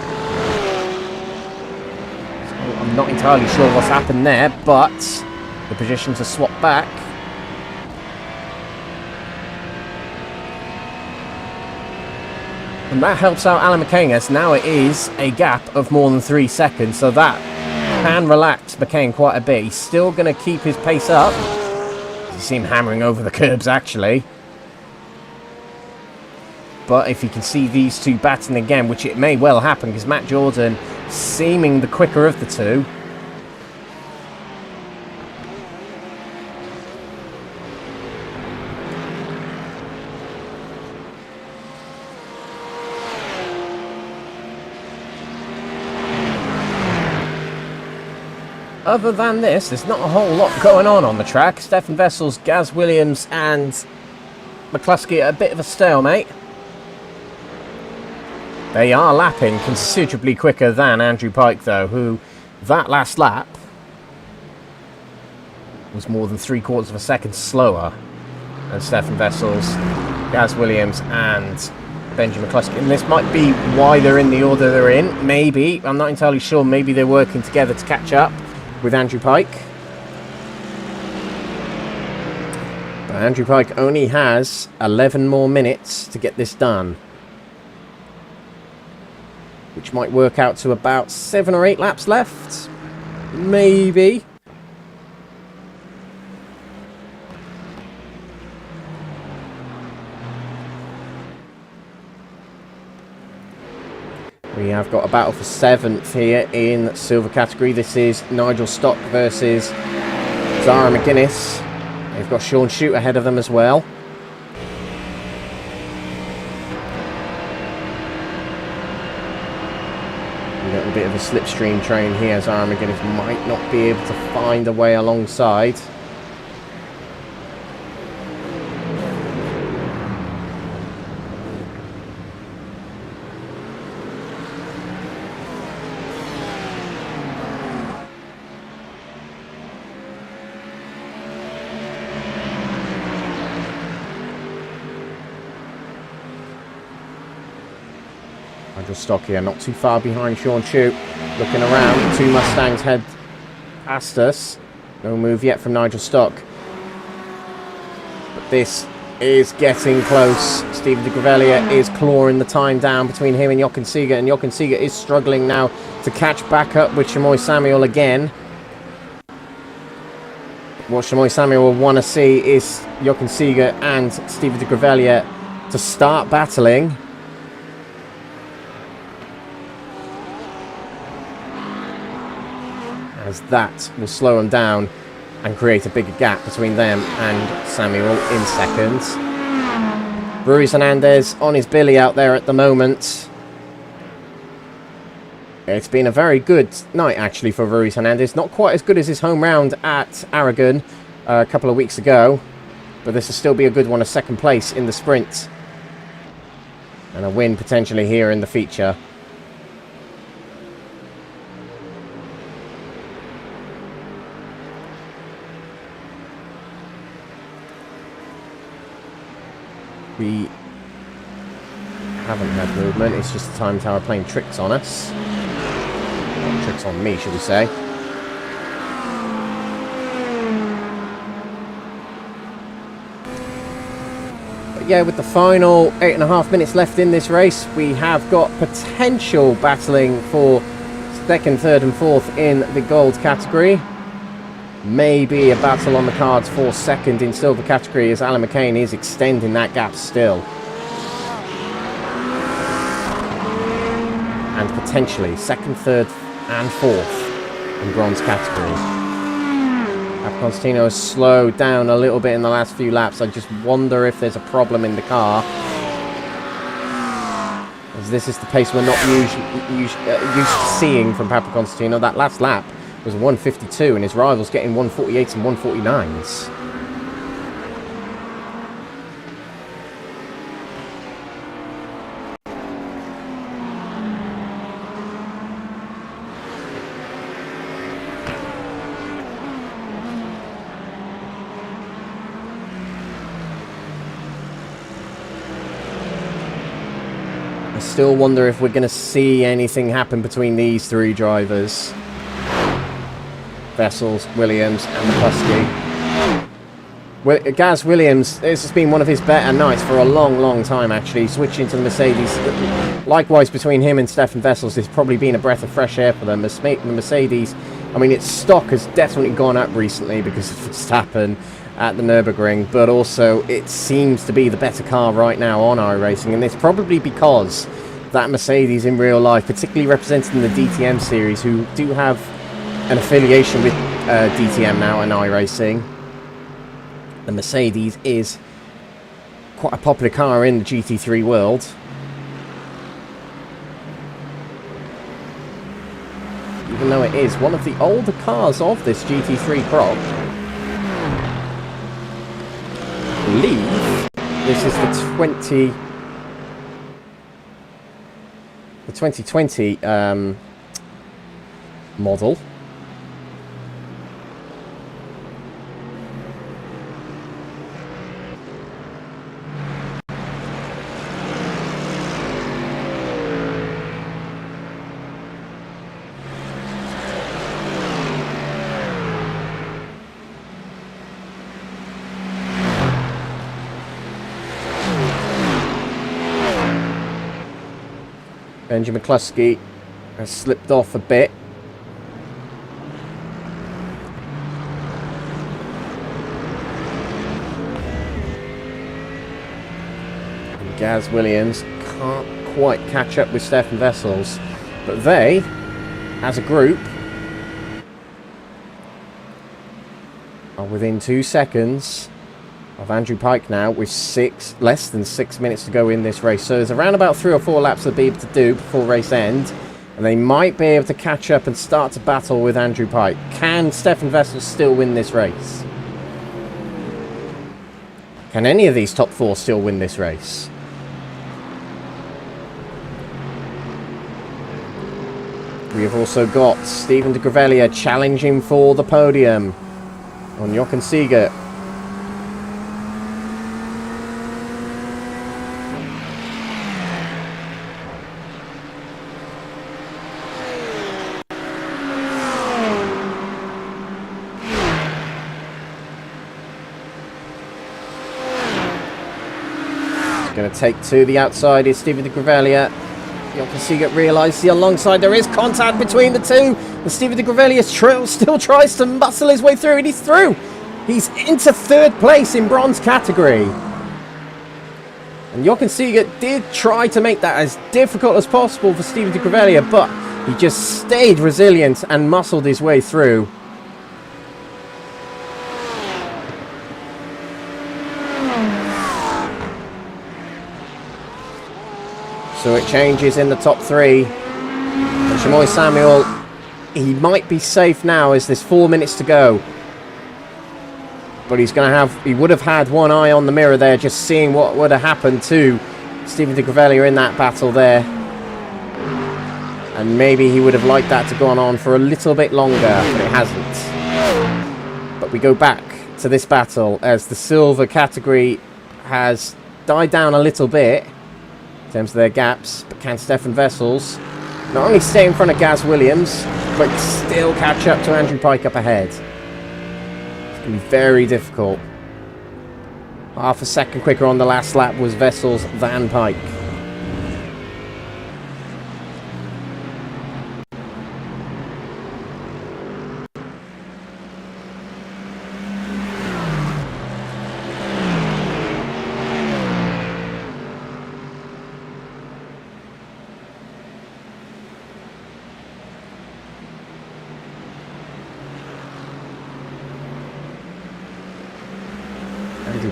So I'm not entirely sure what's happened there, but the positions are swapped back. And that helps out Alan McCain, as now it is a gap of more than 3 seconds, so that can relax McCain quite a bit. He's still going to keep his pace up. You see him hammering over the curbs, actually. But if you can see these two battling again, which it may well happen, because Matt Jordan seeming the quicker of the two. Other than this, there's not a whole lot going on the track. Stefan Vessels, Gaz Williams and McCluskey at a bit of a stalemate. They are lapping considerably quicker than Andrew Pike, though, who that last lap was more than 3/4 of a second slower than Stefan Vessels, Gaz Williams and Benji McCluskey. And this might be why they're in the order they're in. Maybe. I'm not entirely sure. Maybe they're working together to catch up with Andrew Pike. But Andrew Pike only has 11 more minutes to get this done, which might work out to about 7 or 8 laps left. Maybe. We have got a battle for 7th here in silver category. This is Nigel Stock versus Zara McGuinness. They've got Sean Shute ahead of them as well. A little bit of a slipstream train here. Zara McGuinness might not be able to find a way alongside. Nigel Stock here, not too far behind Sean Shute. Looking around, 2 Mustangs head past us. No move yet from Nigel Stock. But this is getting close. Stephen de Grevelier is clawing the time down between him and Jochen Seeger, and Jochen Seeger is struggling now to catch back up with Chamoy Samuel again. What Chamoy Samuel will want to see is Jochen Seeger and Stephen de Grevelier to start battling. As that will slow them down and create a bigger gap between them and Samuel in seconds. Ruiz Hernandez on his billy out there at the moment. It's been a very good night actually for Ruiz Hernandez. Not quite as good as his home round at Aragon a couple of weeks ago, but this will still be a good one, a 2nd place in the sprint. And a win potentially here in the feature. We haven't had movement, it's just the time tower playing tricks on us. Or tricks on me, should we say. But yeah, with the final 8.5 minutes left in this race, we have got potential battling for 2nd, 3rd and 4th in the gold category. Maybe a battle on the cards for 2nd in silver category, as Alan McCain is extending that gap still. And potentially 2nd, 3rd and 4th in bronze category. Constantino has slowed down a little bit in the last few laps. I just wonder if there's a problem in the car, as this is the pace we're not used to seeing from Papa Constantino. That last lap was 152 and his rivals getting 148s and 149s. I still wonder if we're going to see anything happen between these 3 drivers. Vessels, Williams and McCluskey. Gaz Williams, this has been one of his better nights for a long time actually, switching to the Mercedes. Likewise between him and Stefan Vessels, it's probably been a breath of fresh air for them. The Mercedes, I mean, its stock has definitely gone up recently because of Verstappen at the Nürburgring, but also it seems to be the better car right now on iRacing, and it's probably because that Mercedes in real life, particularly represented in the DTM series, who do have an affiliation with DTM now and iRacing. The Mercedes is quite a popular car in the GT3 world. Even though it is one of the older cars of this GT3 crop. I believe this is the 2020 model. Benji McCluskey has slipped off a bit. And Gaz Williams can't quite catch up with Stefan Wessels. But they, as a group, are within 2 seconds of Andrew Pike now, with less than 6 minutes to go in this race. So there's around about 3 or 4 laps they'll be able to do before race end, and they might be able to catch up and start to battle with Andrew Pike. Can Stefan Wessels still win this race? Can any of these top 4 still win this race? We have also got Stephen de Grevelier challenging for the podium on Jochen Siegert. Going to take to the outside is Stephen de Grevelier. Jochen Siegert realised alongside there is contact between the two. And Stephen de Grevelier still tries to muscle his way through, and he's through. He's into 3rd place in bronze category. And Jochen Siegert did try to make that as difficult as possible for Stephen de Grevelier, but he just stayed resilient and muscled his way through. So it changes in the top 3. And Chamoy Samuel, he might be safe now as there's 4 minutes to go. But he would have had one eye on the mirror there, just seeing what would have happened to Stephen de Grevelier in that battle there. And maybe he would have liked that to go on for a little bit longer, but it hasn't. But we go back to this battle as the silver category has died down a little bit in terms of their gaps, but can Stefan Wessels not only stay in front of Gaz Williams, but still catch up to Andrew Pike up ahead? It's going to be very difficult. Half a second quicker on the last lap was Wessels than Pike.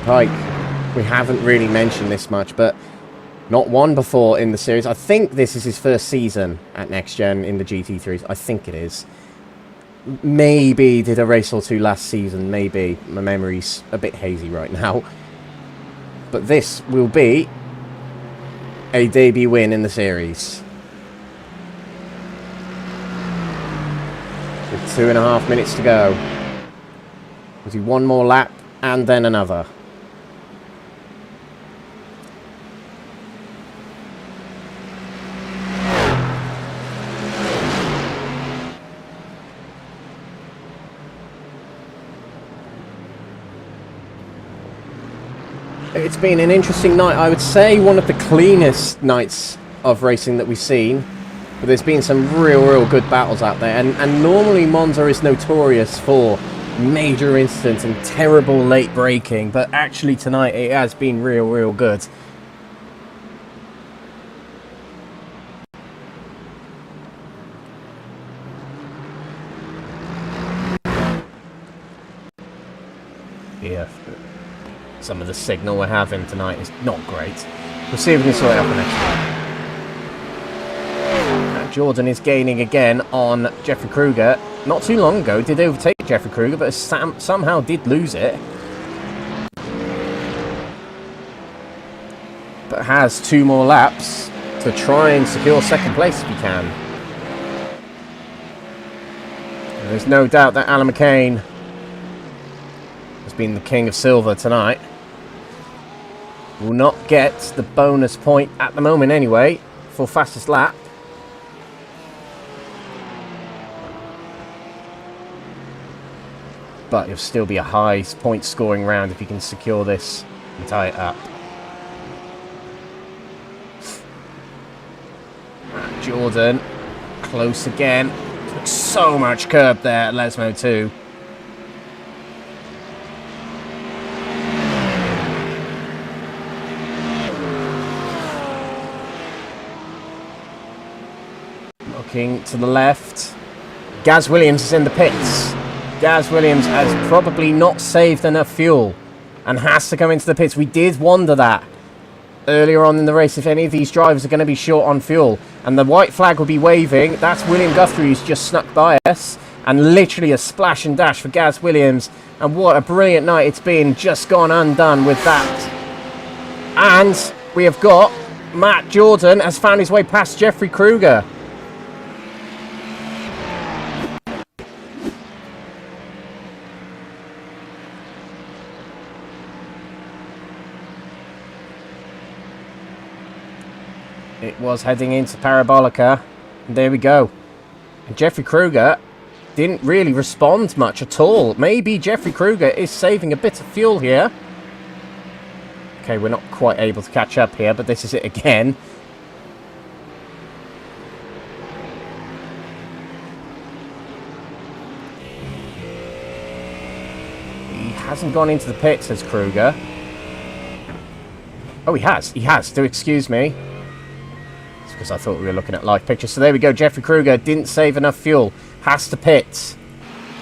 Pike, we haven't really mentioned this much, but not won before in the series. I think this is his first season at Next Gen in the GT3s. I think it is. Maybe did a race or two last season, maybe. My memory's a bit hazy right now. But this will be a debut win in the series. With 2.5 minutes to go. We'll do one more lap and then another. It's been an interesting night. I would say one of the cleanest nights of racing that we've seen. But there's been some real good battles out there. And normally Monza is notorious for major incidents and terrible late braking. But actually tonight it has been real good. Yeah. Some of the signal we're having tonight is not great. We'll see if we can sort it out for next week. Jordan is gaining again on Jeffrey Kruger. Not too long ago did overtake Jeffrey Kruger, but somehow did lose it. But has 2 more laps to try and secure second place if he can. And there's no doubt that Alan McCain has been the king of silver tonight. Will not get the bonus point at the moment anyway for fastest lap. But it'll still be a high point scoring round if you can secure this and tie it up. Jordan, close again. So much curb there at Lesmo too. Looking to the left. Gaz Williams is in the pits. Gaz Williams has probably not saved enough fuel and has to come into the pits. We did wonder that earlier on in the race, if any of these drivers are going to be short on fuel. And the white flag will be waving. That's William Guthrie who's just snuck by us. And literally a splash and dash for Gaz Williams. And what a brilliant night it's been. Just gone undone with that. And we have got Matt Jordan has found his way past Jeffrey Kruger. It was heading into Parabolica. And there we go. And Jeffrey Kruger didn't really respond much at all. Maybe Jeffrey Kruger is saving a bit of fuel here. Okay, we're not quite able to catch up here, but this is it again. He hasn't gone into the pits, says Kruger. Oh, he has. He has. Do excuse me. It's because I thought we were looking at live pictures. So there we go. Jeffrey Kruger didn't save enough fuel. Has to pit.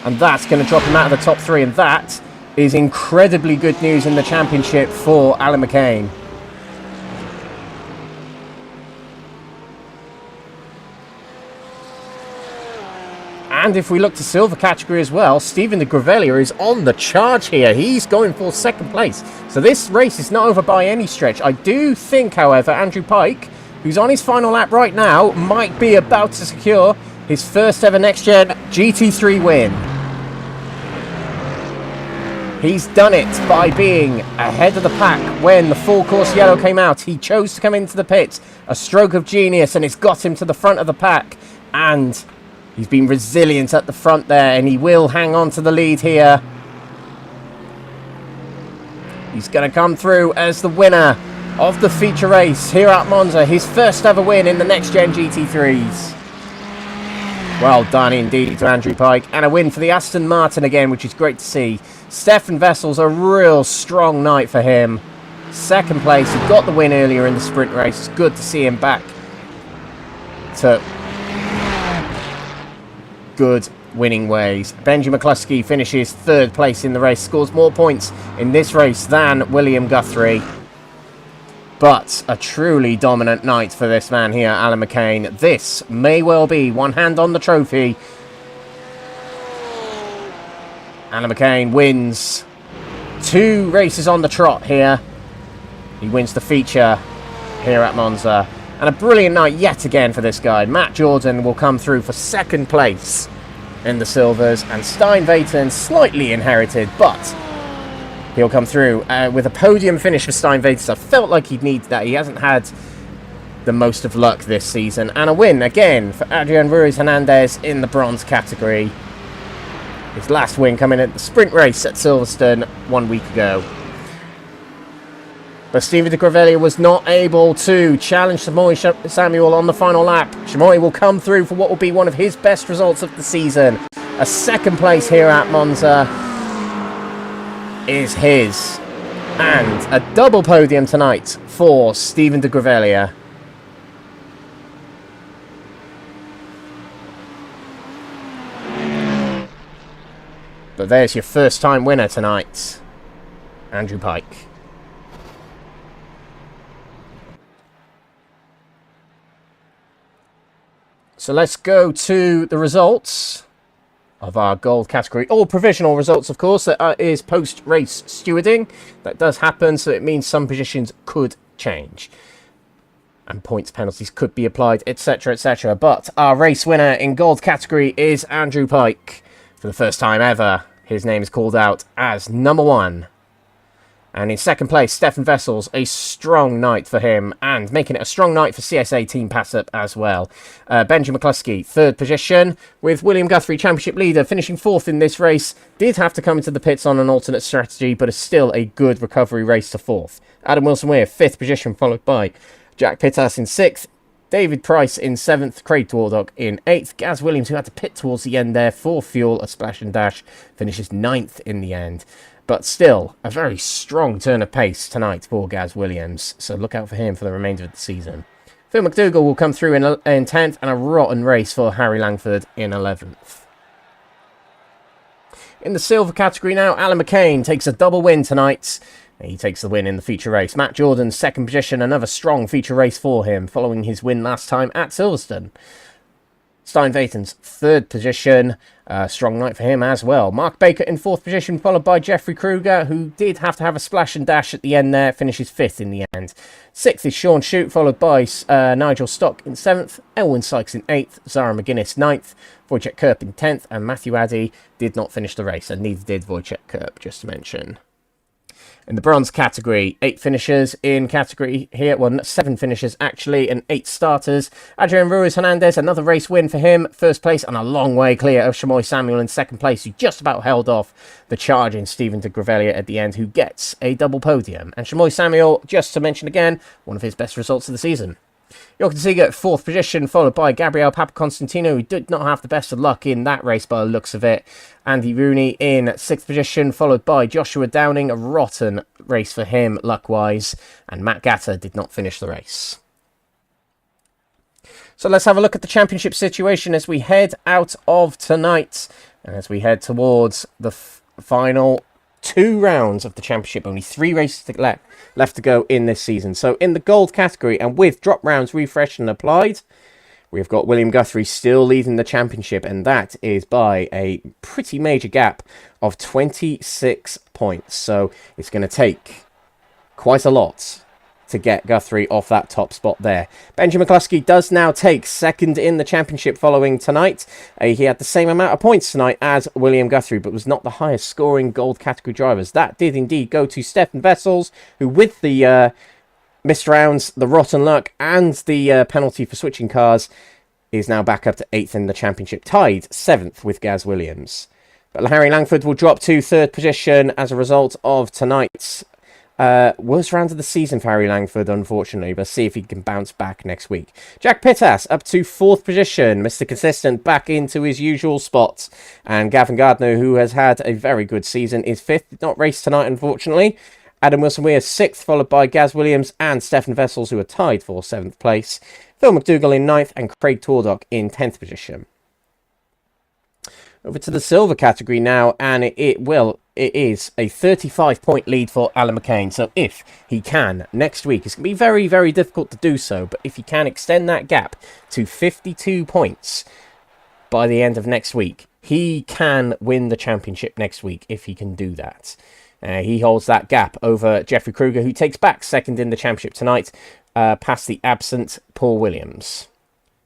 And that's going to drop him out of the top three. And that is incredibly good news in the championship for Alan McCain. And if we look to silver category as well, Stephen de Gravelia is on the charge here. He's going for second place. So this race is not over by any stretch. I do think, however, Andrew Pike, who's on his final lap right now, might be about to secure his first ever NXTGEN GT3 win. He's done it by being ahead of the pack when the full course yellow came out. He chose to come into the pits. A stroke of genius, and it's got him to the front of the pack. And he's been resilient at the front there, and he will hang on to the lead here. He's going to come through as the winner of the feature race here at Monza. His first ever win in the NXTGEN GT3s. Well done indeed to Andrew Pike. And a win for the Aston Martin again, which is great to see. Stefan Vessel's a real strong night for him. Second place. He got the win earlier in the sprint race. It's good to see him back to good winning ways. Benji McCluskey finishes third place in the race. Scores more points in this race than William Guthrie. But a truly dominant night for this man here, Alan McCain. This may well be one hand on the trophy. Alan McCain wins 2 races on the trot here. He wins the feature here at Monza. And a brilliant night yet again for this guy. Matt Jordan will come through for second place in the silvers. And Stein Vaten slightly inherited, but he'll come through with a podium finish for Stein Vaten. I felt like he'd need that. He hasn't had the most of luck this season. And a win again for Adrian Ruiz Hernandez in the bronze category. His last win coming at the sprint race at Silverstone 1 week ago. But Stephen de Gravelia was not able to challenge Shamoy Samuel on the final lap. Shamoy will come through for what will be one of his best results of the season. A second place here at Monza is his. And a double podium tonight for Stephen de Gravelia. But there's your first time winner tonight, Andrew Pike. So let's go to the results of our gold category. All provisional results, of course. That is post-race stewarding. That does happen, so it means some positions could change. And points penalties could be applied, etc., etc. But our race winner in gold category is Andrew Pike. For the first time ever, his name is called out as number 1. And in second place, Stefan Vessels, a strong night for him, and making it a strong night for CSA Team Passup as well. Benji McCluskey, third position, with William Guthrie, championship leader, finishing fourth in this race. Did have to come into the pits on an alternate strategy, but is still a good recovery race to fourth. Adam Wilson-Weir, fifth position, followed by Jack Pittas in sixth. David Price in 7th, Craig Twardock in 8th. Gaz Williams, who had to pit towards the end there for fuel, a splash and dash, finishes 9th in the end. But still, a very strong turn of pace tonight for Gaz Williams, so look out for him for the remainder of the season. Phil McDougall will come through in 10th, and a rotten race for Harry Langford in 11th. In the silver category now, Alan McCain takes a double win tonight. He takes the win in the feature race. Matt Jordan's second position, another strong feature race for him, following his win last time at Silverstone. Stein Vaten's third position, strong night for him as well. Mark Baker in fourth position, followed by Jeffrey Kruger, who did have to have a splash and dash at the end there, finishes fifth in the end. Sixth is Sean Shute, followed by Nigel Stock in seventh, Elwyn Sykes in eighth, Zara McGuinness ninth, Wojciech Kerp in 10th, and Matthew Addy did not finish the race, and neither did Wojciech Kerp, just to mention. In the bronze category, 8 finishers in category here. Well, 7 finishers actually, and 8 starters. Adrian Ruiz-Hernandez, another race win for him. First place and a long way clear of Shamoy Samuel in second place, who just about held off the charging Stephen de Gravelia at the end, who gets a double podium. And Shamoy Samuel, just to mention again, one of his best results of the season. Jochen Seeger at fourth position, followed by Gabriel Papaconstantino, who did not have the best of luck in that race by the looks of it. Andy Rooney in sixth position, followed by Joshua Downing, a rotten race for him luck-wise, and Matt Gatter did not finish the race. So let's have a look at the championship situation as we head out of tonight, and as we head towards the final 2 rounds of the championship. Only 3 races left to go in this season. So in the gold category, and with drop rounds refreshed and applied, we've got William Guthrie still leading the championship, and that is by a pretty major gap of 26 points. So it's going to take quite a lot to get Guthrie off that top spot there. Benji McCluskey does now take second in the championship following tonight. He had the same amount of points tonight as William Guthrie, but was not the highest scoring gold category drivers. That did indeed go to Stefan Vessels, who with the missed rounds, the rotten luck, and the penalty for switching cars, is now back up to 8th in the championship, tied 7th with Gaz Williams. But Harry Langford will drop to 3rd position as a result of tonight's worst round of the season for Harry Langford, unfortunately, but see if he can bounce back next week. Jack Pittas up to 4th position, Mr. Consistent back into his usual spot. And Gavin Gardner, who has had a very good season, is 5th. Did not race tonight, unfortunately. Adam Wilson-Weir 6th, followed by Gaz Williams and Stefan Vessels, who are tied for 7th place. Phil McDougall in 9th and Craig Tordock in 10th position. Over to the silver category now, and it is a 35-point lead for Alan McCain. So if he can, next week, it's going to be very, very difficult to do so, but if he can extend that gap to 52 points by the end of next week, he can win the championship next week if he can do that. He holds that gap over Jeffrey Kruger, who takes back second in the championship tonight, past the absent Paul Williams.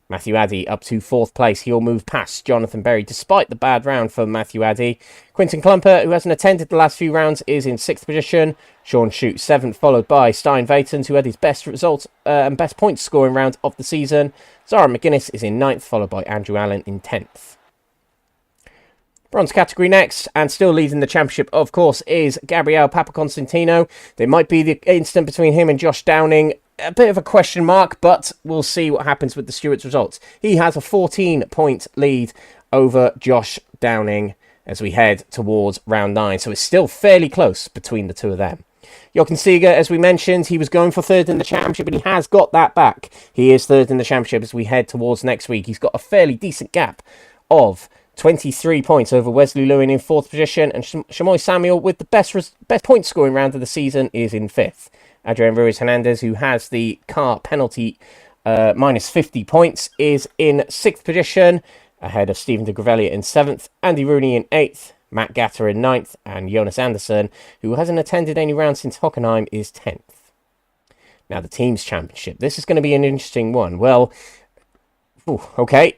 Matthew Addy up to 4th place. He'll move past Jonathan Berry despite the bad round for Matthew Addy. Quinton Klumper, who hasn't attended the last few rounds, is in 6th position. Sean Shute 7th, followed by Stein Vatens, who had his best result and best points scoring round of the season. Zara McGuinness is in 9th, followed by Andrew Allen in 10th. Bronze category next, and still leading the championship, of course, is Gabriel Papaconstantino. There might be the incident between him and Josh Downing. A bit of a question mark, but we'll see what happens with the stewards' results. He has a 14-point lead over Josh Downing as we head towards round 9, so it's still fairly close between the two of them. Jochen Seeger, as we mentioned, he was going for 3rd in the championship, but he has got that back. He is 3rd in the championship as we head towards next week. He's got a fairly decent gap of 23 points over Wesley Lewin in 4th position, and Shamoy Samuel, with the best point scoring round of the season, is in 5th. Adrian Ruiz-Hernandez, who has the car penalty minus 50 points, is in 6th position, ahead of Stephen de Gravelia in 7th, Andy Rooney in 8th, Matt Gatter in 9th, and Jonas Andersson, who hasn't attended any rounds since Hockenheim, is 10th. Now, the team's championship. This is going to be an interesting one. Well, okay.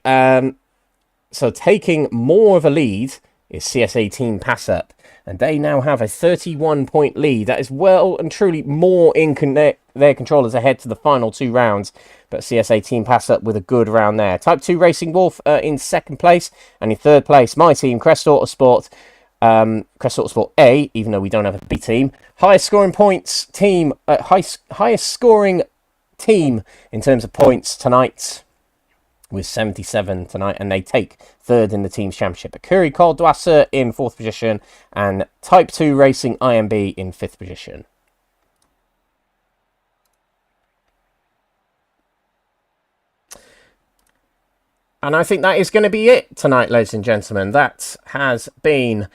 So taking more of a lead is CSA Team Pass Up, and they now have a 31-point lead. That is well and truly more in their control as they head to the final 2 rounds, but CSA Team Pass Up with a good round there. Type 2 Racing Wolf in 2nd place, and in 3rd place, my team, Crest Autosport, Crest Autosport A, even though we don't have a B team. Highest scoring points team, highest scoring team in terms of points tonight, with 77 tonight, and they take 3rd in the team's championship. Akuri Col Dwasser in 4th position, and Type 2 Racing IMB in 5th position. And I think that is going to be it tonight, ladies and gentlemen. That has been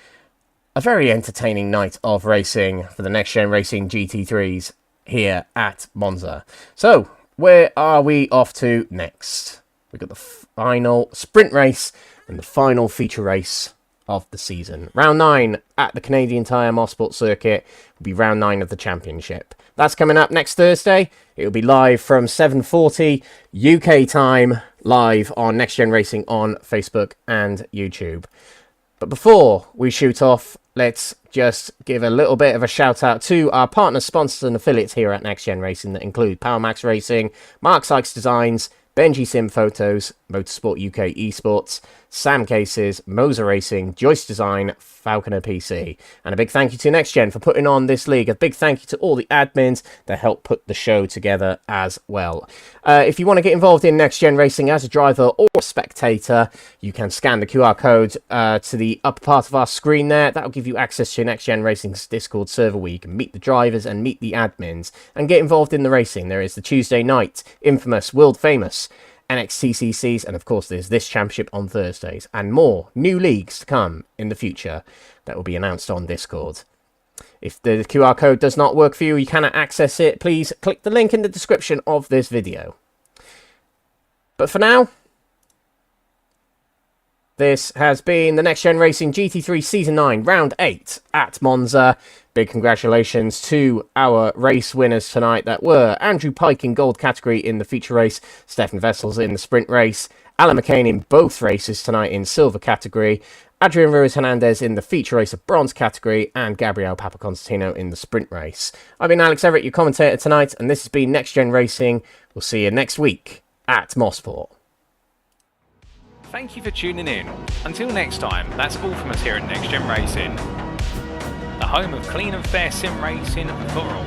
a very entertaining night of racing for the Next Gen Racing GT3s here at Monza. So, where are we off to next? We've got the final sprint race and the final feature race of the season. Round 9 at the Canadian Tire Motorsport Circuit will be round 9 of the championship. That's coming up next Thursday. It will be live from 7:40 UK time, live on Next Gen Racing on Facebook and YouTube. But before we shoot off, let's just give a little bit of a shout out to our partners, sponsors and affiliates here at Next Gen Racing that include PowerMax Racing, Mark Sykes Designs, Benji Sim Photos, Motorsport UK Esports, Sam Cases, Moser Racing, Joyce Design, Falconer PC. And a big thank you to Next Gen for putting on this league. A big thank you to all the admins that helped put the show together as well. If you want to get involved in Next Gen Racing as a driver or a spectator, you can scan the QR code to the upper part of our screen there. That will give you access to Next Gen Racing's Discord server where you can meet the drivers and meet the admins and get involved in the racing. There is the Tuesday night, infamous, world famous NXTCCs, and of course there's this championship on Thursdays, and more new leagues to come in the future that will be announced on Discord. If the QR code does not work for you, you cannot access it, please click the link in the description of this video. But for now, this has been the Next Gen Racing GT3 Season 9, Round 8 at Monza. Big congratulations to our race winners tonight that were Andrew Pike in gold category in the feature race, Stefan Vessels in the sprint race, Alan McCain in both races tonight in silver category, Adrian Ruiz Hernandez in the feature race of bronze category, and Gabriel Papaconstantino in the sprint race. I've been Alex Everett, your commentator tonight, and this has been Next Gen Racing. We'll see you next week at Mosport. Thank you for tuning in. Until next time, that's all from us here at Next Gen Racing, the home of clean and fair sim racing for all.